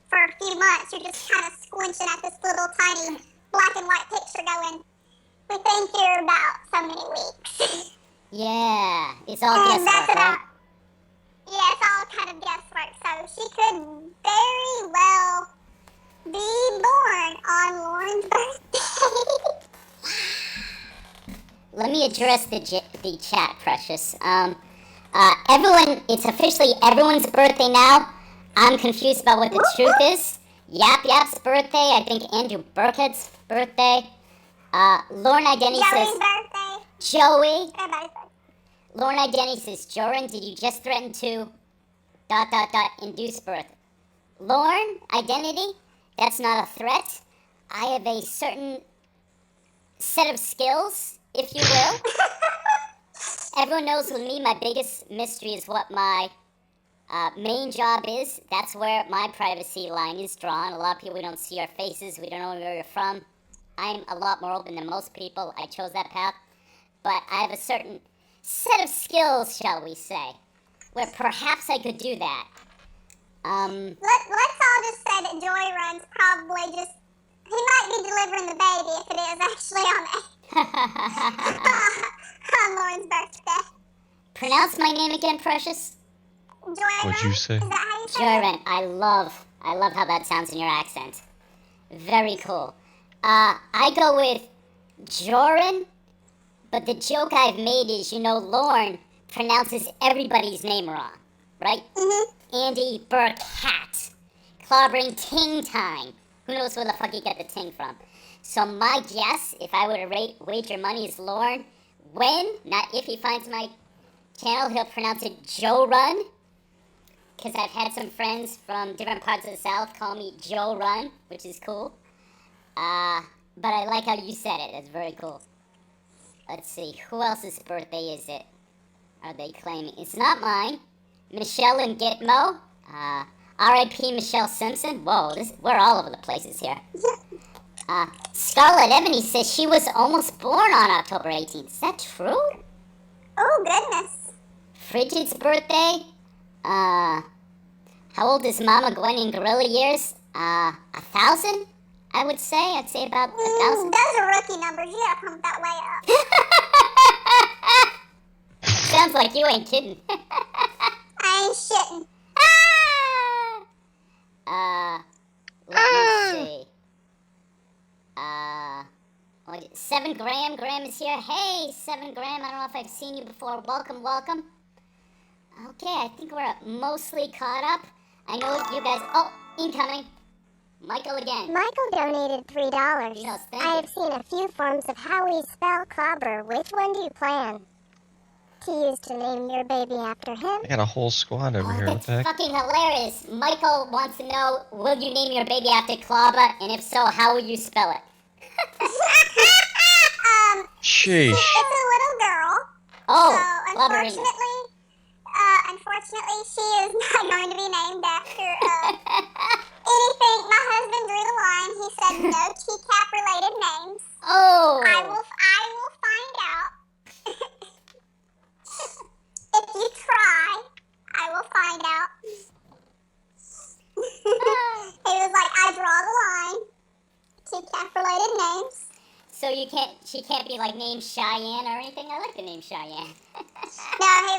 [SPEAKER 5] for a few months, you're just kind of squinching at this little tiny black and white picture going, we think you're about so many weeks.
[SPEAKER 4] Yeah, it's all
[SPEAKER 5] And
[SPEAKER 4] guesswork,
[SPEAKER 5] that's about,
[SPEAKER 4] right?
[SPEAKER 5] yeah, it's all kind of guesswork. So she could very well be born on Lauren's birthday.
[SPEAKER 4] Let me address the chat, Precious. Everyone, it's officially everyone's birthday now. I'm confused about what the truth is. Yap's birthday, I think Andrew Burkett's birthday. Lauren Identity
[SPEAKER 5] Joey's
[SPEAKER 4] says,
[SPEAKER 5] birthday.
[SPEAKER 4] Joey.
[SPEAKER 5] Everybody's birthday.
[SPEAKER 4] Lauren Identity says, Jorrun, did you just threaten to ... induce birth? Lauren Identity, that's not a threat. I have a certain set of skills, if you will. Everyone knows with me, my biggest mystery is what my main job is. That's where my privacy line is drawn. A lot of people, we don't see our faces. We don't know where we're from. I'm a lot more open than most people. I chose that path. But I have a certain set of skills, shall we say, where perhaps I could do that.
[SPEAKER 5] Let's all just say that Jorrun's probably just, he might be delivering the baby if it is actually on Lauren's birthday.
[SPEAKER 4] Pronounce my name again, Precious.
[SPEAKER 5] Jorrun?
[SPEAKER 3] What'd you say?
[SPEAKER 5] Is that how you say it?
[SPEAKER 4] Jorrun. I love how that sounds in your accent. Very cool. I go with Jorrun, but the joke I've made is, Lorne pronounces everybody's name wrong, right? Andy Burkhat, clobbering Ting Time. Who knows where the fuck he got the Ting from? So my guess, if I were to wager money, is Lorne, when, not if he finds my channel, he'll pronounce it Jorrun. Because I've had some friends from different parts of the South call me Jorrun, which is cool. But I like how you said it. That's very cool. Let's see. Who else's birthday is it? Are they claiming? It's not mine. Michelle and Gitmo. R.I.P. Michelle Simpson. Whoa, we're all over the places here. Scarlet Ebony says she was almost born on October 18th. Is that true?
[SPEAKER 5] Oh, goodness.
[SPEAKER 4] Frigid's birthday. How old is Mama Gwen in gorilla years? 1,000? I would say. I'd say about 1,000.
[SPEAKER 5] Those are rookie numbers. You gotta pump that way up.
[SPEAKER 4] Sounds like you ain't kidding.
[SPEAKER 5] I ain't shitting.
[SPEAKER 4] Let me see. 7 Graham. Graham is here. Hey, 7 Graham. I don't know if I've seen you before. Welcome, welcome. Okay, I think we're mostly caught up. I know you guys... Oh, incoming. Michael again.
[SPEAKER 2] Michael donated $3.
[SPEAKER 4] Yes, thank
[SPEAKER 2] I
[SPEAKER 4] you.
[SPEAKER 2] have seen a few forms of how we spell clobber. Which one do you plan to use to name your baby after him?
[SPEAKER 3] I got a whole squad over here. What
[SPEAKER 4] That's
[SPEAKER 3] the heck?
[SPEAKER 4] fucking hilarious. Michael wants to know, will you name your baby after Clobber? And if so, how will you spell it?
[SPEAKER 3] Sheesh.
[SPEAKER 5] It's a little girl.
[SPEAKER 4] Oh,
[SPEAKER 5] So,
[SPEAKER 4] Clobberina.
[SPEAKER 5] unfortunately, she is not going to be named after anything. My husband drew the line. He said no TCAP related names.
[SPEAKER 4] Oh.
[SPEAKER 5] I will find out. If you try, I will find out. He was like, I draw the line. TCAP related names.
[SPEAKER 4] So she can't be like named Cheyenne or anything? I like the name Cheyenne.
[SPEAKER 5] No, he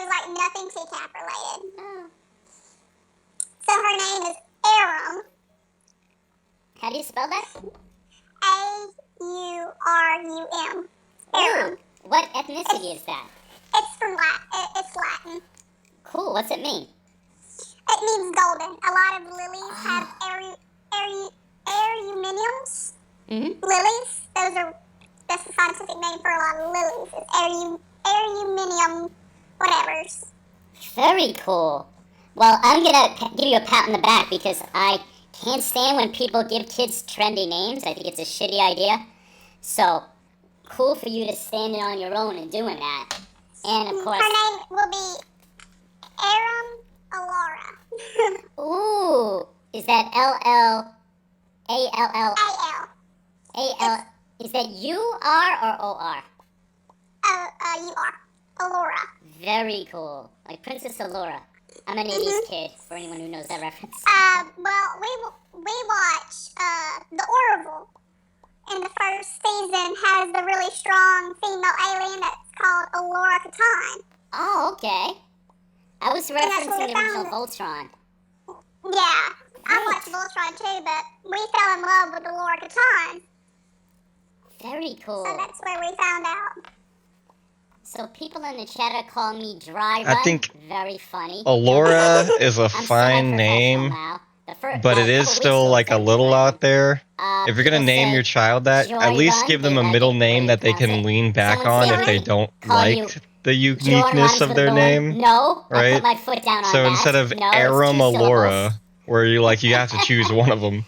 [SPEAKER 5] was like, nothing TCAP related.
[SPEAKER 4] Oh.
[SPEAKER 5] So her name is Arum.
[SPEAKER 4] How do you spell that?
[SPEAKER 5] Aurum. Arum.
[SPEAKER 4] Ooh, what ethnicity is that?
[SPEAKER 5] It's from Latin. It's Latin.
[SPEAKER 4] Cool, what's it mean?
[SPEAKER 5] It means golden. A lot of lilies have aruminiums.
[SPEAKER 4] Mm-hmm.
[SPEAKER 5] Lilies. That's the scientific name for a lot of lilies. It's aruminium whatevers.
[SPEAKER 4] Very cool. Well, I'm gonna give you a pat on the back because I can't stand when people give kids trendy names. I think it's a shitty idea. So, cool for you to stand it on your own and doing that. And of course...
[SPEAKER 5] Her name will be Arum Alora.
[SPEAKER 4] Ooh, is that L-L-A-L-L?
[SPEAKER 5] A-L.
[SPEAKER 4] A-L... Is that U-R or O-R?
[SPEAKER 5] U-R. Alora.
[SPEAKER 4] Very cool. Like Princess Allura. I'm an 80s kid, for anyone who knows that reference.
[SPEAKER 5] Well, we watch, The Orville. In the first season has the really strong female alien that's called Alora Catan.
[SPEAKER 4] Oh, okay. I was
[SPEAKER 5] that's where
[SPEAKER 4] referencing
[SPEAKER 5] we
[SPEAKER 4] the original
[SPEAKER 5] found it.
[SPEAKER 4] Voltron.
[SPEAKER 5] Yeah, I
[SPEAKER 4] Right.
[SPEAKER 5] watched Voltron too, but we fell in love with Alora Catan.
[SPEAKER 4] Very cool.
[SPEAKER 5] So that's where we found out.
[SPEAKER 4] So people in the chat are calling me Dry Run.
[SPEAKER 3] I think
[SPEAKER 4] very funny.
[SPEAKER 3] Allura is a
[SPEAKER 4] I'm
[SPEAKER 3] fine
[SPEAKER 4] semi-professional
[SPEAKER 3] name,
[SPEAKER 4] now.
[SPEAKER 3] but it is still like a little out there. If you're gonna
[SPEAKER 4] people
[SPEAKER 3] name
[SPEAKER 4] say
[SPEAKER 3] your child that,
[SPEAKER 4] Joy
[SPEAKER 3] at least
[SPEAKER 4] Run,
[SPEAKER 3] give them
[SPEAKER 4] they
[SPEAKER 3] a
[SPEAKER 4] like
[SPEAKER 3] middle
[SPEAKER 4] it
[SPEAKER 3] name
[SPEAKER 4] when
[SPEAKER 3] that they
[SPEAKER 4] you pronounce
[SPEAKER 3] can
[SPEAKER 4] it.
[SPEAKER 3] lean back
[SPEAKER 4] Someone
[SPEAKER 3] on
[SPEAKER 4] say
[SPEAKER 3] if they
[SPEAKER 4] it.
[SPEAKER 3] don't
[SPEAKER 4] Call you
[SPEAKER 3] like the
[SPEAKER 4] Jorrun
[SPEAKER 3] uniqueness
[SPEAKER 4] rhymes
[SPEAKER 3] of
[SPEAKER 4] with
[SPEAKER 3] their
[SPEAKER 4] Lord.
[SPEAKER 3] name,
[SPEAKER 4] No, I
[SPEAKER 3] right?
[SPEAKER 4] put my foot down on
[SPEAKER 3] So
[SPEAKER 4] that.
[SPEAKER 3] instead of
[SPEAKER 4] No, it's
[SPEAKER 3] Arum
[SPEAKER 4] 2
[SPEAKER 3] Allura,
[SPEAKER 4] syllables.
[SPEAKER 3] where you have to choose one of them,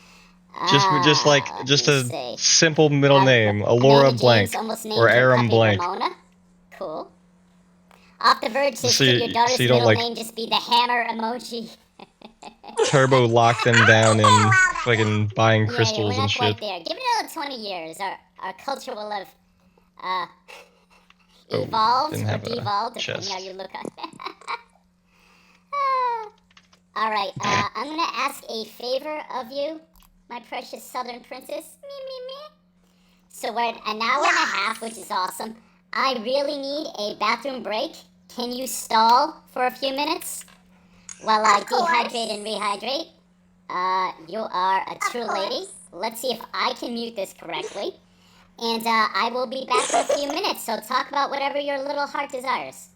[SPEAKER 3] just
[SPEAKER 4] Let me
[SPEAKER 3] a
[SPEAKER 4] see.
[SPEAKER 3] simple middle name,
[SPEAKER 4] Amanda
[SPEAKER 3] Allura
[SPEAKER 4] James
[SPEAKER 3] blank
[SPEAKER 4] almost named
[SPEAKER 3] or
[SPEAKER 4] her
[SPEAKER 3] Arum
[SPEAKER 4] puppy
[SPEAKER 3] blank.
[SPEAKER 4] Ramona. Cool. Off the Verge says,
[SPEAKER 3] So
[SPEAKER 4] could
[SPEAKER 3] you-
[SPEAKER 4] your daughter's
[SPEAKER 3] so you don't,
[SPEAKER 4] middle
[SPEAKER 3] like-
[SPEAKER 4] name just be the hammer emoji?
[SPEAKER 3] Turbo lock them down
[SPEAKER 5] allow
[SPEAKER 3] and
[SPEAKER 5] that
[SPEAKER 3] fucking buying
[SPEAKER 4] Yeah, we're
[SPEAKER 3] crystals
[SPEAKER 4] not
[SPEAKER 3] and
[SPEAKER 4] quite
[SPEAKER 3] shit.
[SPEAKER 4] there. Give it another 20 years. Our culture will have
[SPEAKER 3] Oh,
[SPEAKER 4] evolved
[SPEAKER 3] didn't
[SPEAKER 4] or
[SPEAKER 3] have a
[SPEAKER 4] devolved, depending
[SPEAKER 3] chest.
[SPEAKER 4] how you look at it. Alright, I'm gonna ask a favor of you, my precious southern princess. Me, me, me. So we're at an hour and a half, which is awesome. I really need a bathroom break. Can you stall for a few minutes while I
[SPEAKER 5] Of course.
[SPEAKER 4] dehydrate and rehydrate? You are a true
[SPEAKER 5] course.
[SPEAKER 4] lady. Let's see if I can mute this correctly. And I will be back in a few minutes, so talk about whatever your little heart desires.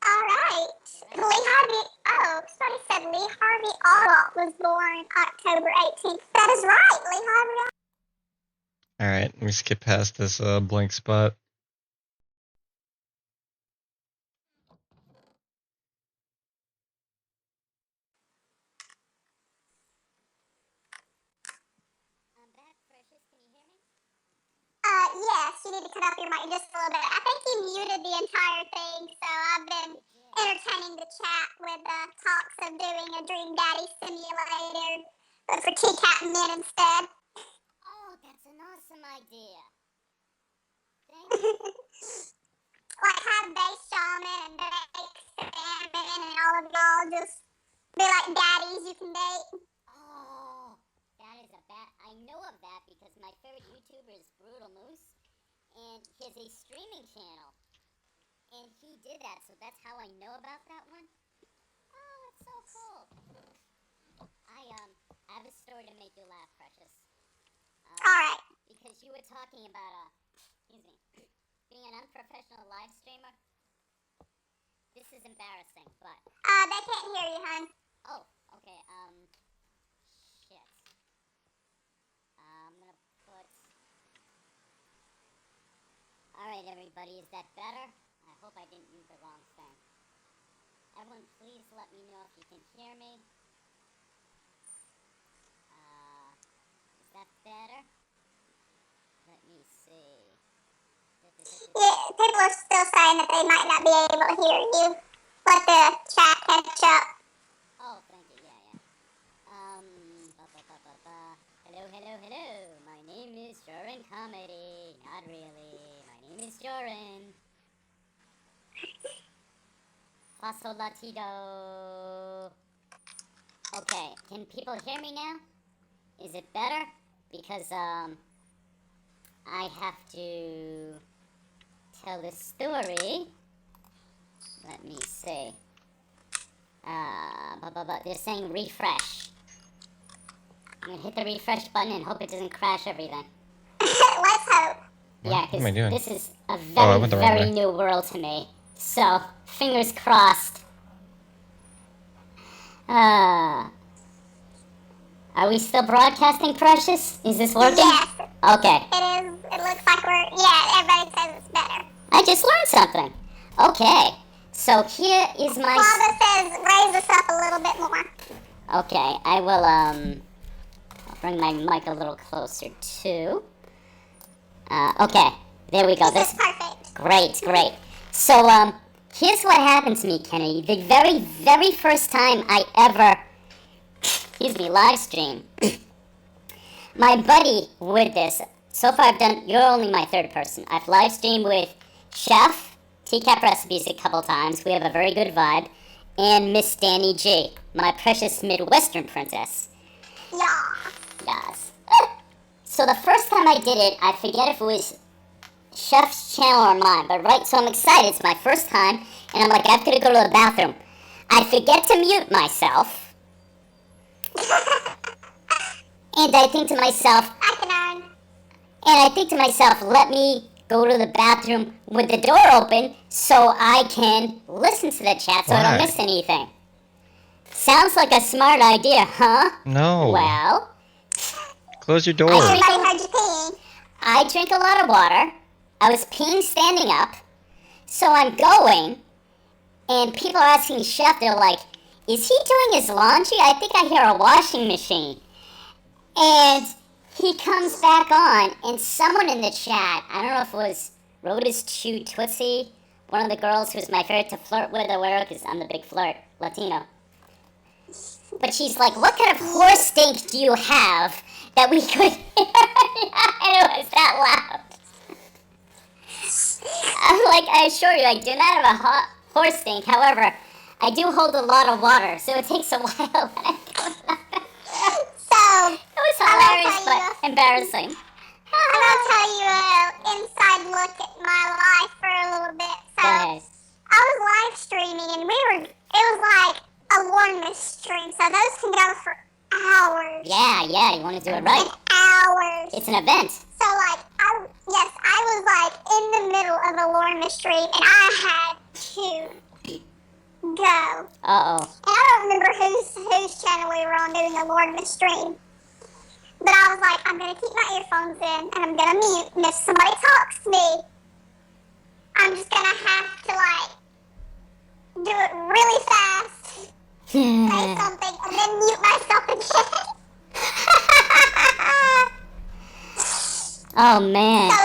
[SPEAKER 5] Alright. Lee Harvey, somebody said Lee Harvey Oswald was born October 18th. That is right, Lee Harvey.
[SPEAKER 3] Alright, let me skip past this blank spot.
[SPEAKER 4] I'm back, Precious. Can you hear me?
[SPEAKER 5] Yes, you need to cut off your mic just a little bit. I think you muted the entire thing, so I've been entertaining the chat with talks of doing a Dream Daddy simulator, but for Cat men instead.
[SPEAKER 4] Oh, that's an awesome idea. Thank you.
[SPEAKER 5] Like have base shaman and bake salmon and all of y'all just be like daddies you can date.
[SPEAKER 4] Oh, that is a bad... I know of that because my favorite YouTuber is Brutal Moose, and he has a streaming channel. And he did that, so that's how I know about that one. Oh, that's so cool. I have a story to make you laugh, Precious.
[SPEAKER 5] Alright.
[SPEAKER 4] Because you were talking about, excuse me, being an unprofessional live streamer. This is embarrassing, but...
[SPEAKER 5] They can't hear you, hun.
[SPEAKER 4] Oh, okay, shit. I'm gonna put... Alright, everybody, is that better? I hope I didn't use the wrong thing. Everyone, please let me know if you can hear me. Is that better? Let me see.
[SPEAKER 5] Yeah, people are still saying that they might not be able to hear you. Let the chat catch up.
[SPEAKER 4] Oh, thank you, yeah. Hello, hello, hello. My name is Jorrun Comedy. Not really. My name is Jorrun. Paso Latido. Okay, can people hear me now? Is it better? Because, I have to tell the story. Let me see. They're saying refresh. I'm gonna hit the refresh button and hope it doesn't crash everything.
[SPEAKER 5] Let's hope.
[SPEAKER 4] Yeah,
[SPEAKER 3] What am I doing?
[SPEAKER 4] this is a
[SPEAKER 3] I went the wrong
[SPEAKER 4] very
[SPEAKER 3] way.
[SPEAKER 4] new world to me. So, fingers crossed. Are we still broadcasting, Precious? Is this working?
[SPEAKER 5] Yes.
[SPEAKER 4] Okay.
[SPEAKER 5] It is. It looks like everybody says it's better.
[SPEAKER 4] I just learned something. Okay. So here is my...
[SPEAKER 5] Father says raise us up a little bit more.
[SPEAKER 4] Okay, I will, I'll bring my mic a little closer, too. Okay. There we go.
[SPEAKER 5] This is perfect.
[SPEAKER 4] Great. So, here's what happened to me, Kennedy. The very, very first time I ever, live stream. My buddy with this. So far I've done, you're only my third person. I've live streamed with Chef, TCAP Recipes a couple times. We have a very good vibe. And Miss Danny G, my precious Midwestern princess.
[SPEAKER 5] Yeah.
[SPEAKER 4] Yes. So the first time I did it, I forget if it was Chef's channel or mine, but right, so I'm excited. It's my first time, and I'm like, I've got to go to the bathroom. I forget to mute myself. And I think to myself, let me go to the bathroom with the door open so I can listen to the chat so I don't miss anything. Sounds like a smart idea, huh?
[SPEAKER 3] No.
[SPEAKER 4] Well,
[SPEAKER 3] Close your door.
[SPEAKER 4] I drink a lot of water. I was peeing standing up. So I'm going, and people are asking Chef, they're like, is he doing his laundry? I think I hear a washing machine. And he comes back on, and someone in the chat, I don't know if it was Rhoda's Chew Tootsie, one of the girls who's my favorite to flirt with or whatever, because I'm the big flirt, Latino. But she's like, what kind of horse stink do you have that we could hear? And it was that loud. I'm like, I assure you, I do not have a horse stink. However, I do hold a lot of water, so it takes a while.
[SPEAKER 5] So,
[SPEAKER 4] it was hilarious, but embarrassing.
[SPEAKER 5] I'm going to tell you an inside look at my life for a little bit. So,
[SPEAKER 4] Go ahead.
[SPEAKER 5] I was live streaming, and it was like a warm stream, so those can go for hours.
[SPEAKER 4] Yeah, you want to do it right.
[SPEAKER 5] And hours.
[SPEAKER 4] It's an event.
[SPEAKER 5] So, like, I was, like, in the middle of a lore mystery, and I had to go.
[SPEAKER 4] Uh-oh.
[SPEAKER 5] And I don't remember whose channel we were on doing the lore mystery. But I was like, I'm going to keep my earphones in, and I'm going to mute, and if somebody talks to me, I'm just going to have to, like, do it really fast, say something, and then mute myself again.
[SPEAKER 4] Oh, man.
[SPEAKER 5] So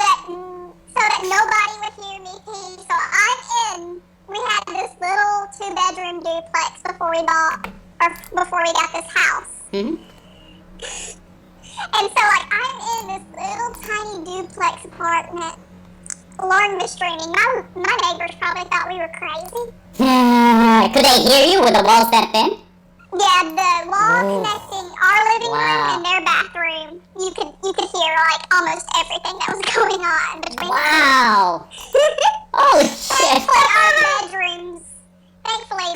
[SPEAKER 5] that nobody would hear me pee. So I'm in. We had this little 2-bedroom duplex before we got this house.
[SPEAKER 4] Mm-hmm.
[SPEAKER 5] And so, like, I'm in this little tiny duplex apartment, lore mysterying. My neighbors probably thought we were crazy.
[SPEAKER 4] Could they hear you with the walls that thin?
[SPEAKER 5] Yeah, the wall connecting our living room
[SPEAKER 4] Wow.
[SPEAKER 5] and their bathroom, you could hear, like, almost everything that was going on between
[SPEAKER 4] Wow. Holy shit.
[SPEAKER 5] Thankfully,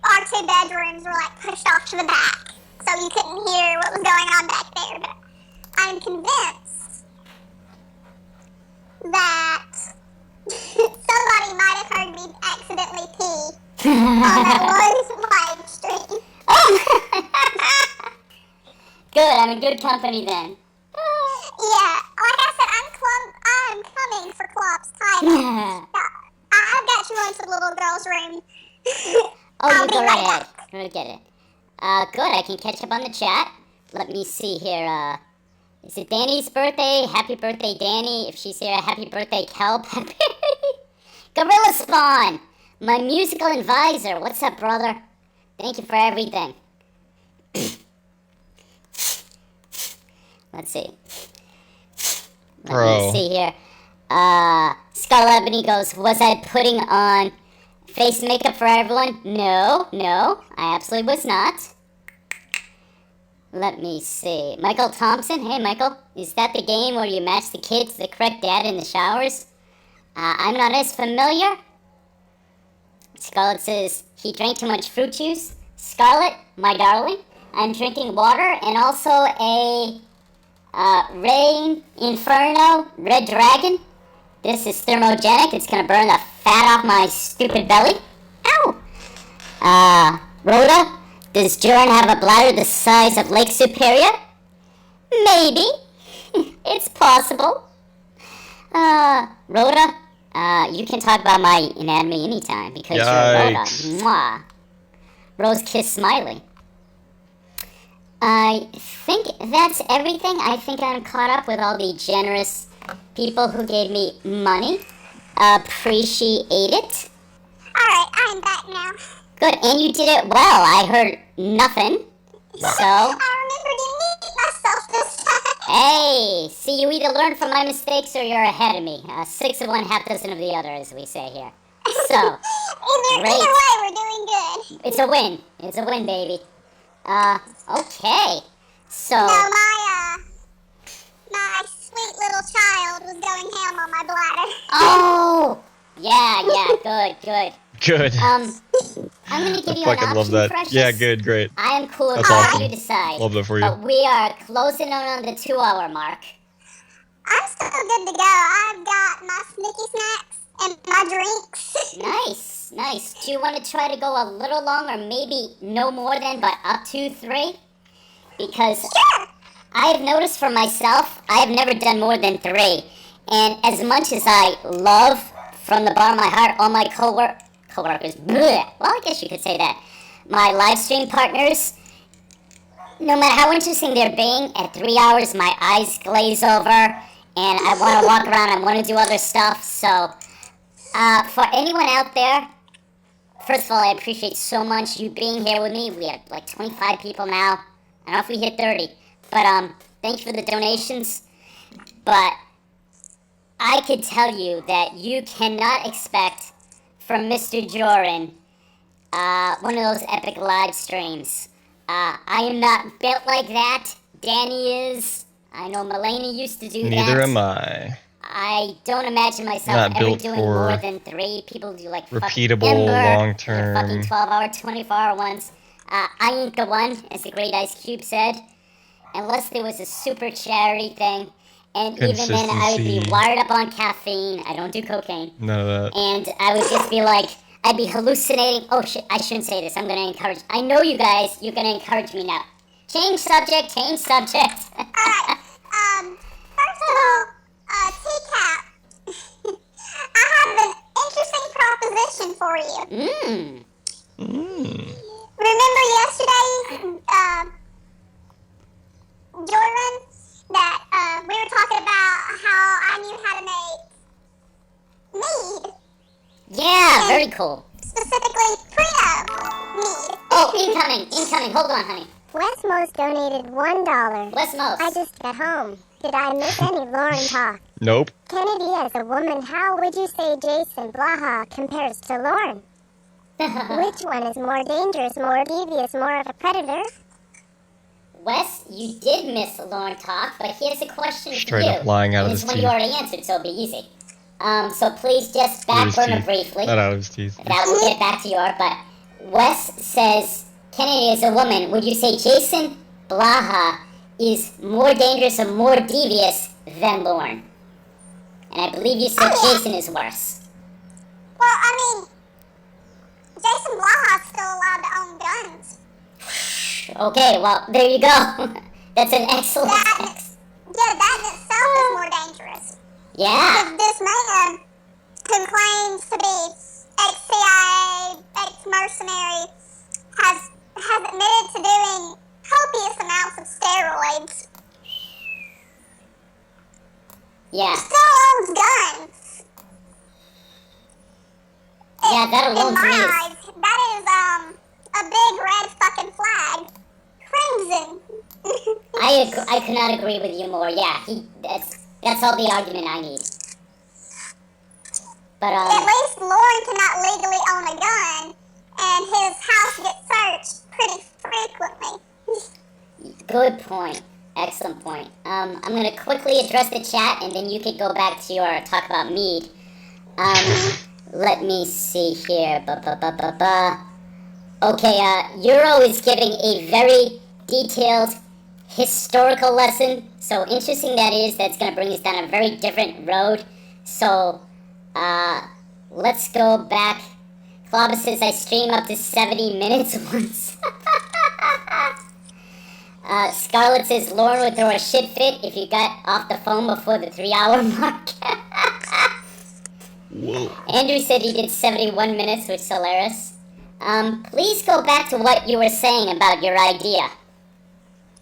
[SPEAKER 5] our 2 bedrooms were, like, pushed off to the back, so you couldn't hear what was going on back there. But I'm convinced that somebody might have heard me accidentally pee on that one live stream.
[SPEAKER 4] Good, I'm in good company then.
[SPEAKER 5] Yeah, like I said, I'm coming for Clop's title. I've got you into the little girl's room.
[SPEAKER 4] Oh, you go right ahead. Let me get it. Good, I can catch up on the chat. Let me see here, is it Danny's birthday? Happy birthday, Danny. If she's here, happy birthday, Kelp. Gorilla Spawn, my musical advisor. What's up, brother? Thank you for everything. Let's see. Let me see here. Scarlet Ebony goes, was I putting on face makeup for everyone? No, I absolutely was not. Let me see. Michael Thompson. Hey, Michael. Is that the game where you match the kids to the correct dad in the showers? I'm not as familiar. Scarlet says, he drank too much fruit juice. Scarlet, my darling, I'm drinking water and also a Rain Inferno Red Dragon. This is thermogenic. It's gonna burn the fat off my stupid belly. Ow! Rhoda, does Jorrun have a bladder the size of Lake Superior? Maybe. It's possible. Rhoda, you can talk about my anatomy anytime because you're Rhoda. Mwah. Rose kiss Smiley. I think that's everything. I think I'm caught up with all the generous people who gave me money. Appreciate it.
[SPEAKER 5] Alright, I'm back now.
[SPEAKER 4] Good, and you did it well. I heard nothing. So.
[SPEAKER 5] I remember to mute myself this time.
[SPEAKER 4] Hey, see, you either learn from my mistakes or you're ahead of me. 6 of one, half dozen of the other, as we say here. So.
[SPEAKER 5] Either way, we're doing good.
[SPEAKER 4] It's a win. It's a win, baby. Okay. So.
[SPEAKER 5] No, my sweet little child was going ham on my bladder.
[SPEAKER 4] Oh! Yeah, good.
[SPEAKER 3] Good.
[SPEAKER 4] I'm gonna give you an
[SPEAKER 3] fucking
[SPEAKER 4] option,
[SPEAKER 3] love that.
[SPEAKER 4] Precious.
[SPEAKER 3] Yeah, good, great.
[SPEAKER 4] I am cool with
[SPEAKER 3] That's awesome.
[SPEAKER 4] you decide.
[SPEAKER 3] Love that for you.
[SPEAKER 4] But we are closing in on the 2-hour mark.
[SPEAKER 5] I'm still good to go. I've got my snicky snacks and my drinks.
[SPEAKER 4] Nice. Do you want to try to go a little longer, maybe no more than, but up to 3? Because
[SPEAKER 5] Sure.
[SPEAKER 4] I have noticed for myself, I have never done more than 3. And as much as I love, from the bottom of my heart, all my co-workers, bleh, well, I guess you could say that, my live stream partners, no matter how interesting they're being, at 3 hours my eyes glaze over, and I want to walk around, I want to do other stuff. So, for anyone out there, first of all, I appreciate so much you being here with me. We have like 25 people now. I don't know if we hit 30, but thank you for the donations. But I could tell you that you cannot expect from Mr. Jorrun one of those epic live streams. I am not built like that. Danny is. I know Mulaney used to do that.
[SPEAKER 3] Neither am I.
[SPEAKER 4] I don't imagine myself
[SPEAKER 3] Not
[SPEAKER 4] ever
[SPEAKER 3] built
[SPEAKER 4] doing
[SPEAKER 3] for
[SPEAKER 4] more than 3. People do like
[SPEAKER 3] repeatable,
[SPEAKER 4] fucking Ember,
[SPEAKER 3] long-term.
[SPEAKER 4] fucking 12-hour, 24-hour ones. I ain't the one, as the great Ice Cube said. unless there was a super charity thing. And even then, I would be
[SPEAKER 3] Consistency.
[SPEAKER 4] wired up on caffeine. I don't do cocaine.
[SPEAKER 3] None of that.
[SPEAKER 4] And I would just be like, I'd be hallucinating. Oh shit, I shouldn't say this. I'm gonna encourage. I know you guys, you're gonna encourage me now. Change subject, change subject.
[SPEAKER 5] Alright, first of all, TCAP, I have an interesting proposition for you. Remember yesterday, Jorrun, that we were talking about how I knew how to make mead,
[SPEAKER 4] Yeah, very cool.
[SPEAKER 5] specifically Pruno mead.
[SPEAKER 4] Oh, incoming. Hold on, honey.
[SPEAKER 2] Westmost donated $1.
[SPEAKER 4] What's most?
[SPEAKER 2] I just got home. Did I miss any Lauren talk?
[SPEAKER 3] Nope.
[SPEAKER 2] Kennedy, as a woman, how would you say Jason Blaha compares to Lauren? Which one is more dangerous, more devious, more of a predator?
[SPEAKER 4] Wes, you did miss Lauren talk, but here's a question
[SPEAKER 3] Straight
[SPEAKER 4] for you.
[SPEAKER 3] up lying out of
[SPEAKER 4] And
[SPEAKER 3] his
[SPEAKER 4] it's one
[SPEAKER 3] teeth.
[SPEAKER 4] you already answered, so it'll be easy. So please just
[SPEAKER 3] Out of his
[SPEAKER 4] backburner
[SPEAKER 3] teeth.
[SPEAKER 4] briefly.
[SPEAKER 3] Not out of his teeth.
[SPEAKER 4] That will get back to you, but Wes says, Kennedy is a woman. Would you say Jason Blaha is more dangerous or more devious than Lauren? And I believe you said Jason is worse.
[SPEAKER 5] Well, I mean, Jason Blaha's still allowed to own guns.
[SPEAKER 4] Okay, well, there you go. That's an excellent text.
[SPEAKER 5] Yeah, that in itself is more dangerous.
[SPEAKER 4] Yeah.
[SPEAKER 5] If this man, who claims to be ex-CIA, ex-mercenary, has admitted to doing copious amounts of steroids,
[SPEAKER 4] Yeah.
[SPEAKER 5] still owns guns.
[SPEAKER 4] Yeah, that alone
[SPEAKER 5] In
[SPEAKER 4] to me
[SPEAKER 5] my
[SPEAKER 4] is...
[SPEAKER 5] eyes, that is a big red fucking flag. Crimson.
[SPEAKER 4] I could not agree with you more. Yeah, that's all the argument I need. But
[SPEAKER 5] At least Lauren cannot legally own a gun, and his house gets searched pretty frequently.
[SPEAKER 4] good point. Excellent point. I'm gonna quickly address the chat, and then you could go back to your talk about mead. Let me see here. Okay, Euro is giving a very detailed historical lesson. So interesting that is. That's gonna bring us down a very different road. So, let's go back. Claudia says I stream up to 70 minutes once. Scarlett says Lauren would throw a shit fit if you got off the phone before the 3-hour mark.
[SPEAKER 3] Whoa.
[SPEAKER 4] Andrew said he did 71 minutes, which is hilarious. Please go back to what you were saying about your idea.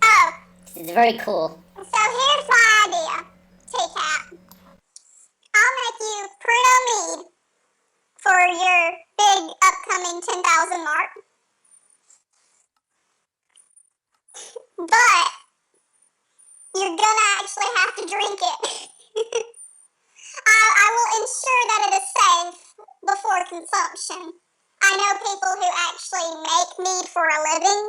[SPEAKER 5] Oh,
[SPEAKER 4] It's very cool.
[SPEAKER 5] so here's my idea, TCAP. I'll make you Pruno mead for your big upcoming 10,000 mark. But you're gonna actually have to drink it. I will ensure that it is safe before consumption. I know people who actually make mead for a living.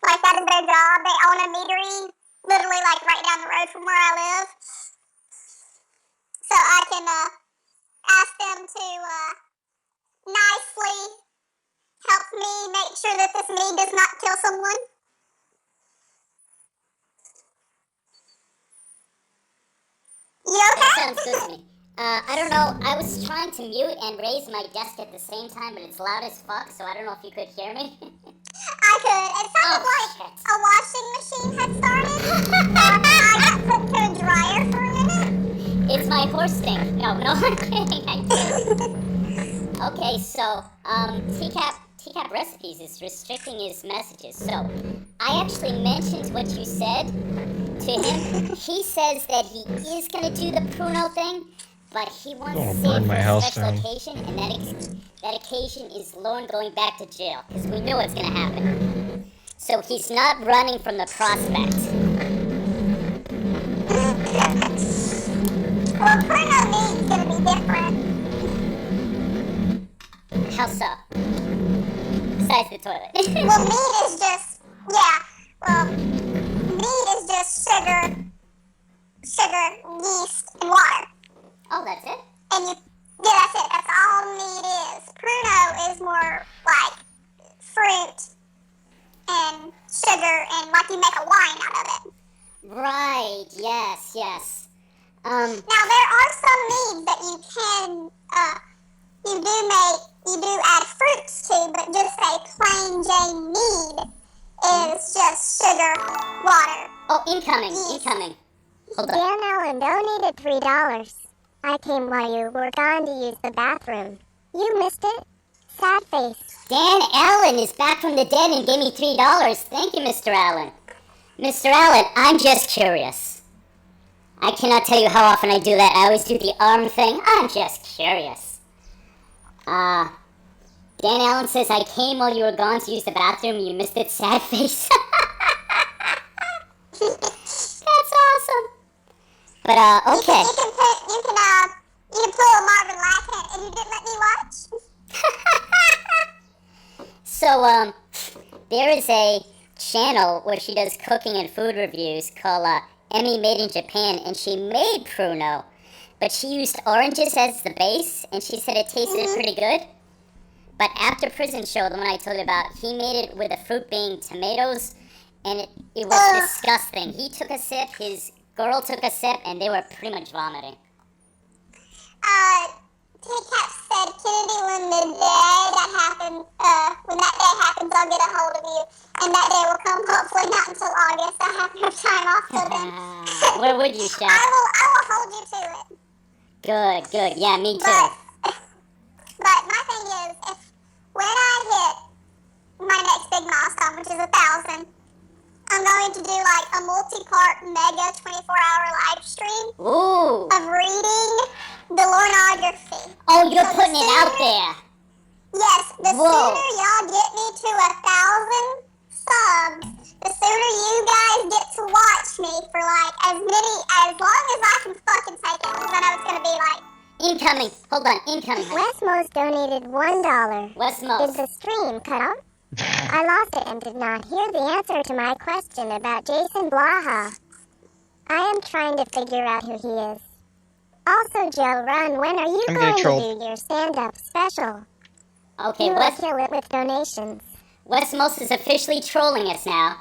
[SPEAKER 5] Like, that is their job. They own a meadery, literally, like, right down the road from where I live. So I can ask them to nicely help me make sure that this mead does not kill someone. You
[SPEAKER 4] That
[SPEAKER 5] okay?
[SPEAKER 4] sounds good to me. I don't know. I was trying to mute and raise my desk at the same time, but it's loud as fuck, so I don't know if you could hear me.
[SPEAKER 5] I could. It sounded
[SPEAKER 4] Oh,
[SPEAKER 5] like
[SPEAKER 4] shit.
[SPEAKER 5] a washing machine had started. I got put to a dryer for a minute.
[SPEAKER 4] It's my horse stink. No, I'm kidding. I did. Okay, so TCAP Recipes is restricting his messages. So I actually mentioned what you said to him. He says that he is gonna do the Pruno thing, but he wants to
[SPEAKER 3] Gonna
[SPEAKER 4] save
[SPEAKER 3] burn
[SPEAKER 4] for
[SPEAKER 3] my
[SPEAKER 4] a
[SPEAKER 3] house
[SPEAKER 4] special
[SPEAKER 3] down.
[SPEAKER 4] occasion, and that occasion is Lauren going back to jail, because we know what's gonna happen. So he's not running from the prospect.
[SPEAKER 5] Well, Pruno mead's gonna be different.
[SPEAKER 4] How so? Besides the toilet.
[SPEAKER 5] Well, mead is just, mead is just sugar, yeast, and water.
[SPEAKER 4] Oh, that's it?
[SPEAKER 5] And that's it. That's all mead is. Pruno is more like fruit and sugar and like like you make a wine out of it.
[SPEAKER 4] Right, yes.
[SPEAKER 5] Now there are some meads that you can, you do add fruits to, but just a plain Jane mead is just sugar, water.
[SPEAKER 4] Oh, incoming. Hold on.
[SPEAKER 2] Dan Allen donated $3. I came while you were gone to use the bathroom. You missed it. Sad face.
[SPEAKER 4] Dan Allen is back from the dead and gave me $3. Thank you, Mr. Allen. Mr. Allen, I'm just curious. I cannot tell you how often I do that. I always do the arm thing. I'm just curious. Dan Allen says, I came while you were gone to use the bathroom. You missed it, sad face. That's awesome. But, okay.
[SPEAKER 5] You can pull a Marvin Lackett, and you didn't let me watch.
[SPEAKER 4] So, there is a channel where she does cooking and food reviews called, Emmy Made in Japan, and she made pruno, but she used oranges as the base, and she said it tasted pretty good. But after Prison Show, the one I told you about, he made it with the fruit being tomatoes, and it was disgusting. He took a sip, his girl took a sip, and they were pretty much vomiting.
[SPEAKER 5] T-Cap said, Kennedy, when the day that happens, when that day happens, I'll get a hold of you. And that day will come, hopefully not until August. I have no time off till then.
[SPEAKER 4] Where would you, Chef?
[SPEAKER 5] I will hold you to it.
[SPEAKER 4] Good. Yeah, me too.
[SPEAKER 5] But my thing is, when I hit my next big milestone, which is 1,000, I'm going to do like a multi-part mega 24-hour live stream of reading the Lornography.
[SPEAKER 4] Oh, you're putting it out there.
[SPEAKER 5] Yes, the sooner y'all get me to 1,000 subs, the sooner you guys get to watch me for like as long as I can fucking take it, because I know it's gonna be like
[SPEAKER 4] incoming. Hold on, incoming.
[SPEAKER 2] Westmos donated $1.
[SPEAKER 4] Westmos.
[SPEAKER 2] Did the stream cut off? I lost it and did not hear the answer to my question about Jason Blaha. I am trying to figure out who he is. Also, Jorrun, when are you going to do your stand-up special?
[SPEAKER 4] Okay,
[SPEAKER 2] you will kill it with donations.
[SPEAKER 4] Westmos is officially trolling us now.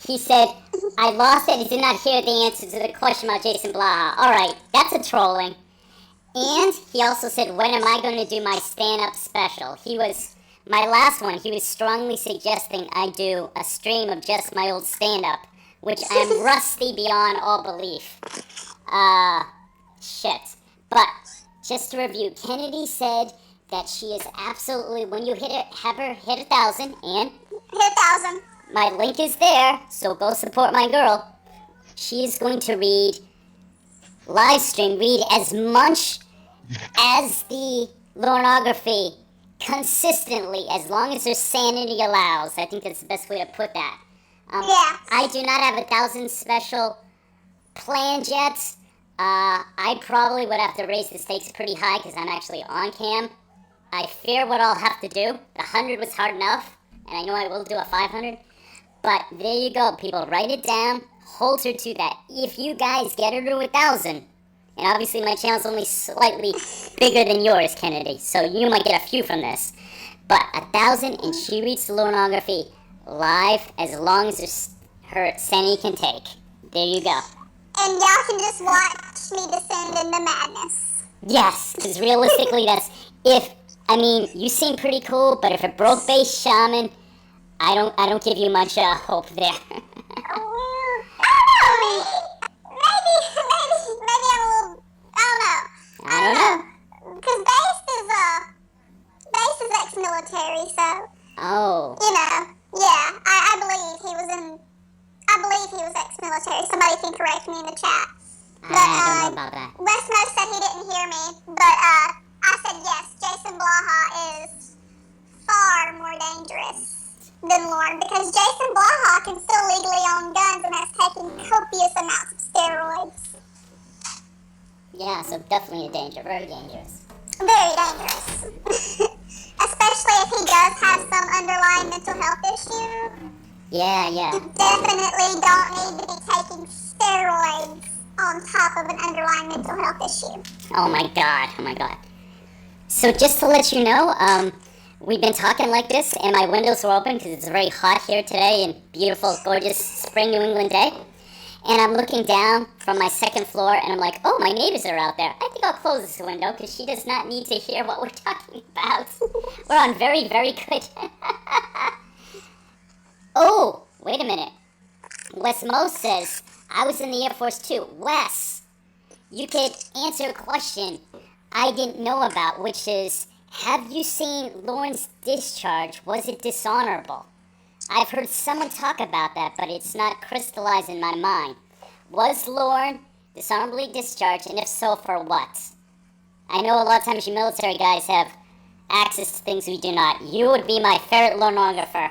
[SPEAKER 4] He said, I lost it and did not hear the answer to the question about Jason Blaha. Alright, that's a trolling. And he also said, when am I going to do my stand-up special? My last one, he was strongly suggesting I do a stream of just my old stand-up, which I am rusty beyond all belief. Shit. But, just to review, Kennedy said that she is absolutely, when you have her hit 1,000, and...
[SPEAKER 5] Hit 1,000.
[SPEAKER 4] My link is there, so go support my girl. She is going to read as much as the Lornography consistently, as long as her sanity allows. I think that's the best way to put that. I do not have 1,000 special planned yet. I probably would have to raise the stakes pretty high because I'm actually on cam. I fear what I'll have to do. 100 was hard enough, and I know I will do a 500. But there you go, people. Write it down. Hold her to that. If you guys get her to 1,000, and obviously my channel's only slightly bigger than yours, Kennedy, so you might get a few from this. But 1,000, and she reads the Lornography live as long as her sanity can take. There you go.
[SPEAKER 5] And y'all can just watch me descend into madness.
[SPEAKER 4] Yes, because realistically, you seem pretty cool, but if a broke bass shaman, I don't give you much hope there.
[SPEAKER 5] Maybe I'm a little, I don't know. Because Bass is ex-military, so.
[SPEAKER 4] Oh.
[SPEAKER 5] I believe he was ex-military. Somebody can correct me in the chat. But,
[SPEAKER 4] I don't know about that.
[SPEAKER 5] Westmo said he didn't hear me, but I said yes, Jason Blaha is far more dangerous than Lorne, because Jason Blaha can still legally own guns and has taken copious amounts of steroids.
[SPEAKER 4] Yeah, so definitely a danger, very dangerous.
[SPEAKER 5] Very dangerous. Especially if he does have some underlying mental health issue.
[SPEAKER 4] Yeah.
[SPEAKER 5] You definitely don't need to be taking steroids on top of an underlying mental health issue.
[SPEAKER 4] Oh my god. So just to let you know, we've been talking like this, and my windows were open because it's very hot here today and beautiful, gorgeous spring New England day. And I'm looking down from my second floor, and I'm like, oh, my neighbors are out there. I think I'll close this window because she does not need to hear what we're talking about. We're on very, very good. Oh, wait a minute. Wes Mo says, I was in the Air Force too. Wes, you could answer a question I didn't know about, which is, have you seen Lauren's discharge? Was it dishonorable? I've heard someone talk about that, but it's not crystallized in my mind. Was Lauren dishonorably discharged, and if so, for what? I know a lot of times you military guys have access to things we do not. You would be my favorite lonographer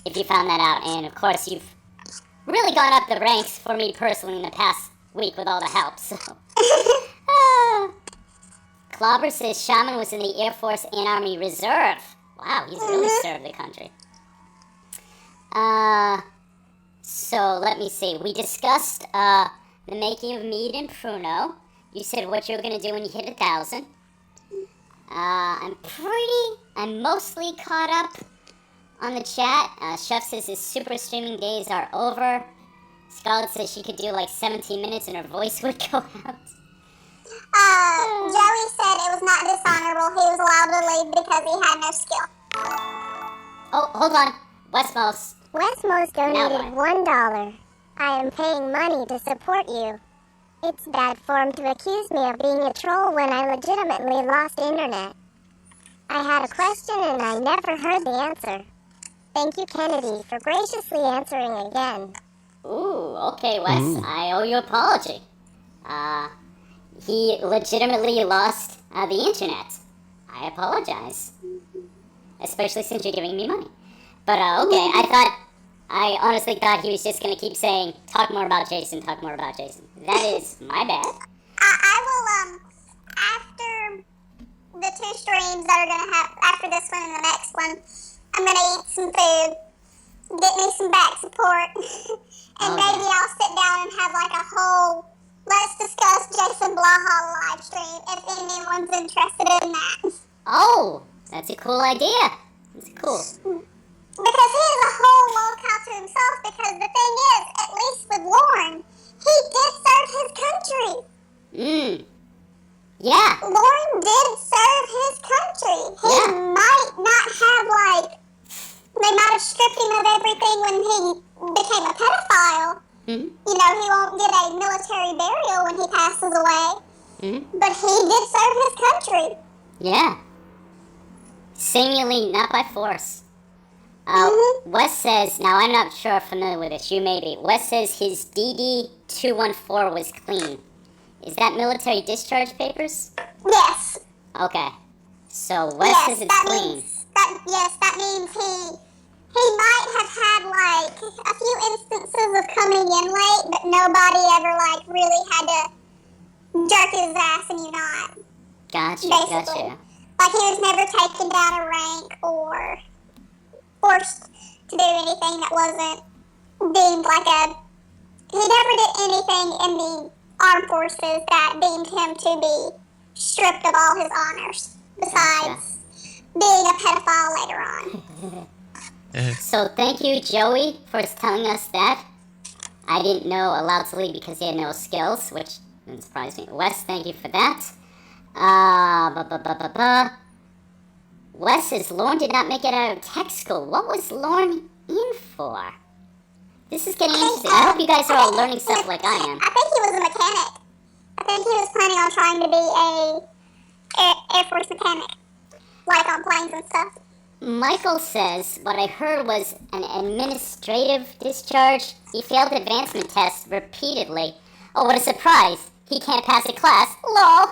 [SPEAKER 4] if you found that out, and of course you've really gone up the ranks for me personally in the past week with all the help, so. Clobber says Shaman was in the Air Force and Army Reserve. Wow, he's really served the country. So let me see. We discussed the making of mead and pruno. You said what you were gonna do when you hit 1,000. I'm mostly caught up on the chat. Chef says his super streaming days are over. Scarlett says she could do like 17 minutes and her voice would go out.
[SPEAKER 5] Joey said it was not dishonorable. He was allowed to leave because he had no skill.
[SPEAKER 4] Oh, hold on. Westmos.
[SPEAKER 2] Westmo's donated $1. I am paying money to support you. It's bad form to accuse me of being a troll when I legitimately lost internet. I had a question and I never heard the answer. Thank you, Kennedy, for graciously answering again.
[SPEAKER 4] Ooh, okay, Wes. I owe you an apology. He legitimately lost the internet. I apologize. Especially since you're giving me money. But, okay, I honestly thought he was just gonna keep saying, talk more about Jason, talk more about Jason. That is my bad.
[SPEAKER 5] I will, after the 2 streams that are gonna have, after this one and the next one, I'm gonna eat some food, get me some back support, and maybe I'll sit down and have like a whole, let's discuss Jason Blaha live stream if anyone's interested in that.
[SPEAKER 4] Oh, that's a cool idea. That's cool.
[SPEAKER 5] Because he is a whole lolcow to himself, because the thing is, at least with Lauren, he did serve his country.
[SPEAKER 4] Yeah.
[SPEAKER 5] Lauren did serve his country. He might not have, they might have stripped him of everything when he became a pedophile. You know, he won't get a military burial when he passes away. But he did serve his country.
[SPEAKER 4] Yeah. Seemingly not by force. Wes says, now I'm not sure familiar with this, you may be. Wes says his DD-214 was clean. Is that military discharge papers?
[SPEAKER 5] Yes.
[SPEAKER 4] Okay. So Wes says it's clean.
[SPEAKER 5] That means he might have had, a few instances of coming in late, but nobody ever, really had to jerk his ass and you not.
[SPEAKER 4] Gotcha,
[SPEAKER 5] basically.
[SPEAKER 4] gotcha.
[SPEAKER 5] He was never taken down a rank or forced to do anything that wasn't deemed he never did anything in the armed forces that deemed him to be stripped of all his honors, besides being a pedophile later on.
[SPEAKER 4] So thank you, Joey, for telling us that. I didn't know allowed to leave because he had no skills, which didn't surprise me. Wes, thank you for that. Wes says Lauren did not make it out of tech school. What was Lauren in for? This is getting interesting. I hope you guys are all learning stuff like I am.
[SPEAKER 5] I think he was a mechanic. I think he was planning on trying to be a Air Force mechanic, on planes and stuff.
[SPEAKER 4] Michael says what I heard was an administrative discharge. He failed advancement tests repeatedly. Oh, what a surprise. He can't pass a class. Lol.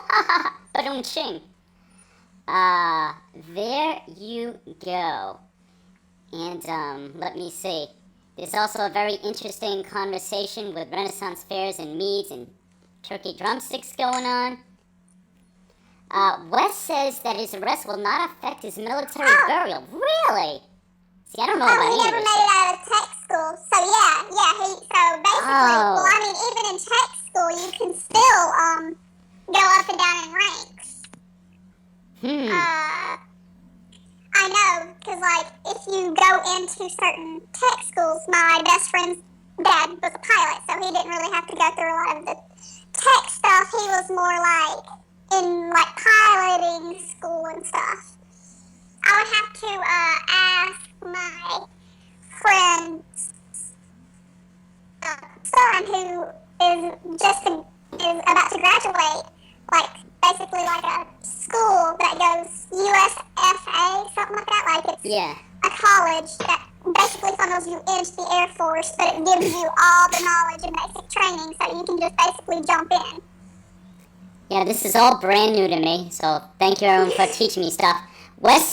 [SPEAKER 4] Ba-dum-ching. There you go. And, let me see. There's also a very interesting conversation with Renaissance fairs and meads and turkey drumsticks going on. Wes says that his arrest will not affect his military burial. Really? See, I don't know about
[SPEAKER 5] he
[SPEAKER 4] any of
[SPEAKER 5] never
[SPEAKER 4] this
[SPEAKER 5] made it out of tech school. So, basically, even in tech school, you can still, go up and down in ranks. I know, because, like, if you go into certain tech schools, my best friend's dad was a pilot, so he didn't really have to go through a lot of the tech stuff. He was more, like, in, like, piloting school and stuff. I would have to ask my friend's son, who is about to graduate, like, basically like a school that goes USFA, something like that. Like, it's
[SPEAKER 4] Yeah.
[SPEAKER 5] a college that basically funnels you into the Air Force, but it gives you all the knowledge and basic training, so you can just basically jump in.
[SPEAKER 4] Yeah, this is all brand new to me, so thank you everyone for teaching me stuff. Wes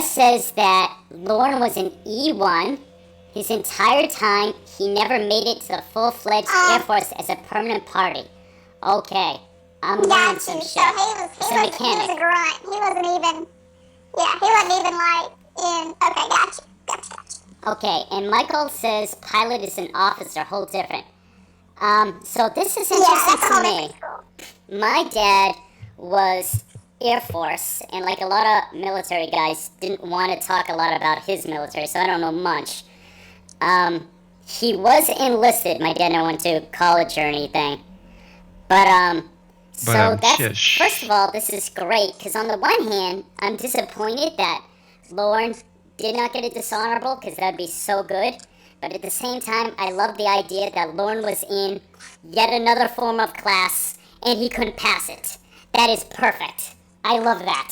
[SPEAKER 4] says that Lauren was an E1 his entire time. He never made it to the full-fledged Air Force as a permanent party. Okay, I'm learning some shit.
[SPEAKER 5] So he was a grunt. He wasn't even like in. Okay, gotcha.
[SPEAKER 4] Okay, and Michael says pilot is an officer, whole different. So this is interesting to me. My dad was Air Force, and like a lot of military guys, didn't want to talk a lot about his military, so I don't know much. He was enlisted. My dad never went to college or anything. But so that's, first of all, this is great, because on the one hand, I'm disappointed that Lauren did not get a dishonorable, because that would be so good. But at the same time, I love the idea that Lauren was in yet another form of class, and he couldn't pass it. That is perfect. I love that.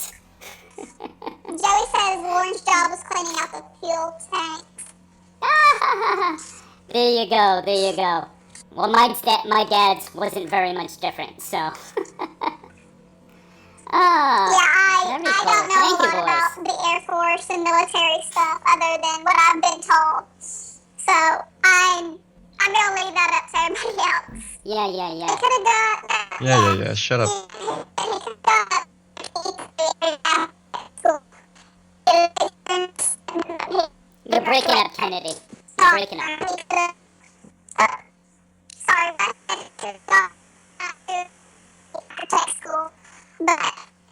[SPEAKER 5] Joey says Lauren's job was cleaning out the fuel tanks.
[SPEAKER 4] There you go, there you go. Well, my dad's wasn't very much different, so.
[SPEAKER 5] Yeah, I don't know a lot about the Air Force and military stuff other than what I've been told. So I'm gonna leave that up to everybody else.
[SPEAKER 4] Yeah.
[SPEAKER 5] He could have done.
[SPEAKER 3] Yeah. Shut up.
[SPEAKER 4] You're breaking up, Kennedy. You're breaking up.
[SPEAKER 5] Sorry, tech school, but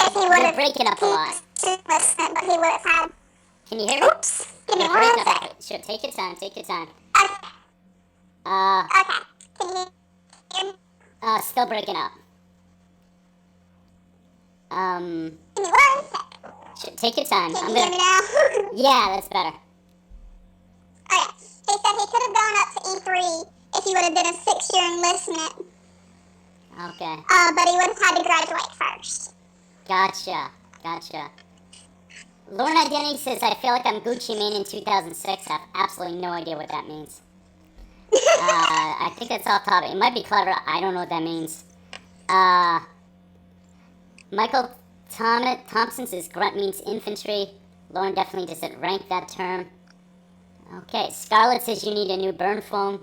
[SPEAKER 5] if he would have,
[SPEAKER 4] You're breaking up a lot.
[SPEAKER 5] Listen, but he would have had.
[SPEAKER 4] Can you hear me?
[SPEAKER 5] Oops. Give me
[SPEAKER 4] You're
[SPEAKER 5] one
[SPEAKER 4] breaking
[SPEAKER 5] second.
[SPEAKER 4] up. Sure, take your time.
[SPEAKER 5] Okay.
[SPEAKER 4] Uh,
[SPEAKER 5] Okay. Can you hear me?
[SPEAKER 4] Still breaking up.
[SPEAKER 5] Give me one second.
[SPEAKER 4] Sure, take your time.
[SPEAKER 5] Can you hear me now?
[SPEAKER 4] Yeah, that's better.
[SPEAKER 5] Okay. He said he could have gone up to E3 if he would have done a 6-year enlistment.
[SPEAKER 4] Okay.
[SPEAKER 5] But he would have had to graduate first.
[SPEAKER 4] Gotcha. Lauren Identity says, I feel like I'm Gucci Mane in 2006. I have absolutely no idea what that means. I think that's off topic. It might be clever. I don't know what that means. Michael Thompson says, grunt means infantry. Lauren definitely doesn't rank that term. Okay, Scarlett says you need a new burn phone.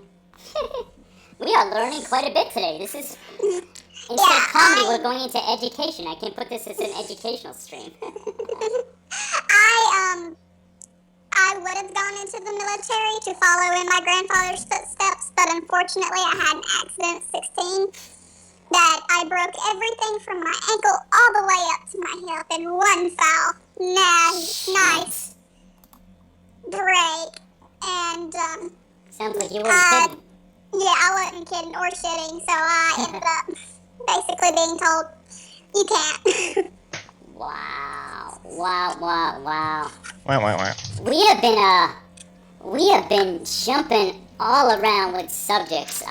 [SPEAKER 4] We are learning quite a bit today. This is, instead of comedy, we're going into education. I can put this as an educational stream.
[SPEAKER 5] I would have gone into the military to follow in my grandfather's footsteps, but unfortunately I had an accident at 16 that I broke everything from my ankle all the way up to my hip in one foul. Nice break. And,
[SPEAKER 4] Sounds like you weren't kidding.
[SPEAKER 5] yeah, I wasn't kidding or shitting, so I ended up basically being told, you can't.
[SPEAKER 4] Wow.
[SPEAKER 3] Wow.
[SPEAKER 4] We have been jumping all around with subjects.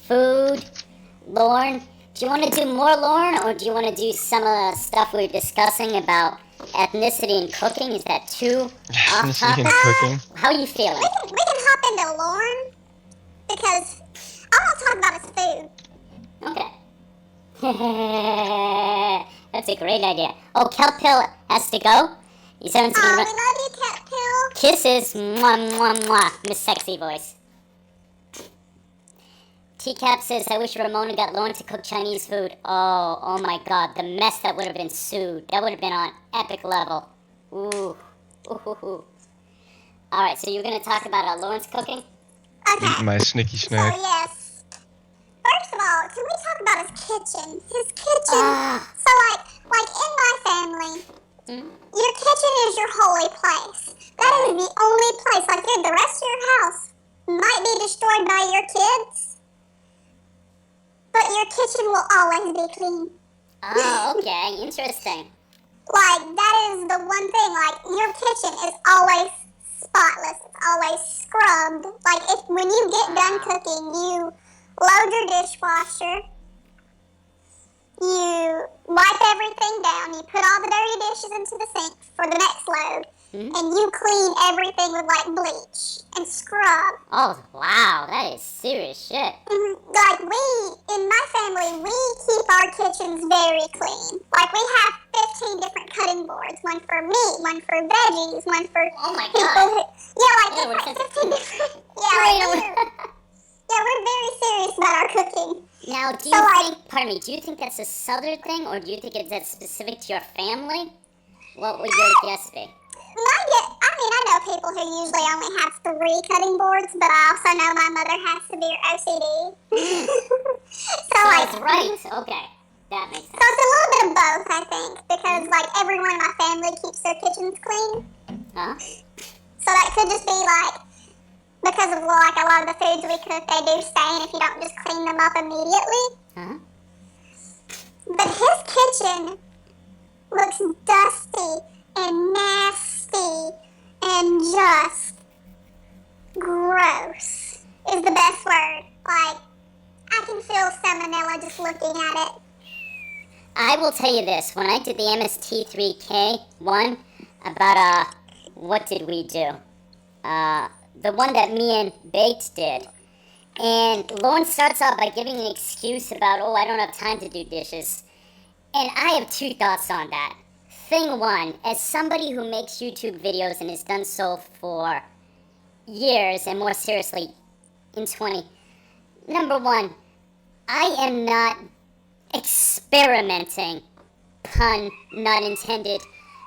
[SPEAKER 4] Food, Lauren. Do you want to do more, Lauren, or do you want to do some of the stuff we were discussing about ethnicity and cooking? Is that too off topic?
[SPEAKER 3] Cooking?
[SPEAKER 4] How are you feeling?
[SPEAKER 5] We can hop into Lauren, because I want to talk about his food.
[SPEAKER 4] Okay. That's a great idea. Oh, Kelp Pill has to go. He's having some
[SPEAKER 5] We love you, Cat Pill.
[SPEAKER 4] kisses. Mwah, mwah, mwah. Miss Sexy Voice. Teacap says, I wish Ramona got Lauren to cook Chinese food. Oh my god, the mess that would have been sued. That would have been on epic level. Ooh. Alright, so you're going to talk about Lauren's cooking?
[SPEAKER 5] Okay.
[SPEAKER 3] Eat my snicky
[SPEAKER 5] So,
[SPEAKER 3] snack.
[SPEAKER 5] yes. First of all, can we talk about his kitchen? His kitchen.
[SPEAKER 4] Ah.
[SPEAKER 5] So, like in my family, Your kitchen is your holy place. That is the only place. Like, the rest of your house might be destroyed by your kids, but your kitchen will always be clean.
[SPEAKER 4] Oh, okay. Interesting.
[SPEAKER 5] Like, that is the one thing. Like, your kitchen is always spotless. It's always scrubbed. Like, when you get done cooking, you load your dishwasher. You wipe everything down. You put all the dirty dishes into the sink for the next load. And you clean everything with, like, bleach and scrub.
[SPEAKER 4] Oh, wow. That is serious shit.
[SPEAKER 5] Like, in my family, we keep our kitchens very clean. Like, we have 15 different cutting boards. One for meat, one for veggies, one for
[SPEAKER 4] Oh my
[SPEAKER 5] people
[SPEAKER 4] God.
[SPEAKER 5] who... Yeah, like,
[SPEAKER 4] Yeah, we're
[SPEAKER 5] 15 different... Yeah, we're very serious about our cooking.
[SPEAKER 4] Now, do you think, pardon me, do you think that's a southern thing, or do you think that's specific to your family? What would your guess be?
[SPEAKER 5] I know people who usually only have 3 cutting boards, but I also know my mother has severe OCD. So, like...
[SPEAKER 4] That's right. Okay. That makes sense.
[SPEAKER 5] So it's a little bit of both, I think, because, like, everyone in my family keeps their kitchens clean.
[SPEAKER 4] Huh?
[SPEAKER 5] So that could just be, like, because of, like, a lot of the foods we cook, they do stain if you don't just clean them up immediately.
[SPEAKER 4] Huh?
[SPEAKER 5] But his kitchen looks dusty and nasty and just gross is the best word. Like, I can feel salmonella just looking at it.
[SPEAKER 4] I will tell you this. When I did the MST3K one, about, what did we do? The one that me and Bates did. And Lauren starts out by giving an excuse about, oh, I don't have time to do dishes. And I have 2 thoughts on that. Thing one, as somebody who makes YouTube videos and has done so for years, and more seriously, in 20, number one, I am not experimenting, pun not intended,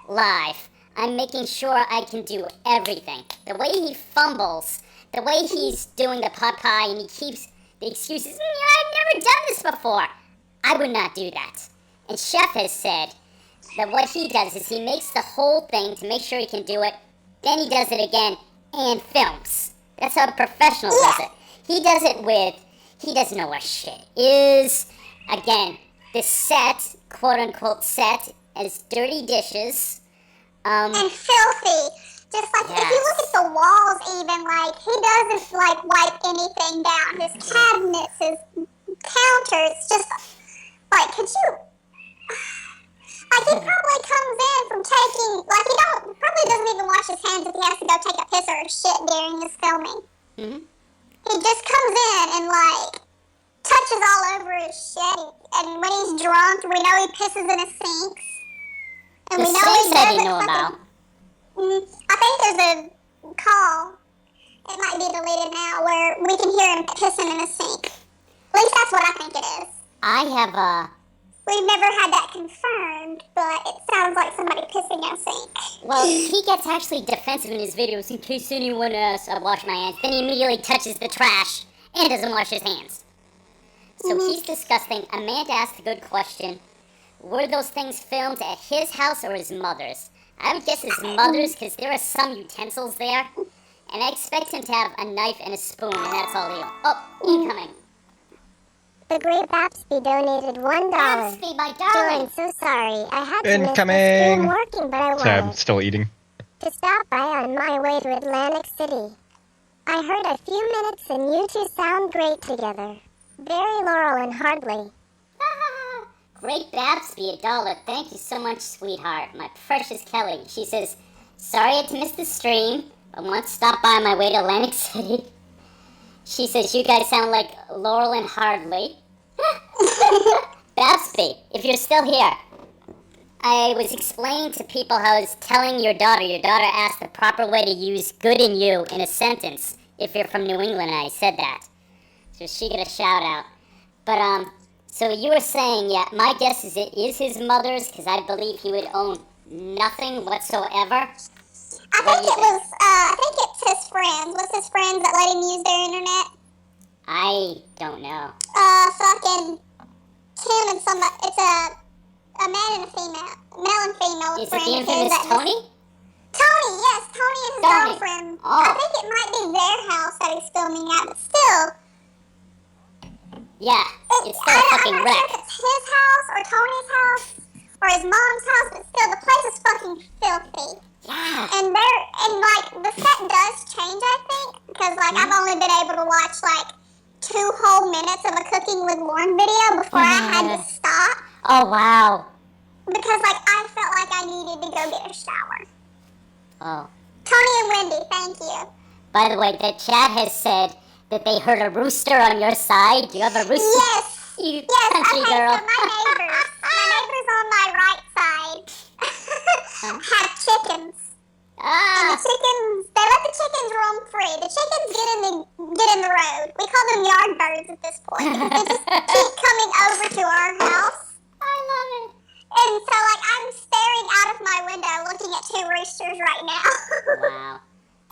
[SPEAKER 4] live. I'm making sure I can do everything. The way he fumbles, the way he's doing the pot pie, and he keeps the excuses, I've never done this before. I would not do that. And Chef has said that what he does is he makes the whole thing to make sure he can do it, then he does it again, and films. That's how a professional does it. He does it with, he doesn't know where shit is. Again, the set, quote-unquote set, as dirty dishes.
[SPEAKER 5] And filthy. Just like, if you look at the walls even, like, he doesn't, like, wipe anything down. His cabinets, his counters, just, like, could you... Like, he probably comes in from taking, like, probably doesn't even wash his hands if he has to go take a piss or a shit during his filming. He just comes in and, like, touches all over his shit, and when he's drunk, we know he pisses in his sinks. And we know he
[SPEAKER 4] I didn't know about.
[SPEAKER 5] I think there's a call, it might be deleted now, where we can hear him pissing in a sink. At least that's what I think it is.
[SPEAKER 4] I have
[SPEAKER 5] We've never had that confirmed, but it sounds like somebody pissing in a sink.
[SPEAKER 4] well, he gets actually defensive in his videos in case anyone asks, I wash my hands. Then he immediately touches the trash and doesn't wash his hands. So he's disgusting. Amanda asked a good question. Were those things filmed at his house or his mother's? I would guess his mother's because there are some utensils there. And I expect him to have a knife and a spoon, and that's all he... Oh, incoming.
[SPEAKER 2] The Great Babsby donated $1.
[SPEAKER 4] Babsby, my darling.
[SPEAKER 2] Jorrun, so sorry. I had to miss the
[SPEAKER 3] Incoming.
[SPEAKER 2] stream working, but I
[SPEAKER 3] Sorry, I'm
[SPEAKER 2] wanted
[SPEAKER 3] still eating.
[SPEAKER 2] to stop by on my way to Atlantic City. I heard a few minutes and you two sound great together. Very Laurel and Hardly.
[SPEAKER 4] Great Babsby, $1. Thank you so much, sweetheart. My precious Kelly. She says, sorry I had to miss the stream, but want to stop by on my way to Atlantic City. She says, you guys sound like Laurel and Hardly. Babsby, if you're still here, I was explaining to people how I was telling your daughter asked the proper way to use good in you in a sentence if you're from New England, and I said that. So she got a shout out. But, so you were saying, yeah, my guess is it is his mother's, because I believe he would own nothing whatsoever.
[SPEAKER 5] I think it's his friends. What's his friends that let him use their internet?
[SPEAKER 4] I don't know.
[SPEAKER 5] Fucking Kim and somebody. It's a man and a female. Male and female
[SPEAKER 4] Is it
[SPEAKER 5] friend
[SPEAKER 4] the
[SPEAKER 5] of his. I think it might be their house that he's filming at, but still.
[SPEAKER 4] Yeah, it's still a fucking
[SPEAKER 5] I'm not
[SPEAKER 4] wreck.
[SPEAKER 5] sure if it's his house or Tony's house or his mom's house, but still, the place is fucking filthy.
[SPEAKER 4] Yeah.
[SPEAKER 5] And like, the set does change, I think, because, like, I've only been able to watch, like, 2 whole minutes of a Cooking with Lauren video before I had to stop.
[SPEAKER 4] Oh, wow.
[SPEAKER 5] Because, like, I felt like I needed to go get a shower.
[SPEAKER 4] Oh.
[SPEAKER 5] Tony and Wendy, thank you.
[SPEAKER 4] By the way, the chat has said that they heard a rooster on your side. Do you have a rooster?
[SPEAKER 5] Yes.
[SPEAKER 4] You
[SPEAKER 5] Yes,
[SPEAKER 4] country
[SPEAKER 5] okay,
[SPEAKER 4] girl.
[SPEAKER 5] so my neighbors on my right side have chickens. And the chickens, they let the chickens roam free. The chickens get in the road. We call them yard birds at this point. They just keep coming over to our house.
[SPEAKER 4] I love it.
[SPEAKER 5] And so, like, I'm staring out of my window looking at 2 roosters right now.
[SPEAKER 4] Wow.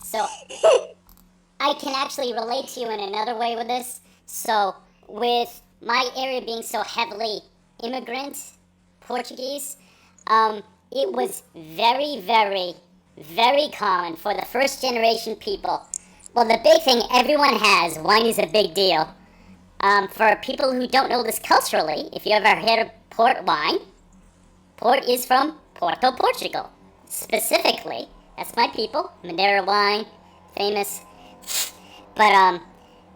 [SPEAKER 4] So, I can actually relate to you in another way with this. So, with my area being so heavily immigrant Portuguese, it was very, very, very common for the first generation people. Well, the big thing everyone has, wine is a big deal. For people who don't know this culturally, if you ever heard of port wine, port is from Porto, Portugal. Specifically, that's my people, Madeira wine, famous. But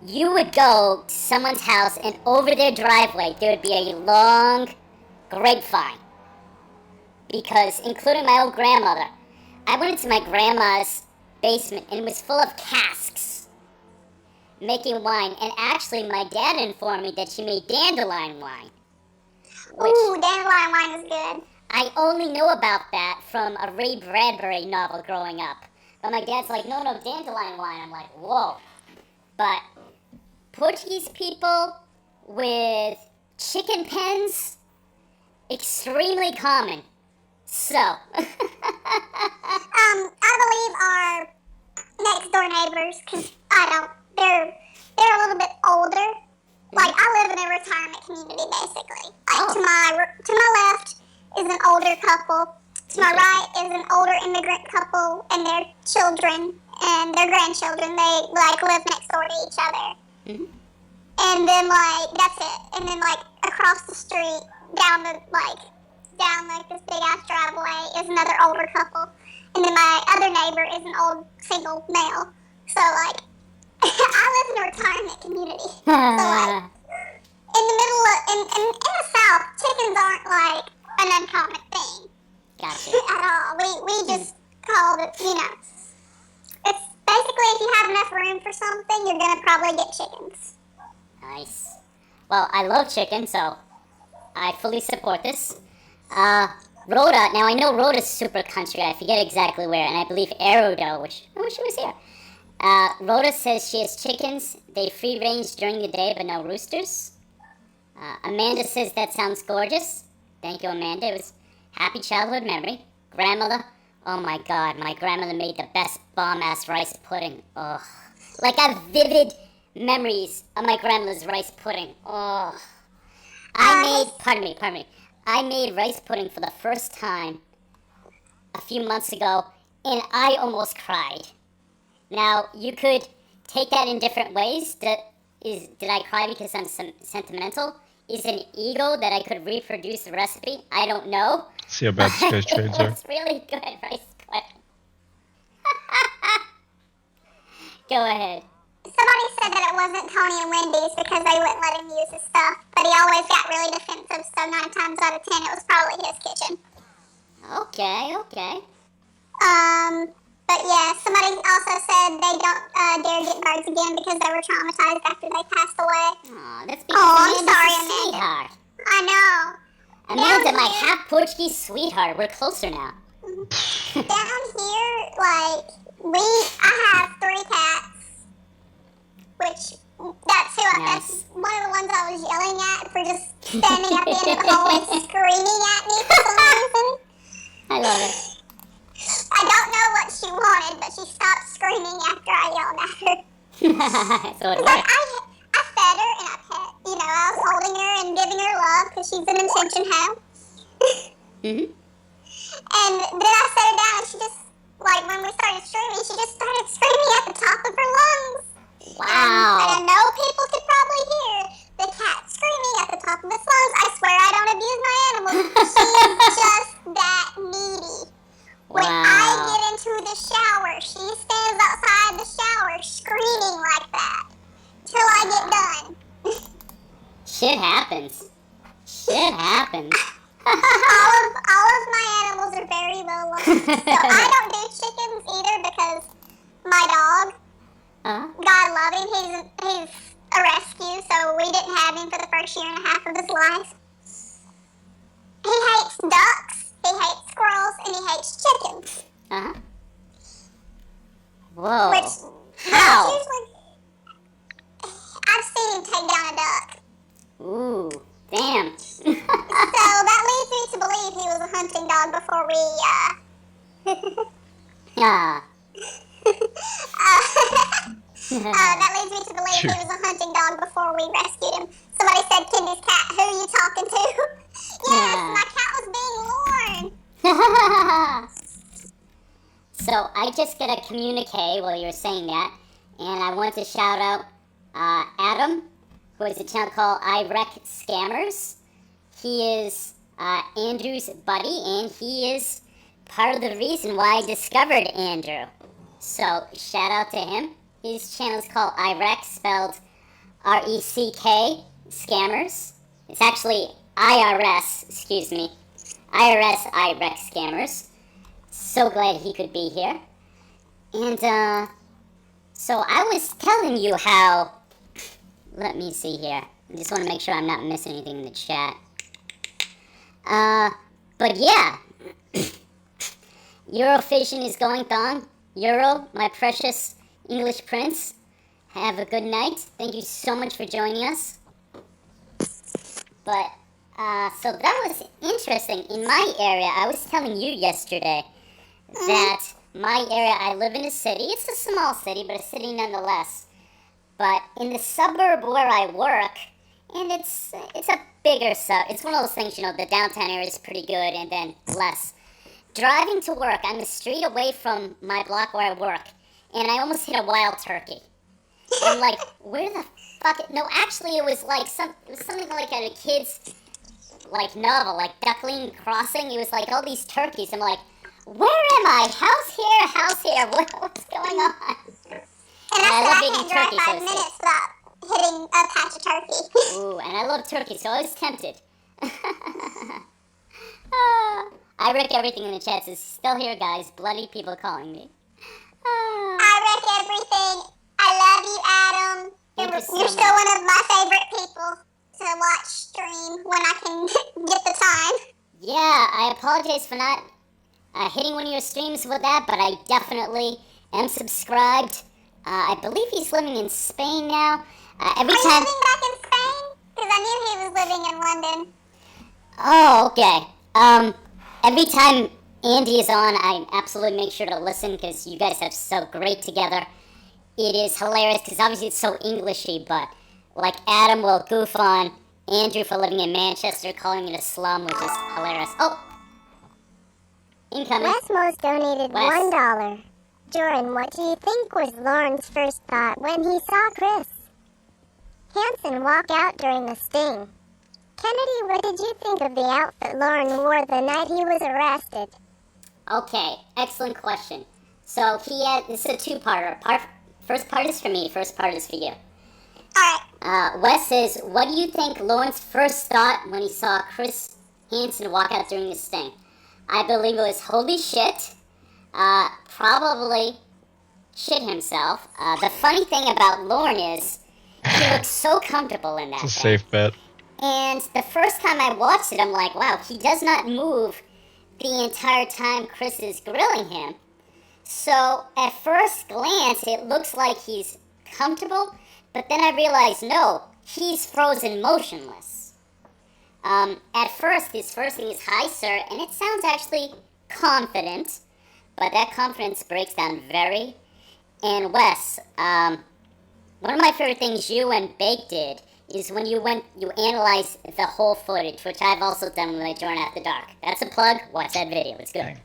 [SPEAKER 4] you would go to someone's house and over their driveway there would be a long grapevine. Because, including my old grandmother, I went into my grandma's basement and it was full of casks making wine. And actually, my dad informed me that she made dandelion wine.
[SPEAKER 5] Ooh, dandelion wine is good.
[SPEAKER 4] I only know about that from a Ray Bradbury novel growing up. But my dad's like, no, dandelion wine. I'm like, whoa. But Portuguese people with chicken pens, extremely common. So.
[SPEAKER 5] I believe our next door neighbors, because they're a little bit older. Like, I live in a retirement community, basically. Like, to my left is an older couple. To my right is an older immigrant couple and their children and their grandchildren. They, like, live next door to each other.
[SPEAKER 4] Mm-hmm.
[SPEAKER 5] And then, like, that's it. And then, like, across the street, down this big-ass driveway is another older couple. And then my other neighbor is an old single male. So, like, I live in a retirement community. So, like, in the middle of, in the South, chickens aren't, like, an uncommon thing.
[SPEAKER 4] Gotcha.
[SPEAKER 5] At all. We just call it, you know, it's basically if you have enough room for something, you're gonna probably get chickens.
[SPEAKER 4] Nice. Well, I love chicken, so I fully support this. Rhoda, now I know Rhoda's super country, I forget exactly where, and I believe Aerodo, which I wish she was here. Rhoda says she has chickens, they free range during the day, but no roosters. Amanda says that sounds gorgeous. Thank you, Amanda. It was happy childhood memory. Grandmother, oh my god, my grandmother made the best bomb-ass rice pudding. Ugh. Like, I have vivid memories of my grandmother's rice pudding. Ugh. Pardon me. I made rice pudding for the first time a few months ago, and I almost cried. Now, you could take that in different ways. Did I cry because I'm sentimental? Is it an ego that I could reproduce the recipe? I don't know.
[SPEAKER 3] See how bad this guy's trades are.
[SPEAKER 4] It's really good rice pudding. Go ahead.
[SPEAKER 5] Somebody said that it wasn't Tony and Wendy's because they wouldn't let him use his stuff, but he always got really defensive, so 9 times out of 10 it was probably his kitchen.
[SPEAKER 4] Okay.
[SPEAKER 5] But yeah, somebody also said they don't dare get birds again because they were traumatized after they passed away.
[SPEAKER 4] Aw, that's because
[SPEAKER 5] I'm
[SPEAKER 4] Amanda's
[SPEAKER 5] sorry,
[SPEAKER 4] a
[SPEAKER 5] Amanda.
[SPEAKER 4] sweetheart.
[SPEAKER 5] I know.
[SPEAKER 4] Amanda,
[SPEAKER 5] Down
[SPEAKER 4] my
[SPEAKER 5] here-
[SPEAKER 4] half Portuguese sweetheart. We're closer now.
[SPEAKER 5] Down here, like, I have 3 cats, which, that's
[SPEAKER 4] Nice.
[SPEAKER 5] one of the ones I was yelling at for just standing at the end of the hallway screaming at me for some reason.
[SPEAKER 4] I love it.
[SPEAKER 5] I don't know what she wanted, but she stopped screaming after I yelled at her.
[SPEAKER 4] So it
[SPEAKER 5] Like,
[SPEAKER 4] worked.
[SPEAKER 5] I fed her and I was holding her and giving her love because she's an attention hoe.
[SPEAKER 4] Mm-hmm.
[SPEAKER 5] And then I set her down and she just like when we started streaming, she just started screaming at the top of her lungs.
[SPEAKER 4] Wow.
[SPEAKER 5] And I know people could probably hear the cat screaming at the top of its lungs. I swear I don't abuse my animals. She's just that needy. When I get into the shower, she stands outside the shower screaming like that till I get done.
[SPEAKER 4] Shit happens. Shit happens.
[SPEAKER 5] all of my animals are very low lungs. So I don't do chickens either because my dog, God love him, he's a rescue, so we didn't have him for the first year and a half of his life. He hates ducks, he hates squirrels, and he hates chickens.
[SPEAKER 4] Whoa.
[SPEAKER 5] How? Usually, I've seen him take down a duck.
[SPEAKER 4] Ooh, damn.
[SPEAKER 5] So that leads me to believe he was a hunting dog before we,
[SPEAKER 4] Yeah.
[SPEAKER 5] that leads me to believe he was a hunting dog before we rescued him. Somebody said, Kenny's cat, who are you talking to? Yes, my cat was being worn.
[SPEAKER 4] So I just got a communique while you were saying that, and I want to shout out Adam, who has a channel called I Wreck Scammers. He is Andrew's buddy, and he is part of the reason why I discovered Andrew. So shout out to him. His channel is called I Wreck, spelled R-E-C-K, Scammers. It's actually IRS, excuse me. IRS I Wreck Scammers. So glad he could be here. And so I was telling you how, let me see here. I just want to make sure I'm not missing anything in the chat. But yeah, Eurovision is going on. Euro, my precious English prince, have a good night. Thank you so much for joining us. But, so that was interesting. In my area, I was telling you yesterday that my area, I live in a city. It's a small city, but a city nonetheless. But in the suburb where I work, and it's a bigger suburb. It's one of those things, you know, the downtown area is pretty good, and then less. Driving to work, I'm a street away from my block where I work, and I almost hit a wild turkey. I'm like, where the fuck? No, actually, it was like something like a kid's like novel, like Duckling Crossing. It was like all these turkeys. I'm like, where am I? House here. What's going on?
[SPEAKER 5] And I love eating turkey. 5 minutes without hitting a patch of turkey.
[SPEAKER 4] Ooh, and I love turkey, so I was tempted. I wreck everything in the chat. It's still here, guys. Bloody people calling me.
[SPEAKER 5] I wreck everything. I love you, Adam. You're still one of my favorite people to watch stream when I can get the time.
[SPEAKER 4] Yeah, I apologize for not hitting one of your streams with that, but I definitely am subscribed. I believe he's living in Spain now.
[SPEAKER 5] Are you living back in Spain? Because I knew he was living in London.
[SPEAKER 4] Oh, okay. Every time Andy is on, I absolutely make sure to listen because you guys have so great together. It is hilarious because obviously it's so Englishy, but like Adam will goof on Andrew for living in Manchester, calling it a slum, which is hilarious. Oh! Incoming.
[SPEAKER 2] Wesmo's donated $1. Jorrun, what do you think was Lauren's first thought when he saw Chris Hansen walk out during the sting? Kennedy, what did you think of the outfit Lauren wore the night he was arrested?
[SPEAKER 4] Okay, excellent question. So this is a two-parter. First part is for me, first part is for you.
[SPEAKER 5] Alright.
[SPEAKER 4] Wes says, what do you think Lauren's first thought when he saw Chris Hansen walk out during the sting? I believe it was, holy shit. Probably shit himself. The funny thing about Lauren is, he looks so comfortable in that.
[SPEAKER 3] It's a safe bet.
[SPEAKER 4] And the first time I watched it, I'm like, wow, he does not move the entire time Chris is grilling him. So, at first glance, it looks like he's comfortable, but then I realized, no, he's frozen motionless. At first, his first thing is, hi, sir, and it sounds actually confident, but that confidence breaks down very. And Wes, one of my favorite things you and Bake did is when you analyzed the whole footage, which I've also done with my Jorrun After Dark. That's a plug. Watch that video. It's good.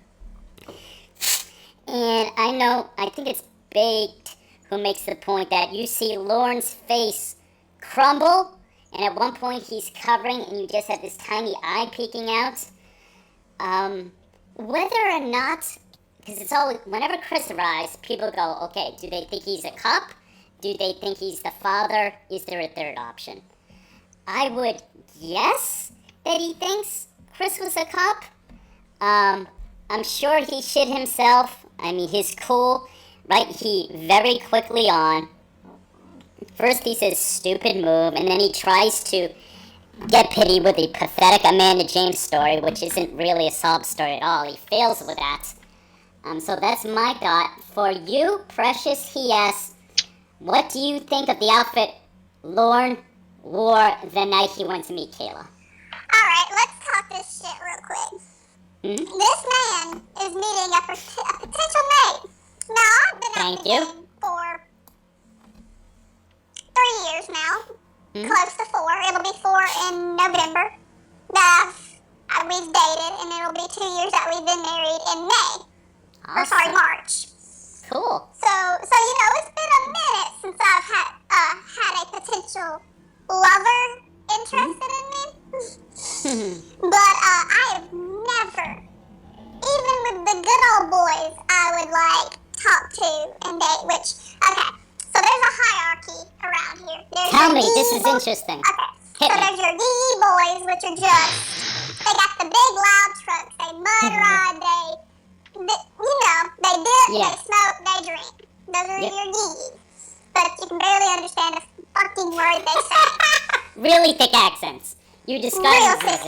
[SPEAKER 4] And I think it's Baked who makes the point that you see Lauren's face crumble, and at one point he's covering, and you just have this tiny eye peeking out. Whether or not, because it's always, whenever Chris arrives, people go, okay, do they think he's a cop? Do they think he's the father? Is there a third option? I would guess that he thinks Chris was a cop. I'm sure he shit himself. I mean, he's cool, right? He very quickly on. First he says stupid move, and then he tries to get pity with the pathetic Amanda James story, which isn't really a sob story at all. He fails with that. So that's my thought. For you, Precious, he asks, what do you think of the outfit Lorne wore the night he went to meet Kayla?
[SPEAKER 5] Alright, let's talk this shit real quick. This man is meeting a potential mate. Now, I've been at the game for 3 years now. Close to 4. It'll be 4 in November. We've dated, and it'll be 2 years that we've been married in May.
[SPEAKER 4] Awesome.
[SPEAKER 5] Or sorry, March.
[SPEAKER 4] Cool.
[SPEAKER 5] So it's been a minute since I've had a potential lover interested in me. But I have never, even with the good old boys, I would talk to and date. Okay. So there's a hierarchy around here.
[SPEAKER 4] Tell me, this is interesting.
[SPEAKER 5] Okay. There's your yee boys, which are they got the big loud trucks. They mud ride. They dip, they smoke, they drink. Those are your yees. But you can barely understand a fucking word they say.
[SPEAKER 4] Really thick accents. You describe them as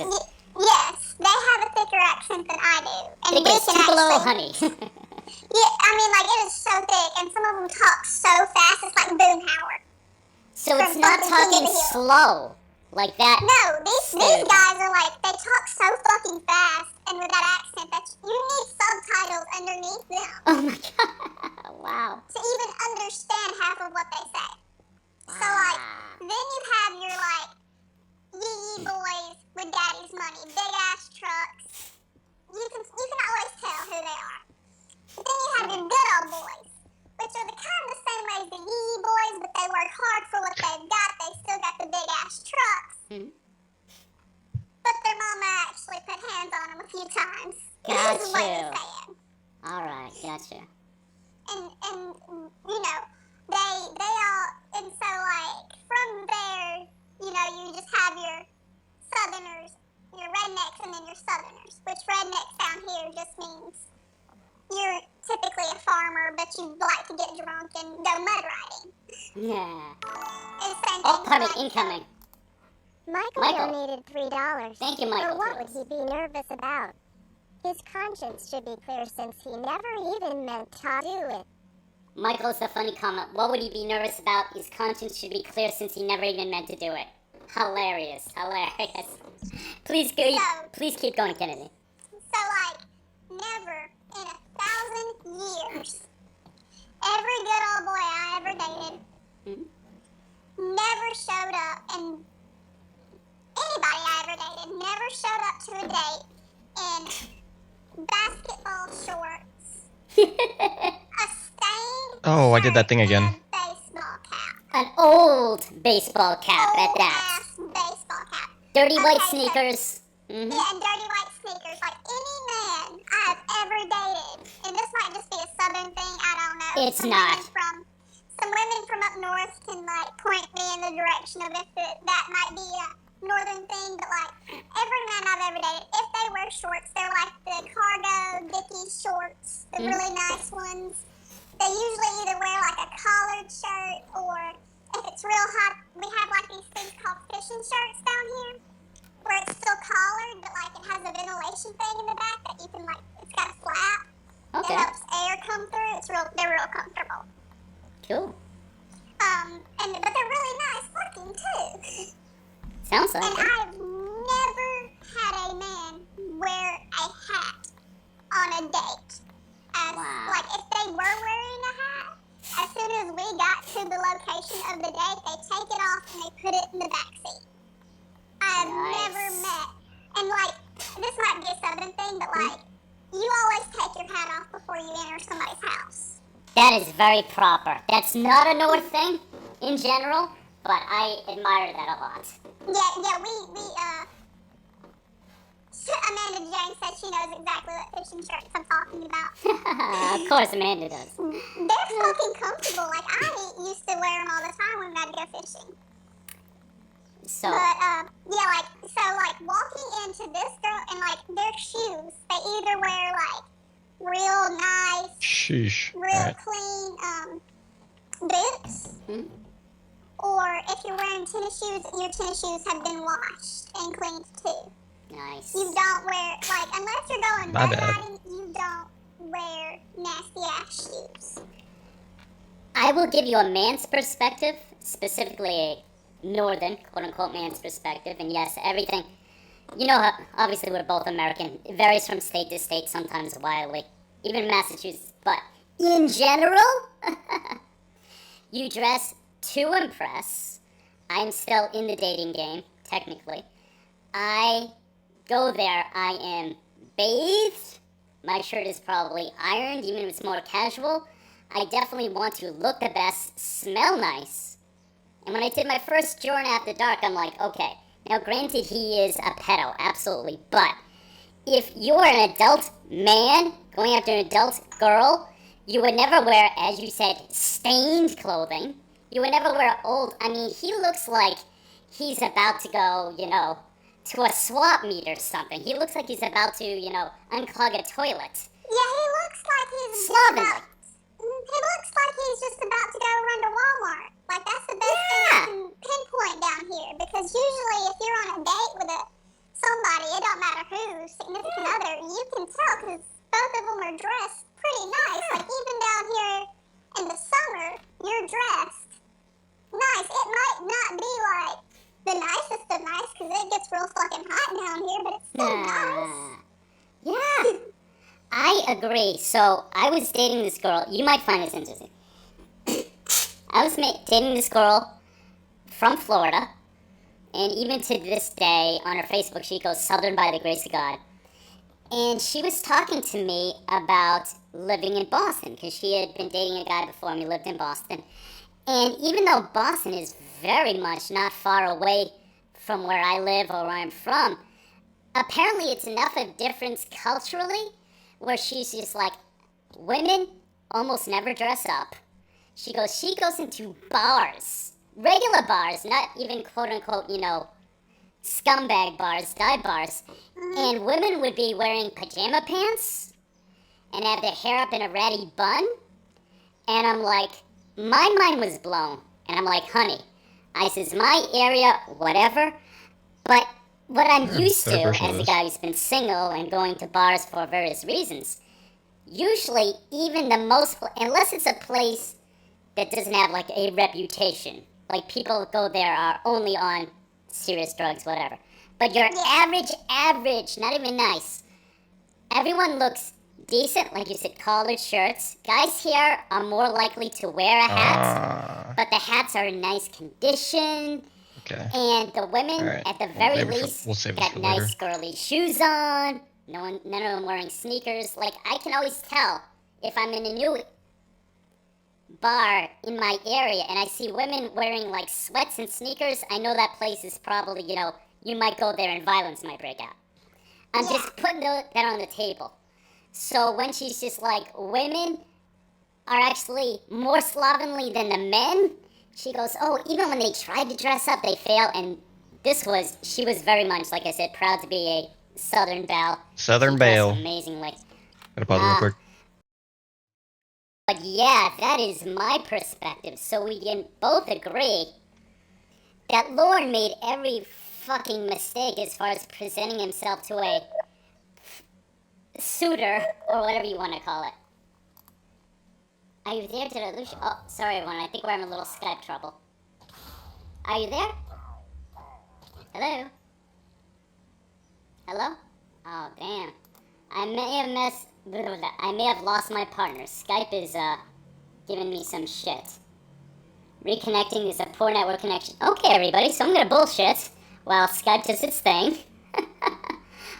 [SPEAKER 5] yes, they have a thicker accent than I do. And
[SPEAKER 4] thick as Tupelo honey.
[SPEAKER 5] Yeah, I mean, it is so thick, and some of them talk so fast, it's like Boomhauer.
[SPEAKER 4] So it's not talking slow, like that?
[SPEAKER 5] No, these guys are they talk so fucking fast, and with that accent, that you need subtitles underneath them.
[SPEAKER 4] Oh my god, wow.
[SPEAKER 5] To even understand half of what they say. So, then you have your, yee boys with daddy's money, big-ass trucks. You can always tell who they are. Then you have your good old boys, which are the kind of the same way as the yee boys, but they work hard for what they've got. They still got the big-ass trucks. But their mama actually put hands on them a few times.
[SPEAKER 4] Got
[SPEAKER 5] This is what
[SPEAKER 4] you.
[SPEAKER 5] you're saying.
[SPEAKER 4] Alright, gotcha.
[SPEAKER 5] And they all, and so from there, you just have your southerners, your rednecks, and then your southerners, which rednecks down here just means you're typically a farmer, but you like to get drunk and go mud riding.
[SPEAKER 4] Yeah.
[SPEAKER 5] Oh,
[SPEAKER 4] pardon, incoming.
[SPEAKER 2] Michael donated $3.
[SPEAKER 4] Thank you, Michael.
[SPEAKER 2] But what would he be nervous about? His conscience should be clear since he never even meant to do it.
[SPEAKER 4] Michael's a funny comment. What would he be nervous about? His conscience should be clear since he never even meant to do it. Hilarious. Please keep going, Kennedy.
[SPEAKER 5] So, never in 1,000 years, every good old boy I ever dated never showed up, and anybody I ever dated never showed up to a date in basketball shorts, a stained
[SPEAKER 3] Oh, I did that thing again.
[SPEAKER 5] and baseball cap.
[SPEAKER 4] An old baseball cap at that.
[SPEAKER 5] Old-ass baseball cap.
[SPEAKER 4] Dirty white
[SPEAKER 5] Okay, so-
[SPEAKER 4] sneakers.
[SPEAKER 5] Yeah, and dirty white sneakers. Any man I've ever dated, and this might just be a southern thing, I don't know.
[SPEAKER 4] It's not.
[SPEAKER 5] Some women from up north can point me in the direction of if that might be a northern thing, but every man I've ever dated, if they wear shorts, they're the cargo Dickies shorts, the really nice ones. They usually either wear a collared shirt, or if it's real hot, we have these things called fishing shirts down here, where it's still collared, but it has a ventilation thing in the back that you can it's got a flap that helps air come through. They're real comfortable.
[SPEAKER 4] Cool.
[SPEAKER 5] But they're really nice looking too.
[SPEAKER 4] Sounds like
[SPEAKER 5] And
[SPEAKER 4] it.
[SPEAKER 5] I've never had a man wear a hat on a date.
[SPEAKER 4] Wow.
[SPEAKER 5] If they were wearing a hat, as soon as we got to the location of the date, they take it off and they put it in the backseat. I've
[SPEAKER 4] Nice.
[SPEAKER 5] never met, and this might be a southern thing, but you always take your hat off before you enter somebody's house.
[SPEAKER 4] That is very proper. That's not a North thing in general, but I admire that a lot.
[SPEAKER 5] Yeah, Amanda Jane says she knows exactly what fishing shirts I'm talking about.
[SPEAKER 4] Of course, Amanda does.
[SPEAKER 5] They're fucking comfortable. Like, I used to wear them all the time when I'd go fishing.
[SPEAKER 4] So,
[SPEAKER 5] But, walking into this girl and, their shoes, they either wear, real nice,
[SPEAKER 3] Sheesh.
[SPEAKER 5] real clean, boots, or if you're wearing tennis shoes, your tennis shoes have been washed and cleaned, too.
[SPEAKER 4] nice.
[SPEAKER 5] You don't wear, unless you're going
[SPEAKER 3] My
[SPEAKER 5] mud
[SPEAKER 3] bad.
[SPEAKER 5] riding, you don't wear nasty-ass shoes.
[SPEAKER 4] I will give you a man's perspective, specifically a northern, quote-unquote, man's perspective, and yes, everything, you know, obviously we're both American. It varies from state to state, sometimes wildly, even Massachusetts, but in general, you dress to impress. I'm still in the dating game, technically. I go there, I am bathed, my shirt is probably ironed, even if it's more casual. I definitely want to look the best, smell nice. And when I did my first Jorrun After Dark, I'm like, okay, now granted he is a pedo, absolutely, but if you're an adult man going after an adult girl, you would never wear, as you said, stained clothing. You would never wear old, I mean, he looks like he's about to go, to a swap meet or something. He looks like he's about to, unclog a toilet.
[SPEAKER 5] Yeah, he looks like he's
[SPEAKER 4] Slovenly.
[SPEAKER 5] He looks like he's just about to go run to Walmart. That's the best thing I can pinpoint down here. Because usually if you're on a date with somebody, it don't matter who, significant other, you can tell because both of them are dressed pretty nice. Even down here in the summer, you're dressed nice. It might not be the nicest of nice because it gets real fucking hot down here, but it's still nice.
[SPEAKER 4] Yeah. I agree. So, I was dating this girl. You might find this interesting. I was dating this girl from Florida. And even to this day, on her Facebook, she goes, Southern by the grace of God. And she was talking to me about living in Boston. Because she had been dating a guy before me, lived in Boston. And even though Boston is very much not far away from where I live or where I'm from, apparently it's enough of difference culturally where she's just like, women almost never dress up. She goes into bars, regular bars, not even quote-unquote, scumbag bars, dive bars, and women would be wearing pajama pants and have their hair up in a ratty bun, and I'm like, my mind was blown, and I'm like, honey, I says, my area, whatever, but what I'm used to as a guy who's been single and going to bars for various reasons, usually even the most, unless it's a place that doesn't have a reputation, people go there are only on serious drugs, whatever. But your average, not even nice, everyone looks decent, like you said, collared shirts. Guys here are more likely to wear a hat, but the hats are in nice condition.
[SPEAKER 3] Okay.
[SPEAKER 4] And the women, at the very least, got nice girly shoes on. None of them wearing sneakers. I can always tell if I'm in a new bar in my area and I see women wearing sweats and sneakers, I know that place is probably, you might go there and violence might break out. I'm just putting that on the table. So when she's just women are actually more slovenly than the men, she goes, oh, even when they tried to dress up, they fail. And she was very much, like I said, proud to be a Southern belle.
[SPEAKER 3] Southern belle.
[SPEAKER 4] Amazingly.
[SPEAKER 3] Gotta pause real quick.
[SPEAKER 4] But yeah, that is my perspective. So we can both agree that Lauren made every fucking mistake as far as presenting himself to a suitor, or whatever you want to call it. Are you there? Did I lose you? Oh, sorry everyone, I think we're having a little Skype trouble. Are you there? Hello? Hello? Oh, damn. I may have lost my partner. Skype is, giving me some shit. Reconnecting is a poor network connection. Okay, everybody, so I'm gonna bullshit while Skype does its thing.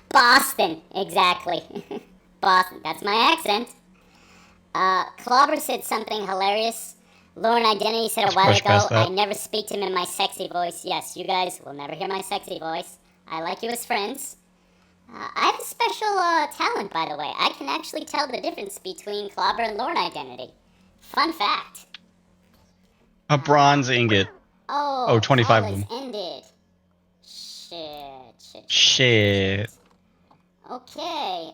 [SPEAKER 4] Boston, exactly. Boston. That's my accent. Clobber said something hilarious. Lauren Identity said a while
[SPEAKER 3] push
[SPEAKER 4] ago,
[SPEAKER 3] past that.
[SPEAKER 4] I never speak to him in my sexy voice. Yes, you guys will never hear my sexy voice. I like you as friends. I have a special talent, by the way. I can actually tell the difference between Clobber and Lauren Identity. Fun fact.
[SPEAKER 6] A bronze ingot.
[SPEAKER 4] Oh,
[SPEAKER 6] 25
[SPEAKER 4] call
[SPEAKER 6] of
[SPEAKER 4] is
[SPEAKER 6] them.
[SPEAKER 4] ended.
[SPEAKER 6] Shit.
[SPEAKER 4] Okay,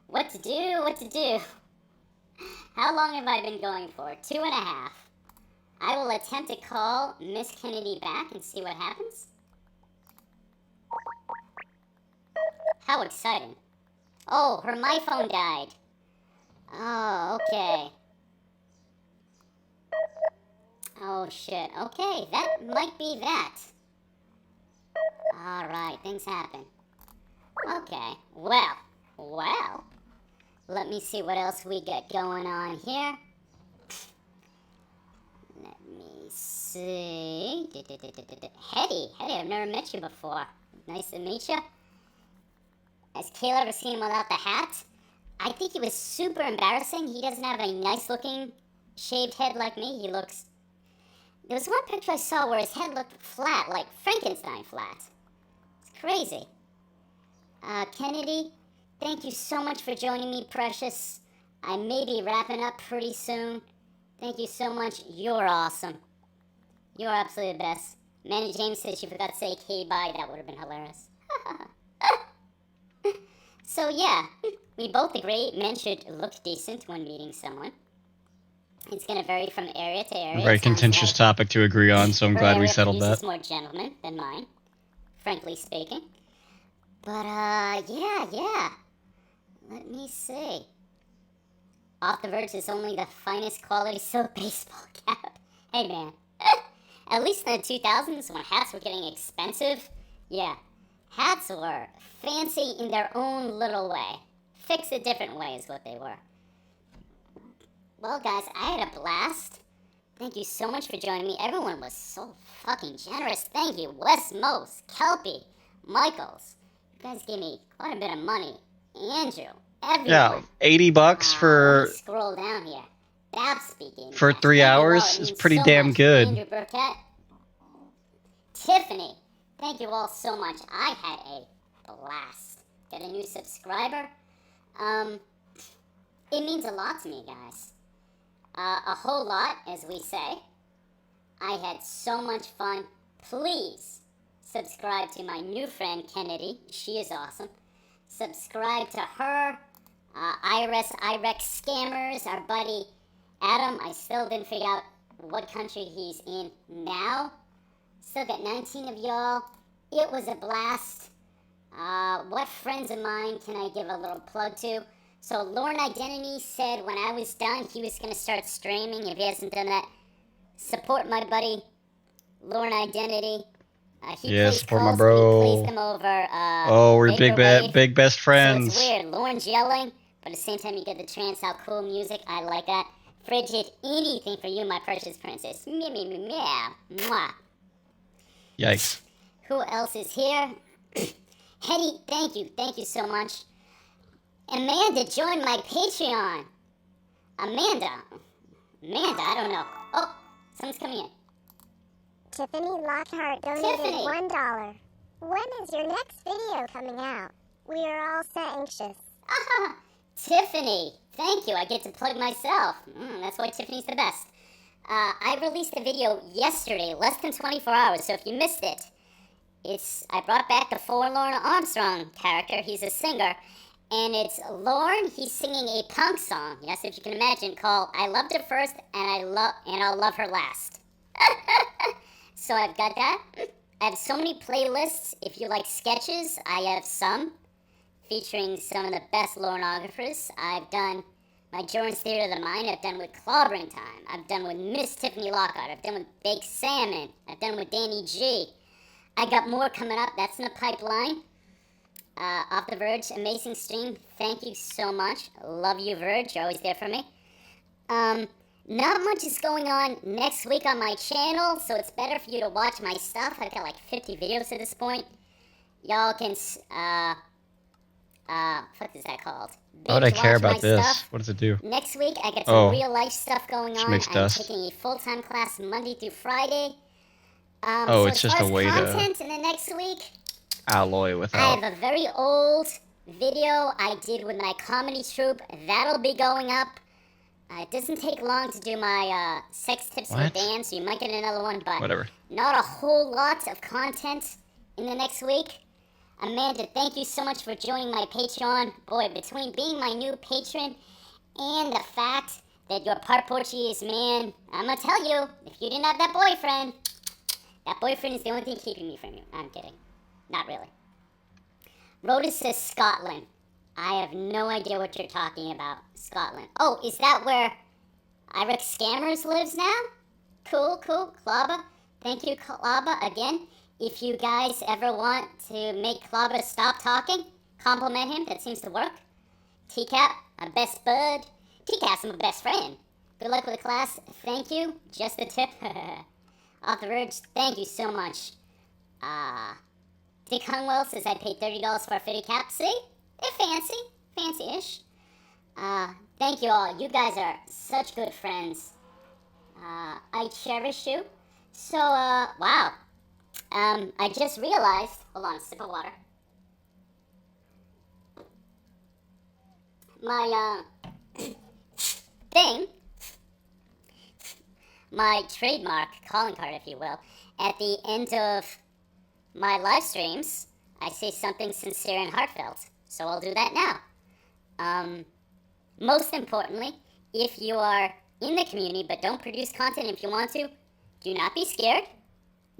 [SPEAKER 4] what to do? How long have I been going for? 2.5. I will attempt to call Miss Kennedy back and see what happens. How exciting. Oh, her my phone died. Oh, okay. Oh, shit. Okay, that might be that. Alright, things happen. Okay, well. Let me see what else we got going on here. Let me see. Hetty, I've never met you before. Nice to meet you. Has Kayla ever seen him without the hat? I think it was super embarrassing. He doesn't have a nice looking shaved head like me. He looks... There was one picture I saw where his head looked flat, like Frankenstein flat. It's crazy. Kennedy, thank you so much for joining me, precious. I may be wrapping up pretty soon. Thank you so much. You're awesome. You're absolutely the best. Manny James said she forgot to say hey bye. That would have been hilarious. So yeah, we both agree men should look decent when meeting someone. It's going to vary from area to area.
[SPEAKER 6] A very contentious topic to agree on, so I'm glad we settled that.
[SPEAKER 4] More gentlemen than mine, frankly speaking. But, yeah. Let me see. Off the Verge is only the finest quality silk baseball cap. Hey, man. At least in the 2000s, when hats were getting expensive, yeah, hats were fancy in their own little way. Fix a different way is what they were. Well, guys, I had a blast. Thank you so much for joining me. Everyone was so fucking generous. Thank you. Wes Mose, Kelpie, Michaels. You guys gave me quite a bit of money. Andrew, everyone.
[SPEAKER 6] Yeah, $80 for...
[SPEAKER 4] Let me scroll down here. Bab speaking.
[SPEAKER 6] For 3 hours is pretty damn good.
[SPEAKER 4] Andrew Burkett. Tiffany, thank you all so much. I had a blast. Got a new subscriber. It means a lot to me, guys. A whole lot, as we say. I had so much fun. Please subscribe to my new friend, Kennedy. She is awesome. Subscribe to her. IREX Scammers, our buddy Adam. I still didn't figure out what country he's in now. Still got 19 of y'all. It was a blast. What friends of mine can I give a little plug to? So Lauren Identity said when I was done, he was going to start streaming. If he hasn't done that, support my buddy, Lauren Identity.
[SPEAKER 6] Yeah, support my bro.
[SPEAKER 4] He plays them over,
[SPEAKER 6] we're big best friends.
[SPEAKER 4] So it's weird. Lauren's yelling, but at the same time you get the trance, how cool music. I like that. Frigid, anything for you, my precious princess. Meow. Mwah.
[SPEAKER 6] Yikes.
[SPEAKER 4] Who else is here? Hetty, thank you so much. Amanda joined my Patreon. Amanda, I don't know. Oh, someone's coming in.
[SPEAKER 2] Tiffany Lockhart donated $1. When is your next video coming out? We are all so anxious.
[SPEAKER 4] Tiffany, thank you. I get to plug myself. That's why Tiffany's the best. I released a video yesterday, less than 24 hours, so if you missed it, I brought back a Forlorn Armstrong character. He's a singer. And it's Lauren. He's singing a punk song, yes, if you can imagine, called "I Loved Her First and I'll Love Her Last." So I've got that. I have so many playlists. If you like sketches, I have some featuring some of the best Laureanographers. I've done my Jorrun's Theater of the Mind. I've done with Clobbering Time. I've done with Miss Tiffany Lockhart. I've done with Baked Salmon. I've done with Danny G. I got more coming up. That's in the pipeline. Off the Verge, amazing stream. Thank you so much. Love you, Verge. You're always there for me. Not much is going on next week on my channel, so it's better for you to watch my stuff. I've got like 50 videos at this point. Y'all can, what is that called?
[SPEAKER 6] Why would I
[SPEAKER 4] Binge
[SPEAKER 6] care
[SPEAKER 4] watch
[SPEAKER 6] about
[SPEAKER 4] my
[SPEAKER 6] this?
[SPEAKER 4] stuff.
[SPEAKER 6] What does it do?
[SPEAKER 4] Next week, I got some
[SPEAKER 6] Oh.
[SPEAKER 4] real life stuff going
[SPEAKER 6] Which
[SPEAKER 4] on.
[SPEAKER 6] makes
[SPEAKER 4] I'm
[SPEAKER 6] dust.
[SPEAKER 4] taking a full-time class Monday through Friday.
[SPEAKER 6] Oh,
[SPEAKER 4] So
[SPEAKER 6] it's
[SPEAKER 4] as
[SPEAKER 6] just
[SPEAKER 4] far
[SPEAKER 6] a
[SPEAKER 4] as
[SPEAKER 6] way to
[SPEAKER 4] content in the next week,
[SPEAKER 6] alloy
[SPEAKER 4] I
[SPEAKER 6] without.
[SPEAKER 4] have a very old video I did with my comedy troupe. That'll be going up. It doesn't take long to do my sex tips with
[SPEAKER 6] What?
[SPEAKER 4] Dan, so you might get another one, but
[SPEAKER 6] Whatever.
[SPEAKER 4] not a whole lot of content in the next week. Amanda, thank you so much for joining my Patreon. Boy, between being my new patron and the fact that you're part Portuguese, man, I'm gonna tell you, if you didn't have that boyfriend is the only thing keeping me from you. I'm kidding. Not really. Rhoda says Scotland. I have no idea what you're talking about. Scotland. Oh, is that where Iric Scammers lives now? Cool. Klaba. Thank you, Klaba. Again, if you guys ever want to make Klaba stop talking, compliment him. That seems to work. T-Cap, my best bud. T-Cap's my best friend. Good luck with the class. Thank you. Just a tip. Off the verge. Thank you so much. Dick Hungwell says I paid $30 for a fitted cap. See? They're fancy-ish. Thank you all. You guys are such good friends. I cherish you. So, wow. I just realized, hold on, a sip of water. My, thing, my trademark calling card, if you will, at the end of my live streams, I say something sincere and heartfelt. So I'll do that now. Most importantly, if you are in the community but don't produce content if you want to, do not be scared.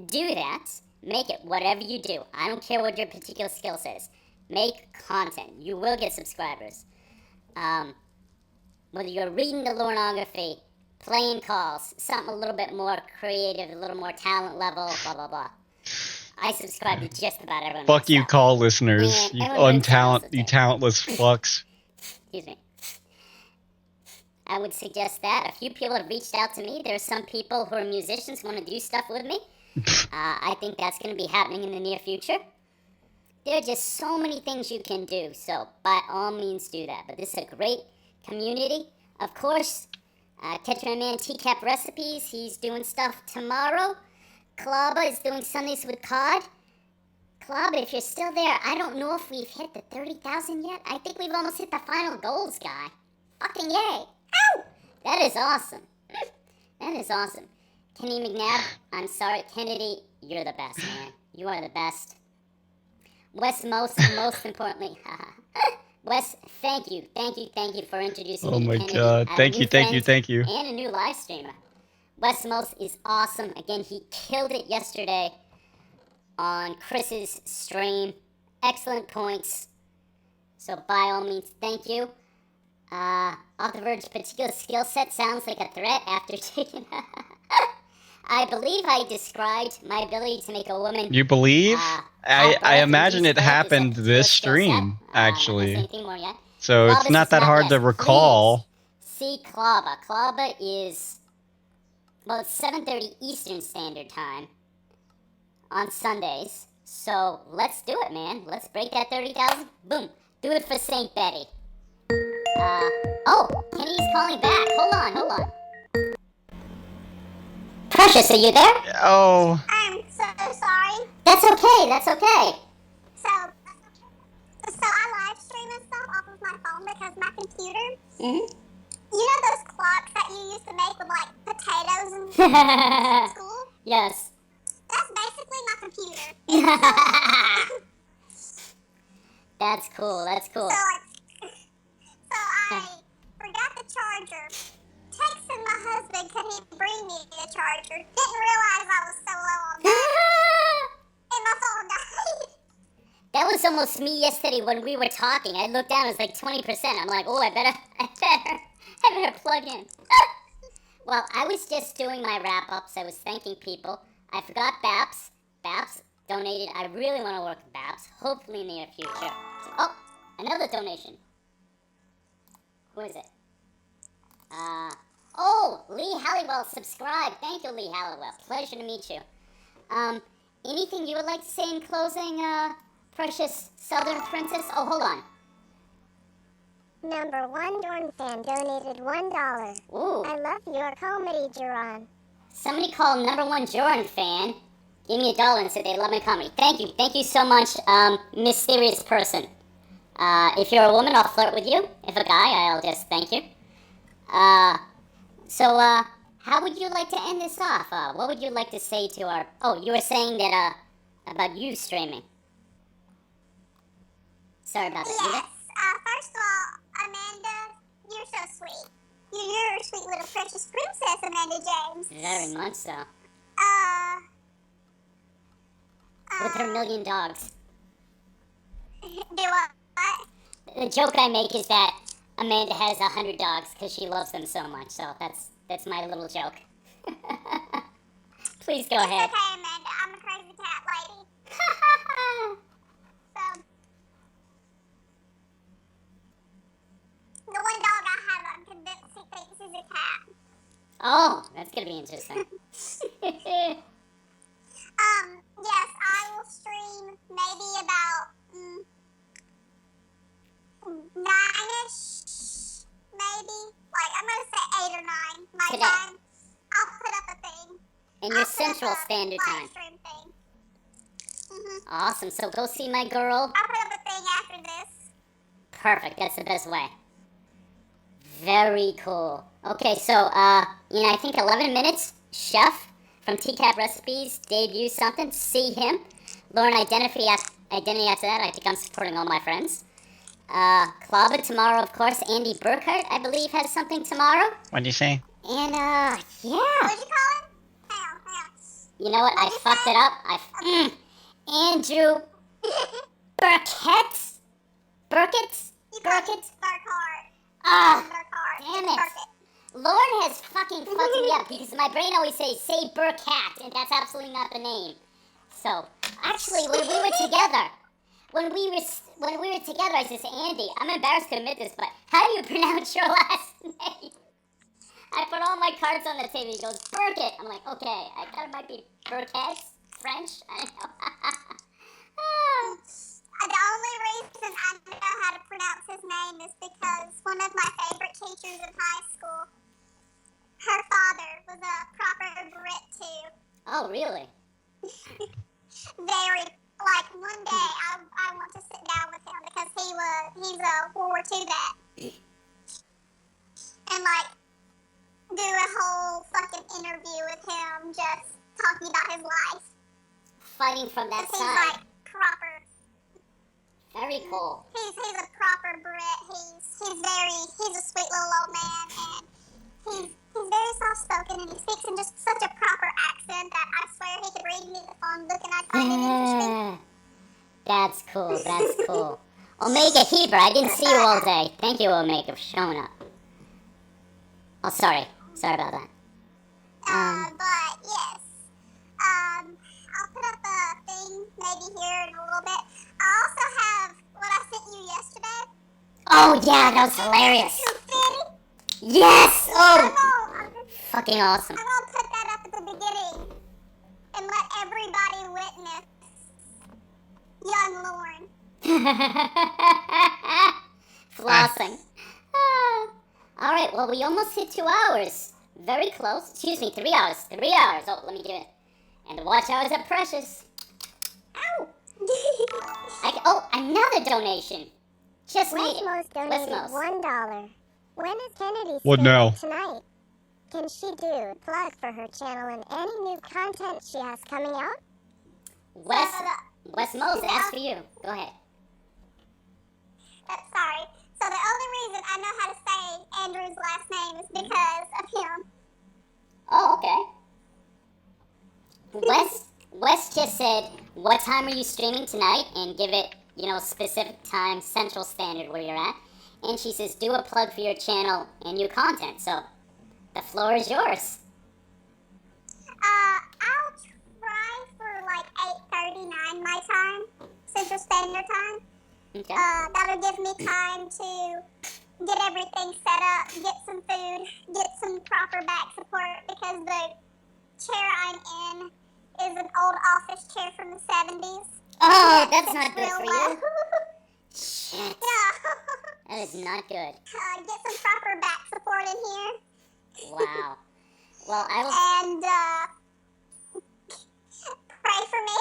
[SPEAKER 4] Do that. Make it whatever you do. I don't care what your particular skill is. Make content. You will get subscribers. Whether you're reading the pornography, playing calls, something a little bit more creative, a little more talent level, blah, blah, blah. I subscribe to just about everyone.
[SPEAKER 6] Fuck you, call listeners.
[SPEAKER 4] And
[SPEAKER 6] You
[SPEAKER 4] everyone brings
[SPEAKER 6] you talentless fucks.
[SPEAKER 4] Excuse me. I would suggest that. A few people have reached out to me. There are some people who are musicians who want to do stuff with me. I think that's going to be happening in the near future. There are just so many things you can do, so by all means do that. But this is a great community. Of course, catch my man T-Cap Recipes. He's doing stuff tomorrow. Klaba is doing Sundays with Cod. Klaba, if you're still there, I don't know if we've hit the 30,000 yet. I think we've almost hit the final goals, guy. Fucking yay. Ow! That is awesome. That is awesome. Kenny McNabb, I'm sorry. Kennedy, you're the best, man. You are the best. Wes, most importantly. Wes, thank you for introducing me
[SPEAKER 6] Oh
[SPEAKER 4] to
[SPEAKER 6] my
[SPEAKER 4] Kennedy.
[SPEAKER 6] god.
[SPEAKER 4] I have a
[SPEAKER 6] Thank
[SPEAKER 4] new
[SPEAKER 6] you.
[SPEAKER 4] friend And a new live streamer. Wes Most is awesome. Again, he killed it yesterday on Chris's stream. Excellent points. So by all means, thank you. Off the verge, particular skill set sounds like a threat after taking... I believe I described my ability to make a woman...
[SPEAKER 6] You believe? I imagine it happened
[SPEAKER 4] this
[SPEAKER 6] this stream, actually.
[SPEAKER 4] Anything more yet.
[SPEAKER 6] So it's
[SPEAKER 4] Klaba
[SPEAKER 6] not
[SPEAKER 4] says
[SPEAKER 6] that hard to
[SPEAKER 4] yes.
[SPEAKER 6] recall.
[SPEAKER 4] Please see Klaba. Klaba is... Well, it's 7:30 Eastern Standard Time on Sundays. So let's do it, man. Let's break that 30,000. Boom. Do it for St. Betty. Oh, Kenny's calling back. Hold on. Precious, are you there?
[SPEAKER 6] Oh.
[SPEAKER 5] I'm so sorry.
[SPEAKER 4] That's okay.
[SPEAKER 5] So I live stream and stuff off of my phone because my computer.
[SPEAKER 4] Mm-hmm.
[SPEAKER 5] You know those clocks that you used to make with like potatoes and school?
[SPEAKER 4] Yes.
[SPEAKER 5] That's basically my computer.
[SPEAKER 4] That's cool.
[SPEAKER 5] So I forgot the charger. Texted my husband, could he bring me the charger? Didn't realize I was so low on battery. And my phone died.
[SPEAKER 4] That was almost me yesterday when we were talking. I looked down, it was like 20%. I'm like, oh, I better plug in. Well, I was just doing my wrap-ups. I was thanking people. I forgot Baps. Baps donated. I really want to work with Baps, hopefully in the near future. Oh, another donation. Who is it? Oh, Lee Halliwell subscribed. Thank you, Lee Halliwell. Pleasure to meet you. Anything you would like to say in closing, Precious Southern Princess? Oh, hold on.
[SPEAKER 2] Number one Jorrun fan donated $1.
[SPEAKER 4] Ooh.
[SPEAKER 2] I love your comedy, Jorrun.
[SPEAKER 4] Somebody called number one Jorrun fan. Give me $1 and said they love my comedy. Thank you. Thank you so much, mysterious person. If you're a woman, I'll flirt with you. If a guy, I'll just thank you. So, how would you like to end this off? What would you like to say to our... Oh, you were saying that, about you streaming. Sorry about that.
[SPEAKER 5] Yes. First of all, Amanda, you're so sweet. You're a sweet little precious princess, Amanda James.
[SPEAKER 4] Very much so. With her million dogs.
[SPEAKER 5] Do what?
[SPEAKER 4] The joke I make is that Amanda has 100 dogs because she loves them so much. So that's my little joke. Please go ahead.
[SPEAKER 5] It's okay, Amanda. I'm a crazy cat lady. So, the one dog I have, I'm convinced he thinks he's a cat.
[SPEAKER 4] Oh, that's gonna be interesting.
[SPEAKER 5] Yes, I will stream maybe about 9-ish, maybe. Like, I'm gonna say 8 or 9 my
[SPEAKER 4] Today.
[SPEAKER 5] time. I'll put up a thing.
[SPEAKER 4] In your
[SPEAKER 5] I'll put up
[SPEAKER 4] Central
[SPEAKER 5] a
[SPEAKER 4] Standard
[SPEAKER 5] live
[SPEAKER 4] Time.
[SPEAKER 5] stream thing.
[SPEAKER 4] Awesome. So go see my girl.
[SPEAKER 5] I'll put up a thing after this.
[SPEAKER 4] Perfect. That's the best way. Very cool. Okay, so, I think 11 minutes, Chef from TCAP Recipes debuts something. See him. Learn identity after that. I think I'm supporting all my friends. Klaba tomorrow, of course. Andy Burkhardt, I believe, has something tomorrow.
[SPEAKER 6] What'd you say?
[SPEAKER 4] And,
[SPEAKER 5] What'd you call him? Hang on.
[SPEAKER 4] you know what? I fucked it up. Andrew Burkett? Burkett?
[SPEAKER 5] Burkhardt.
[SPEAKER 4] Ah,
[SPEAKER 5] Burkhardt.
[SPEAKER 4] damn
[SPEAKER 5] It's
[SPEAKER 4] it.
[SPEAKER 5] Burkett.
[SPEAKER 4] Lauren has fucking fucked me up because my brain always says, say Burkett, and that's absolutely not the name. So, actually, when we were together, I said, Andy, I'm embarrassed to admit this, but how do you pronounce your last name? I put all my cards on the table. He goes, Burkett. I'm like, okay, I thought it might be Burkett, French. I don't know.
[SPEAKER 5] The only reason I know how to pronounce his name is because one of my favorite teachers in high school, her father was a proper Brit too.
[SPEAKER 4] Oh, really?
[SPEAKER 5] Very, like, one day I want to sit down with him because he's a World War II vet. And, like, do a whole fucking interview with him just talking about his life.
[SPEAKER 4] Fighting from that
[SPEAKER 5] 'Cause
[SPEAKER 4] side.
[SPEAKER 5] he's, like, proper.
[SPEAKER 4] Very cool.
[SPEAKER 5] He's a proper Brit. He's a sweet little old man, and he's very soft spoken, and he speaks in just such a proper accent that I swear he could read me the phone book and I'd find it interesting.
[SPEAKER 4] That's cool. Omega Heber, I didn't see you all day. Thank you, Omega, for showing up. Oh, sorry about that.
[SPEAKER 5] But yes, I'll put up a thing maybe here in a little bit. I also have what I sent you yesterday.
[SPEAKER 4] Oh yeah, that was hilarious. Yes! Oh, fucking awesome.
[SPEAKER 5] I'm gonna put that up at the beginning and let everybody witness young Lauren.
[SPEAKER 4] Flossing. All right, well, we almost hit 2 hours. Very close. Excuse me, 3 hours. 3 hours. Oh, let me do it. And the watch hours are precious. Ow! Another donation. Just made it.
[SPEAKER 2] Westmo's donated
[SPEAKER 4] Westmo's.
[SPEAKER 2] $1. When is Kennedy
[SPEAKER 6] What
[SPEAKER 2] streaming
[SPEAKER 6] now?
[SPEAKER 2] tonight? Can she do a plug for her channel and any new content she has coming out?
[SPEAKER 4] Wes Mose, ask for you. Go ahead.
[SPEAKER 5] Sorry. So the only reason I know how to say Andrew's last name is because of him.
[SPEAKER 4] Oh, okay. Wes just said, what time are you streaming tonight? And give it, specific time, Central Standard, where you're at. And she says, do a plug for your channel and new content. So, the floor is yours.
[SPEAKER 5] I'll try for like 8:39 my time, Central Standard Time.
[SPEAKER 4] Okay.
[SPEAKER 5] That'll give me time to get everything set up, get some food, get some proper back support, because the chair I'm in is an old office chair from the 70s.
[SPEAKER 4] Oh, that's not good
[SPEAKER 5] Real
[SPEAKER 4] for
[SPEAKER 5] low.
[SPEAKER 4] you. Shit.
[SPEAKER 5] Yeah.
[SPEAKER 4] That is not good.
[SPEAKER 5] Get some proper back support in here.
[SPEAKER 4] Wow. Well, I will.
[SPEAKER 5] And pray for me.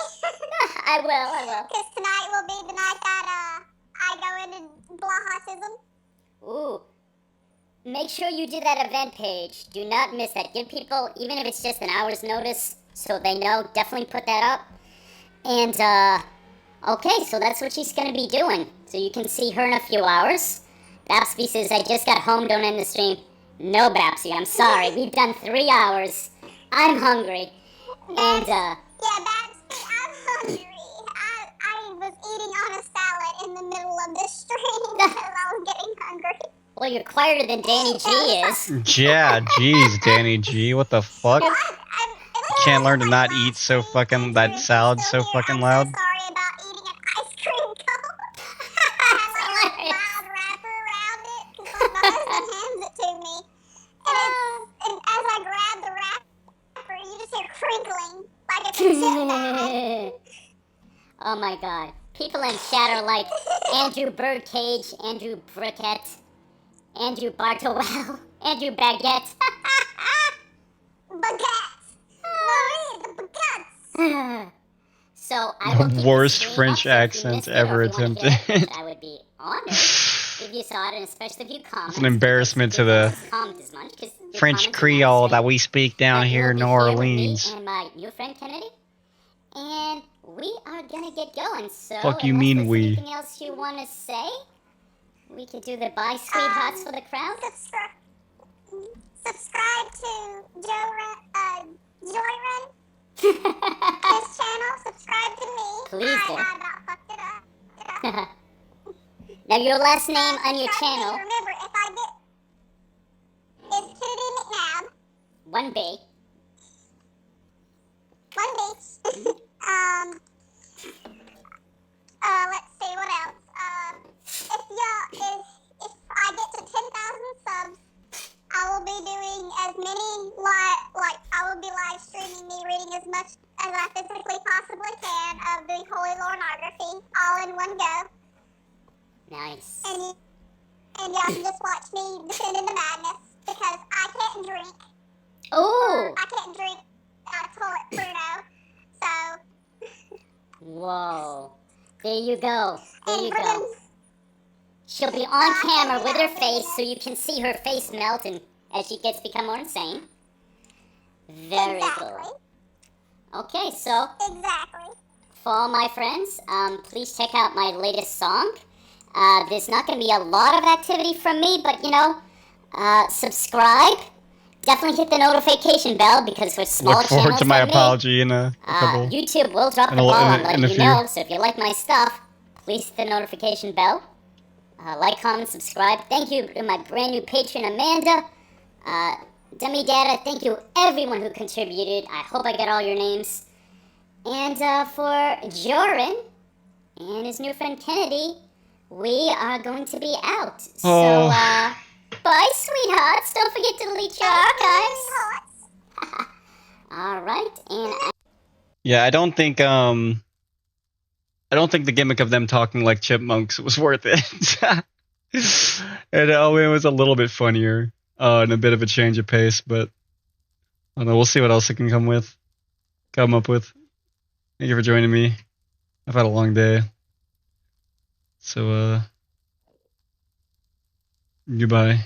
[SPEAKER 4] I will.
[SPEAKER 5] Because tonight will be the night that I go into Blahatism.
[SPEAKER 4] Ooh. Make sure you do that event page. Do not miss that. Give people, even if it's just an hour's notice, so they know. Definitely put that up. And, okay, so that's what she's gonna be doing. So you can see her in a few hours. Babsby says, I just got home, don't end the stream. No, Babsy, I'm sorry. We've done 3 hours. I'm hungry. And,
[SPEAKER 5] Yeah, Babsy, I'm hungry. I was eating on a salad in the middle of this stream because I was getting hungry.
[SPEAKER 4] well, you're quieter than Danny G is.
[SPEAKER 6] Yeah, jeez, Danny G, what the fuck? Can't learn to not eat so fucking that salad so fucking loud.
[SPEAKER 5] I'm so sorry about eating an ice cream cone. I had like a loud wrapper around it because my husband hands it to me. And as I grab the wrapper, you just hear crinkling like it's a chip bag.
[SPEAKER 4] Oh my god. People in chat are like Andrew Birdcage, Andrew Brickett, Andrew Bartowell, Andrew Baguette.
[SPEAKER 5] Baguettes. Marie, the baguettes.
[SPEAKER 4] So I will keep
[SPEAKER 6] The
[SPEAKER 4] the
[SPEAKER 6] worst
[SPEAKER 4] stream
[SPEAKER 6] French
[SPEAKER 4] up, so if you
[SPEAKER 6] accent
[SPEAKER 4] missed it or
[SPEAKER 6] ever
[SPEAKER 4] if you wanna hear it,
[SPEAKER 6] attempted.
[SPEAKER 4] which I would be honored if you saw it, and especially if you comment.
[SPEAKER 6] It's an embarrassment to the French Creole that we speak down here in New Orleans.
[SPEAKER 4] And my new friend Kennedy. And we are gonna get going. So
[SPEAKER 6] Fuck you
[SPEAKER 4] unless
[SPEAKER 6] mean
[SPEAKER 4] there's
[SPEAKER 6] we?
[SPEAKER 4] anything else you want to say? We could do the bye sweethearts for the crowd.
[SPEAKER 5] Subscribe to Jorrun. His channel. Subscribe to me.
[SPEAKER 4] Please do.
[SPEAKER 5] I about fucked it up.
[SPEAKER 4] Now your last name on your channel.
[SPEAKER 5] Remember, if I get is Kennedy McNabb.
[SPEAKER 4] One B.
[SPEAKER 5] One beach. Let's see what else. If I get to 10,000 subs, I will be doing as many I will be live streaming me reading as much as I physically possibly can of the Holy Lornography all in one go.
[SPEAKER 4] Nice.
[SPEAKER 5] And y'all can just watch me descend into madness because I can't drink.
[SPEAKER 4] Ooh.
[SPEAKER 5] I can't drink toilet Pruno. So.
[SPEAKER 4] Whoa. There you go. There
[SPEAKER 5] And
[SPEAKER 4] you
[SPEAKER 5] for
[SPEAKER 4] go.
[SPEAKER 5] them-
[SPEAKER 4] She'll be on camera with her face so you can see her face melt and as she become more insane. Very
[SPEAKER 5] Exactly.
[SPEAKER 4] cool. Okay, so
[SPEAKER 5] Exactly.
[SPEAKER 4] for all my friends, please check out my latest song. There's not going to be a lot of activity from me, but subscribe. Definitely hit the notification bell because we're small
[SPEAKER 6] Look forward
[SPEAKER 4] channels
[SPEAKER 6] to my
[SPEAKER 4] like me.
[SPEAKER 6] apology in a couple.
[SPEAKER 4] YouTube will drop the
[SPEAKER 6] in a-
[SPEAKER 4] ball
[SPEAKER 6] in a-
[SPEAKER 4] on letting
[SPEAKER 6] in a
[SPEAKER 4] you
[SPEAKER 6] few.
[SPEAKER 4] know, so if you like my stuff, please hit the notification bell. Like, comment, subscribe. Thank you to my brand new patron, Amanda. Dummy Data, thank you everyone who contributed. I hope I got all your names. And for Jorrun and his new friend Kennedy, we are going to be out. So, bye, sweethearts. Don't forget to delete your archives. All right, and
[SPEAKER 6] Yeah, I don't think the gimmick of them talking like chipmunks was worth it. And it was a little bit funnier and a bit of a change of pace, but I don't know. We'll see what else I can come up with. Thank you for joining me. I've had a long day, so goodbye.